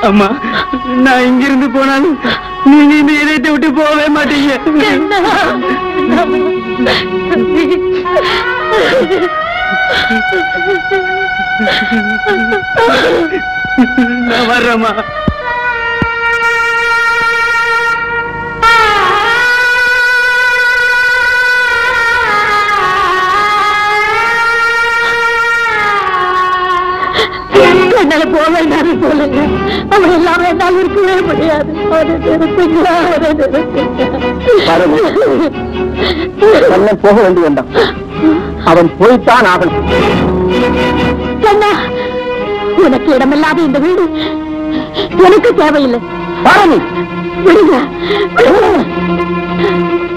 அம்மா, நான் இங்கிருந்து போனாலும் நீங்க இந்த இதயத்தை விட்டு போகவே மாட்டீங்க. நான் வர்றேம்மா. என்னால போக வேண்டாம் சொல்லுங்க. அவன் எல்லாமே என்னால் இருக்கவே முடியாது. அவனை நிறுத்துங்களா, அவனை நிறுத்துங்க. போக வேண்டி வேண்டாம், அவன் போய்த்தான் ஆகணும். உனக்கு இடமில்லாத இந்த வீடு எனக்கு தேவையில்லை. பாரணி விடுங்க.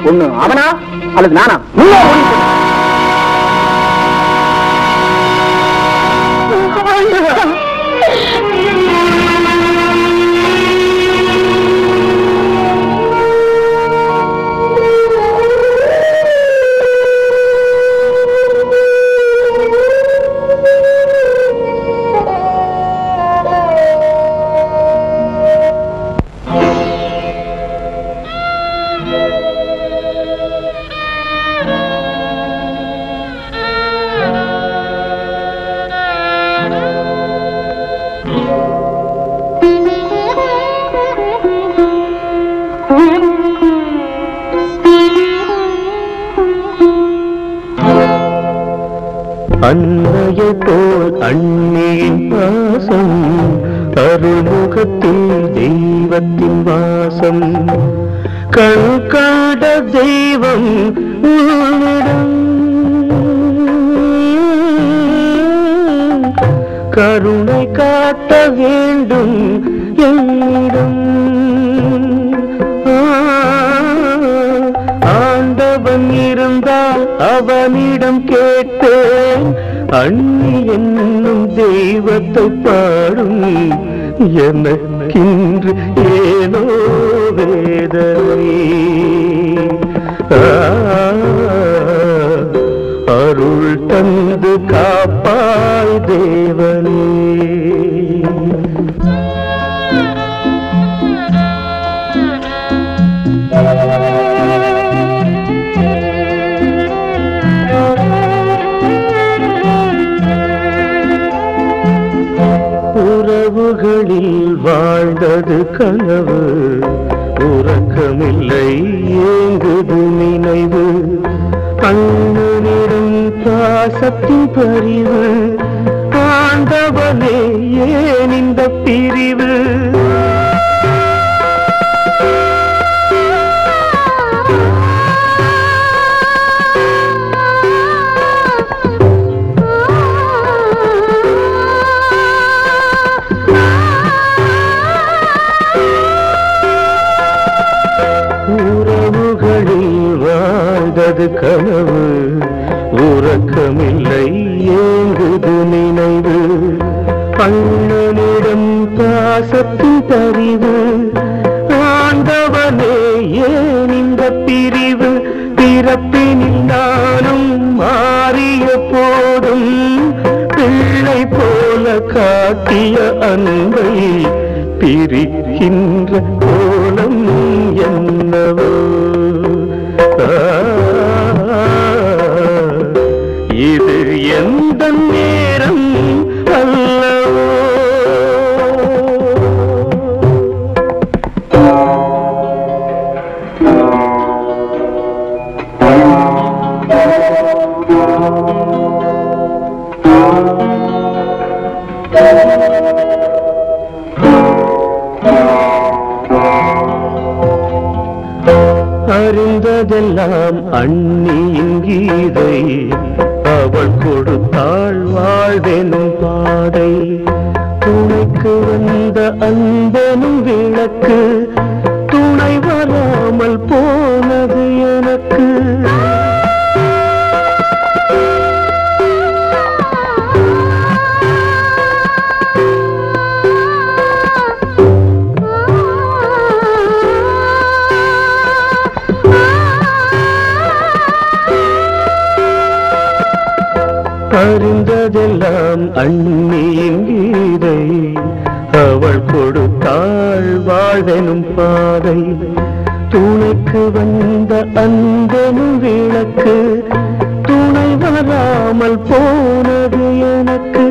ஒண்ணு அவனா அல்லது நானா? அன்னையை போல் அன்னியின் பாசம், அருள்முகத்தில் தெய்வத்தின் வாசம், கண் கண்ட தெய்வம் உன்னிடம், கருணை காட்ட வேண்டும் என்னிடம். ஆண்டவன் இருந்தால் அவனிடம் கேட்டேன், அண்ணி என்னும் தெய்வத்தை பாடும் எனக்கின்று ஏனோ வேதனை. அருள் தந்து காப்பாய் தேவனே. உறவுகளில் வாழ்ந்தது கனவு, உறக்கமில்லை ஏங்குது நினைவு, அண்ணனிடம் பாசத்தின் பரிவு, ஆண்டவனே ஏன் இந்த பிரிவு. கனவு உறக்கமில்லை ஏங்குது நினைவு, அண்ணனிடம் பாசத்தின் பரிவு, ஆண்டவனே ஏன் இந்த பிரிவு. பிறப்பினில் நானும் மாறிய போதும் பிள்ளை போல காட்டிய அன்பை பிரிக்கின்ற கோலம் என்னவோ. இது எந்த நேரம் அல்லவோ. அறிந்ததெல்லாம் அண்ணியின் கீதை, அவள் கொடுத்தாள் வாழ்வெனும் பாதை, துணைக்கு வந்த அன்பெனும் விளக்கு, துணை வராமல் போனது எனக்கு. அறிந்ததெல்லாம் அண்ணியின் கீதை, அவள் கொடுத்தாள் வாழ்வெனும் பாதை, துணைக்கு வந்த அன்பெனும் விளக்கு, துணை வராமல் போனது எனக்கு.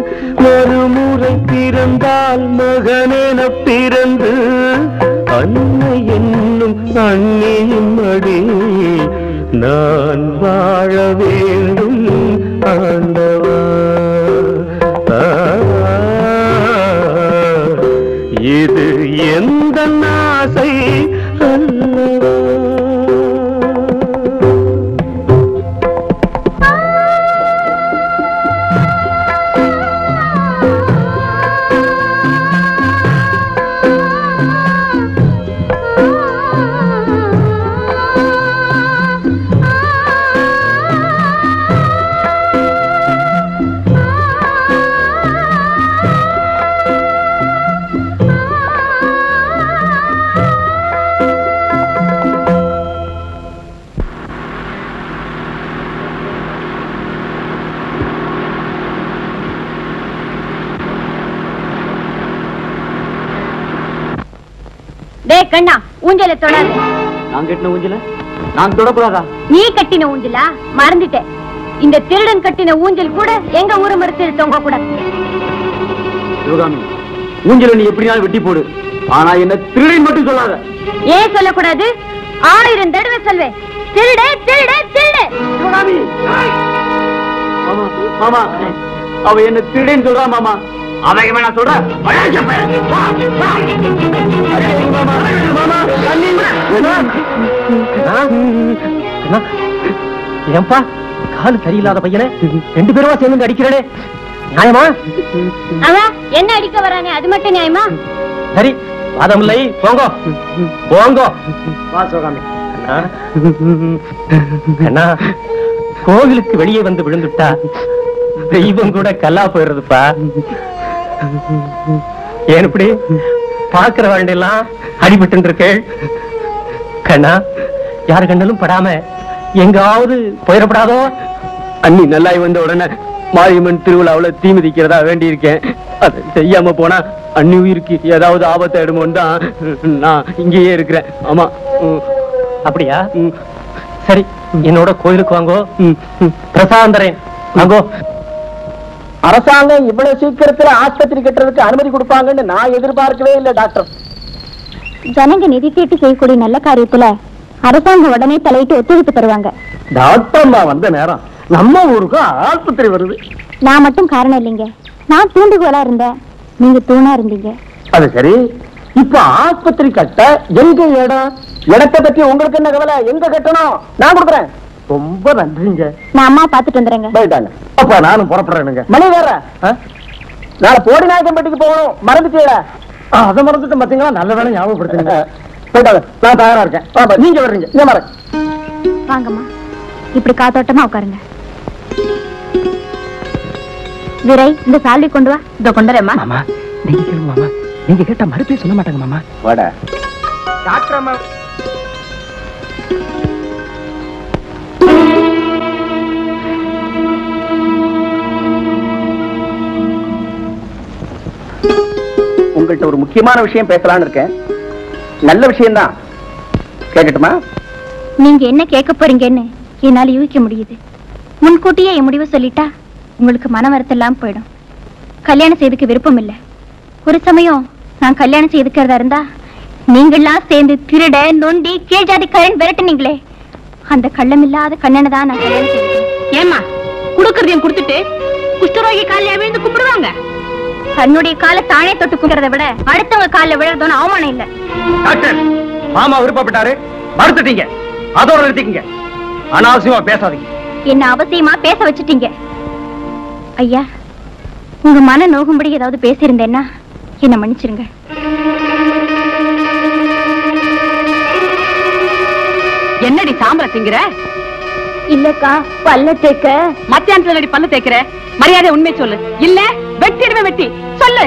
மறுமுறை பிறந்தால் மகனென பிறந்து அன்னை என்னும் அண்ணியின் மடியில் நான் வாழ வேண்டும் ஆண்டவா. இது எந்த ஆசை அல்லவா? டேய் கண்ணா, ஊஞ்சல தொடாத. நான் கட்டின ஊஞ்சல நான் தொடக்கூடாதா? நீ கட்டின ஊஞ்சலா? மறந்துட்டேன். இந்த திருடன் கட்டின ஊஞ்சல் கூட எங்க ஊரு மரத்தில் தொங்க கூடாது. சிவகாமி, ஊஞ்சல நீ எப்படினாலும் வெட்டி போடு, ஆனா என்ன திருடன் மட்டும் சொல்லாத. ஏன் சொல்லக்கூடாது? 1000 தடவை சொல்வேன். திருடே திருடே திருடே. சிவகாமி, மாமா மாமா, அவ என்ன திருடன் சொல்றா மாமா. அதை நான் சொல்றேன். ஏன்பா காலு சரியில்லாத பையனை 2 பேருமா சேர்ந்து அடிக்கிறே, நியாயமா? அவன் என்ன அடிக்க வரானே, அது மட்டும் நியாயமா? சரி, வாதமில்லை, போங்கோ போங்கோ. வா சிவகாமி. அண்ணா, கோவிலுக்கு வெளியே வந்து விழுந்துட்டா தெய்வம் கூட கல்லா போயிடுறதுப்பா. ஏன் இப்படி பாக்குற வேண்டியெல்லாம் அடிபட்டு இருக்கு? கண்ணா, யாரு கண்ணலும் படாம எங்காவது போயிடப்படாதோ? அண்ணி நல்லாய் வந்த உடனே மாரியம்மன் திருவிழாவுல தீ மிதிக்கிறதா வேண்டி இருக்கேன். அதை செய்யாம போனா அண்ணி உயிருக்கு ஏதாவது ஆபத்தை எடுமோன்னு தான் நான் இங்கேயே இருக்கிறேன். ஆமா. அப்படியா? சரி, என்னோட கோயிலுக்கு வாங்கோ, பிரசாதம் தரேன், வாங்கோ. அரசாங்கம் இவ்வளவு சீக்கிரத்துல ஆஸ்பத்திரி கட்டுறதுக்கு அனுமதி கொடுப்பாங்கன்னு நான் எதிர்பார்க்கவே இல்லை டாக்டர். ஜனங்க நிதி கேட்டு செய்யக்கூடிய நல்ல காரியத்துல அரசாங்கம் உடனே தலையிட்டு ஒத்துழைப்பு தருவாங்க. டாக்டர் வந்த நேரம் நம்ம ஊருக்கு ஆஸ்பத்திரி வருது. நான் மட்டும் காரணம் இல்லைங்க. நான் தூண்டுகோலா இருந்தேன், நீங்க தூணா இருந்தீங்க. அது சரி, இப்ப ஆஸ்பத்திரி கட்ட எங்க இடம்? இடத்தை பத்தி உங்களுக்கு என்ன கவலை? எங்க கட்டணும்? நான் கொடுக்குறேன். ரொம்ப நன்றிங்க. நான் அம்மா பாத்துட்டு வந்துடுறேங்க. போயிட்டாங்க. அப்ப நானும் புறப்படுறேனுங்க. மணி வேற நாளை போடி நாயக்கம்பட்டிக்கு போகணும், மறந்துட்டீங்களா? அதை மறந்துட்டு பாத்தீங்களா? நல்ல வேலை ஞாபகப்படுத்துங்க. போயிட்டாங்க, நான் தயாரா இருக்கேன். நீங்க வர்றீங்க, இங்க வரேன். வாங்கம்மா, இப்படி காத்தோட்டமா உட்காருங்க. விரை, இந்த சால்வி கொண்டு வா. இதோ கொண்டுறேம்மா. மாமா, நீங்க கேளுங்க மாமா, நீங்க கேட்டா மறுபடியும் சொல்ல மாட்டாங்க மாமா. வாடா டாக்டர் அம்மா. உங்கள்கிட்ட ஒரு முக்கியமான விஷயம் பேசலான்னு இருக்கேன். நல்ல விஷயம்தான், கேட்கட்டுமா? நீங்க என்ன கேட்க போறீங்கன்னு என்னால யூகிக்க முடியுது. முன்கூட்டியே என் முடிவை சொல்லிட்டா உங்களுக்கு மன வருத்தம் போயிடும். கல்யாணம் செய்துக்க விருப்பம் இல்லை. ஒரு சமயம் நான் கல்யாணம் செய்துக்கிறதா இருந்தா நீங்கள்லாம் சேர்ந்து திருட நொண்டி கீழ் ஜாதி கல்யாணம் விரட்டுனீங்களே, அந்த கள்ளம் இல்லாத கண்ணனை தான் நான் கல்யாணம் செய்தேன். ஏமா குடுக்கறதையும் கொடுத்துட்டு குஷ்டரோகி காலையா விழுந்து கும்பிடுவாங்க? தன்னுடைய காலை தானே தொட்டு கும்பிடுறத விட அடுத்தவங்க காலில் விழுறதோன்னு அவமானம் இல்லை. டாக்டர், மாமா விருப்பப்பட்டாரு, மறுத்துட்டீங்க, அதோட நிறுத்திக்கங்க. அனாவசியமா பேசாதீங்க. என்ன அவசியமா பேச வச்சுட்டீங்க. ஐயா, உங்க மன நோகும்படி ஏதாவது பேசியிருந்தேன்னா என்ன மன்னிச்சிருங்க. என்னடி சாம்பல திங்கிற? இல்லக்கா, பல்ல தேக்க. மத்தியானத்துல நடி பல்ல தேய்க்கிற? மரியாதை உண்மை சொல்லு, இல்ல வெட்டிடுவே. வெட்டி சொல்லு.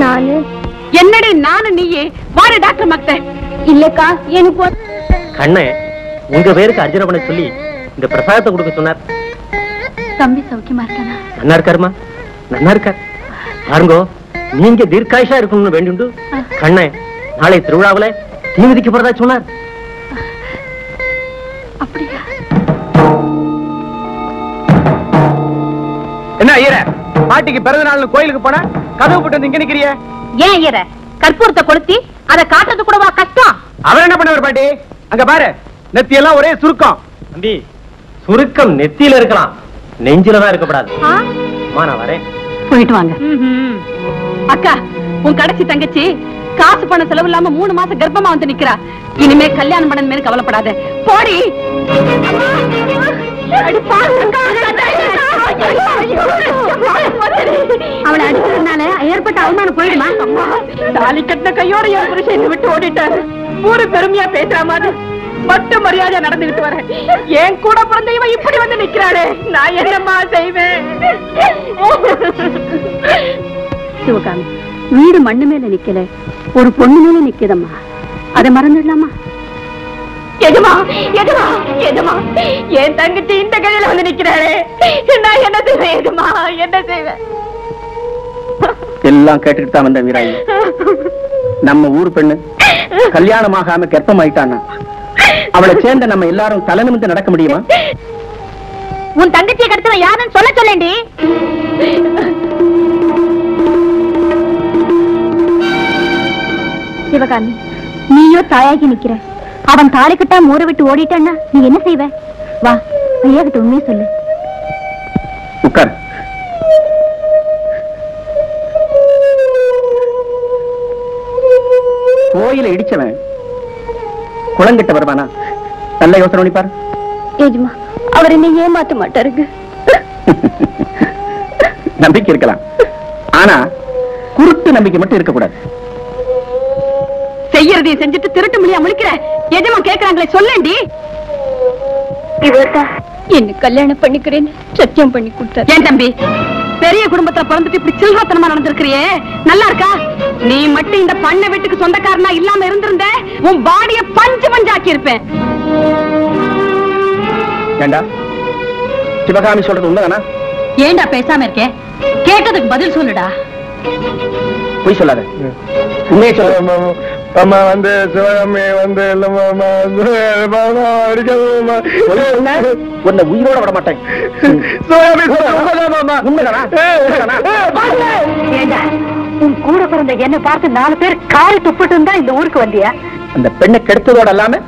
நானு என்னடி நானும் நீயே? வாரு டாக்டர் மக்த. இல்லக்கா, எனக்கு கண்ணே, உங்க பேருக்கு அர்ஜுன பண்ண சொல்லி இந்த பிரசாதத்தை கொடுக்க சொன்னார். தம்பி சௌக்கியமா இருக்கானா? நல்லா இருக்காருமா, நல்லா இருக்கார். பாருங்கோ, நீங்க தீர்க்காயுஷா இருக்கணும்னு வேண்டுண்டு கண்ணே நாளை திருவிழாவில தீ மிதிக்க போறதா சொன்னார். அப்படியா? என்ன ஐயர, பாட்டிக்கு பிறந்த நாள் கோயிலுக்கு போன கதவு போட்டு வந்து இங்க நிக்கிறிய? ஏன் ஐயர, கற்பூரத்தை கொளுத்தி அதை காட்டுறது கூடவா கஷ்டம்? அவர் என்ன பண்ணவர் பாட்டி? அங்க பாரு, நெத்தி எல்லாம் ஒரே சுருக்கம். தம்பி, சுருக்கம் நெத்தியில இருக்கலாம், நெஞ்சில தான் இருக்கப்படாது. அம்மா, நான் வரேன். போயிட்டு வாங்க. அக்கா, உன் கடைசி தங்கச்சி காசு பண செலவு இல்லாம 3 மாசம் கர்ப்பமா வந்து நிக்கிறா. இனிமே கல்யாணம் பண்ண மேல கவலைப்படாத. போடி. அவளை அடிக்கிறதுனால ஏற்பட்ட அவமானம் போயிடுமா? தாலி கட்டின கையோட என் புருஷன் விட்டு ஓடிட்டாரு. ஊரு பெருமையா பேசுற மாதிரி மட்டும் மரியாதை நடந்துகிட்டு வர என் கூட பிறந்த இவன் இப்படி வந்து நிக்கிறாளே, நான் என்னம்மா செய்வேன்? சிவகாமி, வீடு மண்ணு மேல நிக்கல, ஒரு பொண்ணு மேல நிக்குதம்மா. அதை மறந்துடலாமா? எதுமா எதுமா எதுமா என் தங்கச்சி இந்த கையில வந்து நிக்கிறாளே, நான் என்ன செய்வேன்? எதுமா என்ன செய்வேன்? எல்லாம் கேட்டுட்டு தான் வந்த வீராயி. நம்ம ஊர் பெண்ணு கல்யாணம் ஆகாம கர்ப்பமாயிட்டான்னா அவளை சேர்ந்த நம்ம எல்லாரும் தலை நிமிர்ந்து நடக்க முடியுமா? உன் தங்கச்சியை கடத்துவ யாருன்னு சொல்ல சொல்லேண்டி. சிவகாமி, நீயோ தாயாகி நிக்கிற. அவன் தாலி கட்டா ஊரை விட்டு ஓடிட்டான்னா நீ என்ன செய்வ? வா, ஐயா கிட்ட உண்மையை சொல்லு. உட்கார். கோயில இடிச்சவன் குளங்கிட்ட வருவானா? நல்ல யோசனை பண்ணி பாரு. ஏஜ்மா, அவர் என்னை ஏமாத்த மாட்டாருங்க. நம்பிக்கை இருக்கலாம், ஆனா குருட்டு நம்பிக்கை மட்டும் இருக்கக்கூடாது. செய்யறதையும் செஞ்சுட்டு திருட்டு மொழியா முழிக்கிற. எஜமா கேக்குறாங்களே, சொல்லேண்டி. என்ன கல்யாணம் பண்ணிக்கிறேன்னு சத்தியம் பண்ணி கொடுத்தாரு. ஏன் தம்பி, பெரிய குடும்பத்துல பிறந்துட்டு இப்படி சில்வாத்தனமா நடந்திருக்கிறியே, நல்லா இருக்கா? நீ மட்டும் இந்த பண்ண வீட்டுக்கு சொந்தக்காரனா இல்லாம இருந்திருந்த உன் பாடிய பஞ்சு பஞ்சாக்கி இருப்பேன். ஏண்டா சிவகாமி சொல்றது உண்மைதானா? ஏண்டா பேசாம இருக்கே? கேட்டதுக்கு பதில் சொல்லுடா. போய் சொல்லாத, உண்மையை சொல்ல. அம்மா வந்து சிவகாமி வந்து உன்னை உயிரோட விட மாட்டேன். உன் கூட பிறந்த என்ன பார்த்து 4 பேர் காரி துப்பிட்டு தான் இந்த ஊருக்கு வந்தியா? அந்த பெண்ணை கெடுத்ததோட இல்லாம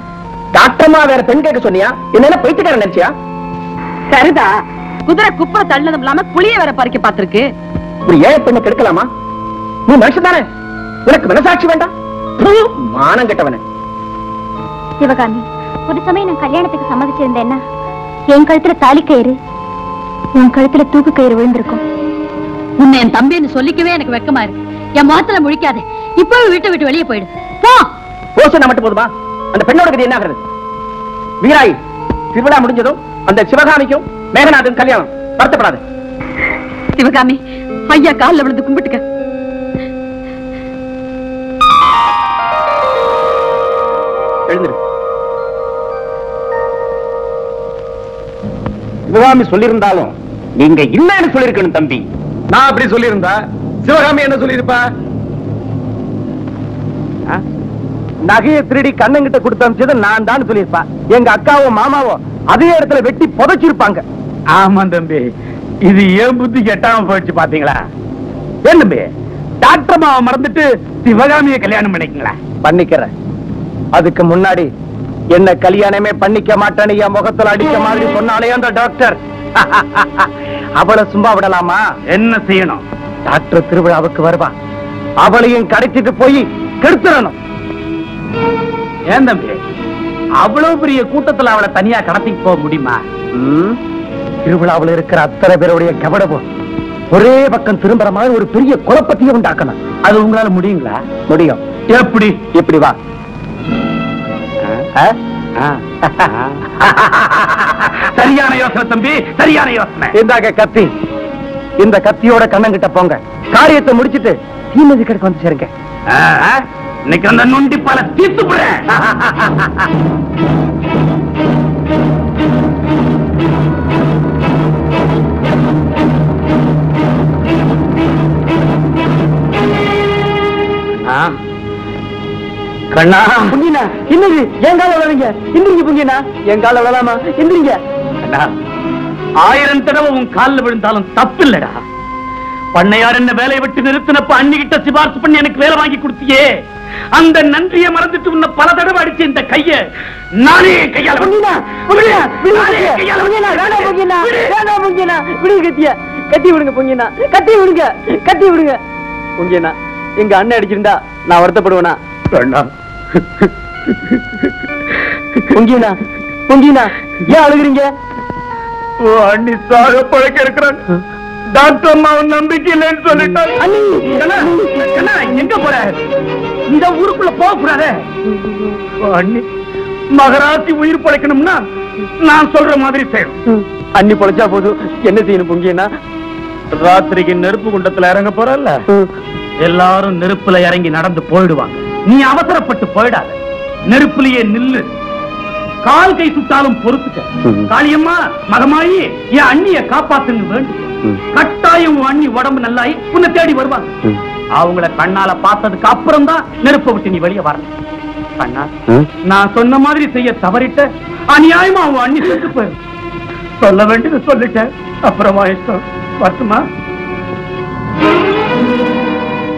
டாக்டர்மா வேற பெண் கேட்க சொன்னியா? என்ன பைத்தியக்காரன் நினைச்சியா? சரிதா, குதிரை குப்பை தள்ளதும் இல்லாம புளிய வேற பறிக்க பாத்திருக்கு. ஒரு ஏழை பெண்ணை கெடுக்கலாமா? நீ மனுஷன் தானே, உனக்கு மனசாட்சி வேண்டாம்? மானம் கெட்டவன. சிவகாமி, ஒரு சமயம் நான் கல்யாணத்துக்கு சம்மதிச்சிருந்தேன்னா என் கழுத்துல தாலி கயிறு, உன் கழுத்துல தூக்கு கயிறு விழுந்திருக்கும். உன்னை என் தம்பின்னு சொல்லிக்கவே எனக்கு வெக்கமா இருக்கு. என் முகத்துல முழிக்காதே, இப்பவே வீட்டை விட்டு வெளியே போயிடு. போ. போசன மட்டும் போதுமா? அந்த பெண்ணோட கதை என்ன ஆகிறது? வீராய், திருவிழா முடிஞ்சதும் அந்த சிவகாமிக்கும் மேகநாதன் கல்யாணம். வருத்தப்படாது. சிவகாமி, ஐயா காலில் விழுந்து கும்பிட்டுக்க. எழுந்திரு. சிவகாமி சொல்லியிருந்தாலும் நீங்க இல்லன்னு சொல்லிருக்கணும் தம்பி. நான் அப்படி சொல்லியிருந்தா சிவகாமி என்ன சொல்லியிருப்பா? நகையை திருடி கண்ணங்கிட்ட கொடுத்து அனுப்பிச்சது நான் தான் சொல்லியிருப்பா. எங்க அக்காவோ மாமாவோ அதே இடத்துல வெட்டி புதைச்சிருப்பாங்க. ஆமா தம்பி, இது ஏன் புத்தி கெட்டாம போயிடுச்சு பாத்தீங்களா? ஏன் தம்பி, டாக்டர் மாவை மறந்துட்டு சிவகாமியை கல்யாணம் பண்ணிக்கங்களா? பண்ணிக்கிறேன். அதுக்கு முன்னாடி என்ன கல்யாணமே பண்ணிக்க மாட்டேன்னு என் முகத்துல அடிக்க மாதிரி சொன்னாலே அந்த டாக்டர், அவளை சும்மா விடலாமா? என்ன செய்யணும்? டாக்டர் திருவிழாவுக்கு வருவா, அவளையும் கடத்திட்டு போய் கெடுத்துடணும். ஏன் தம்பி, அவ்வளவு பெரிய கூட்டத்துல அவளை தனியா கடத்திட்டு போக முடியுமா? திருவிழாவில் இருக்கிற அத்தனை பேருடைய கவனமும் ஒரே பக்கம் திரும்புற மாதிரி ஒரு பெரிய குழப்பத்தையும் உண்டாக்கணும். அது உங்களால முடியுங்களா? முடியும். எப்படி? இப்படி வா. சரியான யோசனை தம்பி, சரியான யோசனை. இந்தாங்க கத்தி. இந்த கத்தியோட கண்ணங்கிட்ட போங்க. காரியத்தை முடிச்சிட்டு தீமதி கடைக்கு வந்து சேருங்க. இன்னைக்கு அந்த நொண்டி பல தீர்த்து போறேன். கண்ணா, புங்கினா இன்னும் என் கால விளைங்க. இந்திரிங்க புங்கினா, என் கால விழாமா? இந்திரிங்க. 1000 தடவை உன் காலில் விழுந்தாலும் தப்பு இல்லடா. பண்ணையார் என்ன வேலையை விட்டு நிறுத்தினப்ப அன்னிகிட்ட சிபாரிசு பண்ணி எனக்கு வேலை வாங்கி கொடுத்தியே, அந்த நன்றியை மறந்துட்டு உன்னை பல தடவை அடிச்ச இந்த கைய நானே கையால கத்தி விடுங்க பொங்கினா, கத்தி விடுங்க, கத்தி விடுங்க பொங்கினா. எங்க அண்ணன் அடிச்சிருந்தா நான் வருத்தப்படுவேனா? பொங்கினா பொங்கினா ஏன் அழுகுறீங்க? அண்ணி சாக பழக்க இருக்கிறான். டாக்டர் அம்மாவும் நம்பிக்கை இல்லைன்னு சொல்லிட்டான். எங்க போற? இந்த ஊருக்குள்ள போக கூடாது. அண்ணி மகராசி உயிர் பழைக்கணும்னா நான் சொல்ற மாதிரி செய்யணும். அண்ணி பொழைச்சா போதும். என்ன செய்யணும் பொங்கினா? ராத்திரிக்கு நெருப்பு குண்டத்துல இறங்க போறல்ல, எல்லாரும் நெருப்புல இறங்கி நடந்து போயிடுவாங்க. நீ அவசரப்பட்டு போயிடாத, நெருப்புலயே நில்லு. கால் கை சுட்டாலும் பொறுத்துக்க. காளியம்மா மகமாயி என் அண்ணிய காப்பாத்துன்னு வேண்டும். கட்டாயம் உன் அண்ணி உடம்பு நல்லாயி உன்னை தேடி வருவாங்க. அவங்கள கண்ணால பார்த்ததுக்கு அப்புறம் தான் நெருப்பை விட்டு நீ வெளியே வரணும். கண்ணா, நான் சொன்ன மாதிரி செய்ய தவறிட்ட அநியாயமா உன் அண்ணி செத்து போயிரு. சொல்ல வேண்டியது சொல்லிட்டேன், அப்புறமா இஷ்டம். வரட்டுமா?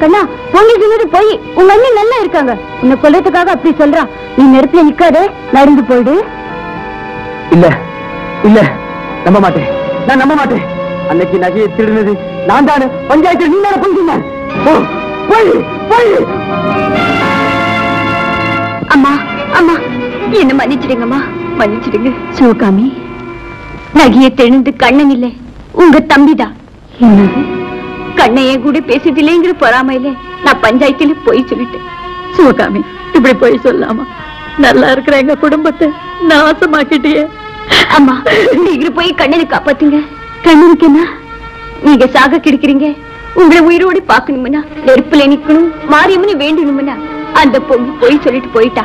கண்ணா, பொங்கி சொன்னது போய் உங்க அண்ணி நல்லா இருக்காங்க. உன்னை கொல்றதுக்காக அப்படி சொல்றான். நீ நெருப்புல நிக்காதே, நடந்து போயிடு. இல்ல இல்ல, நம்ப மாட்டேன், நான் நம்ப மாட்டேன். அன்னைக்கு நகையை திருடுனது நான் தானே. பஞ்சாயத்து நீ தானே பொங்கின. அம்மா அம்மா, என்ன மன்னிச்சிடுங்கம்மா, மன்னிச்சிடுங்க. சிவகாமி, நகையை தெளிந்து கண்ணன் இல்லை, உங்க தம்பிதான். என்னது? கண்ணையே கூட பேசிட்டில்லைங்கிற பொறாமையில நான் பஞ்சாயத்துல போய் சொல்லிட்டேன். சிவகாமி, இப்படி போய் சொல்லாமா? நல்லா இருக்கிற எங்க குடும்பத்தை நாசமாக்கிட்டியே. அம்மா, நீங்க போய் கண்ணனை காப்பாத்துங்க. கண்ணனுக்கு என்ன? நீங்க சாக கிடைக்கிறீங்க. உங்களை உயிரோடு பாக்கணும்னா நெருப்புல நிக்கணும், மாரியம்மனு வேண்டணும்னா அந்த பொண்ணு போய் சொல்லிட்டு போயிட்டா.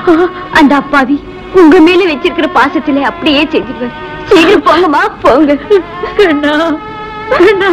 அந்த அப்பாவி உங்க மேல வச்சிருக்கிற பாசத்திலே அப்படியே செஞ்சிருவார். சீக்கிரம் போங்கம்மா, போங்க. கண்ணா கண்ணா.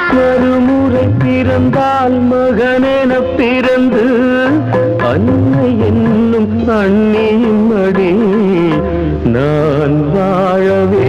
மறுமுறை பிறந்தால் மகனென பிறந்து அன்னை என்னும் அண்ணியின் மடி நான் வாழவே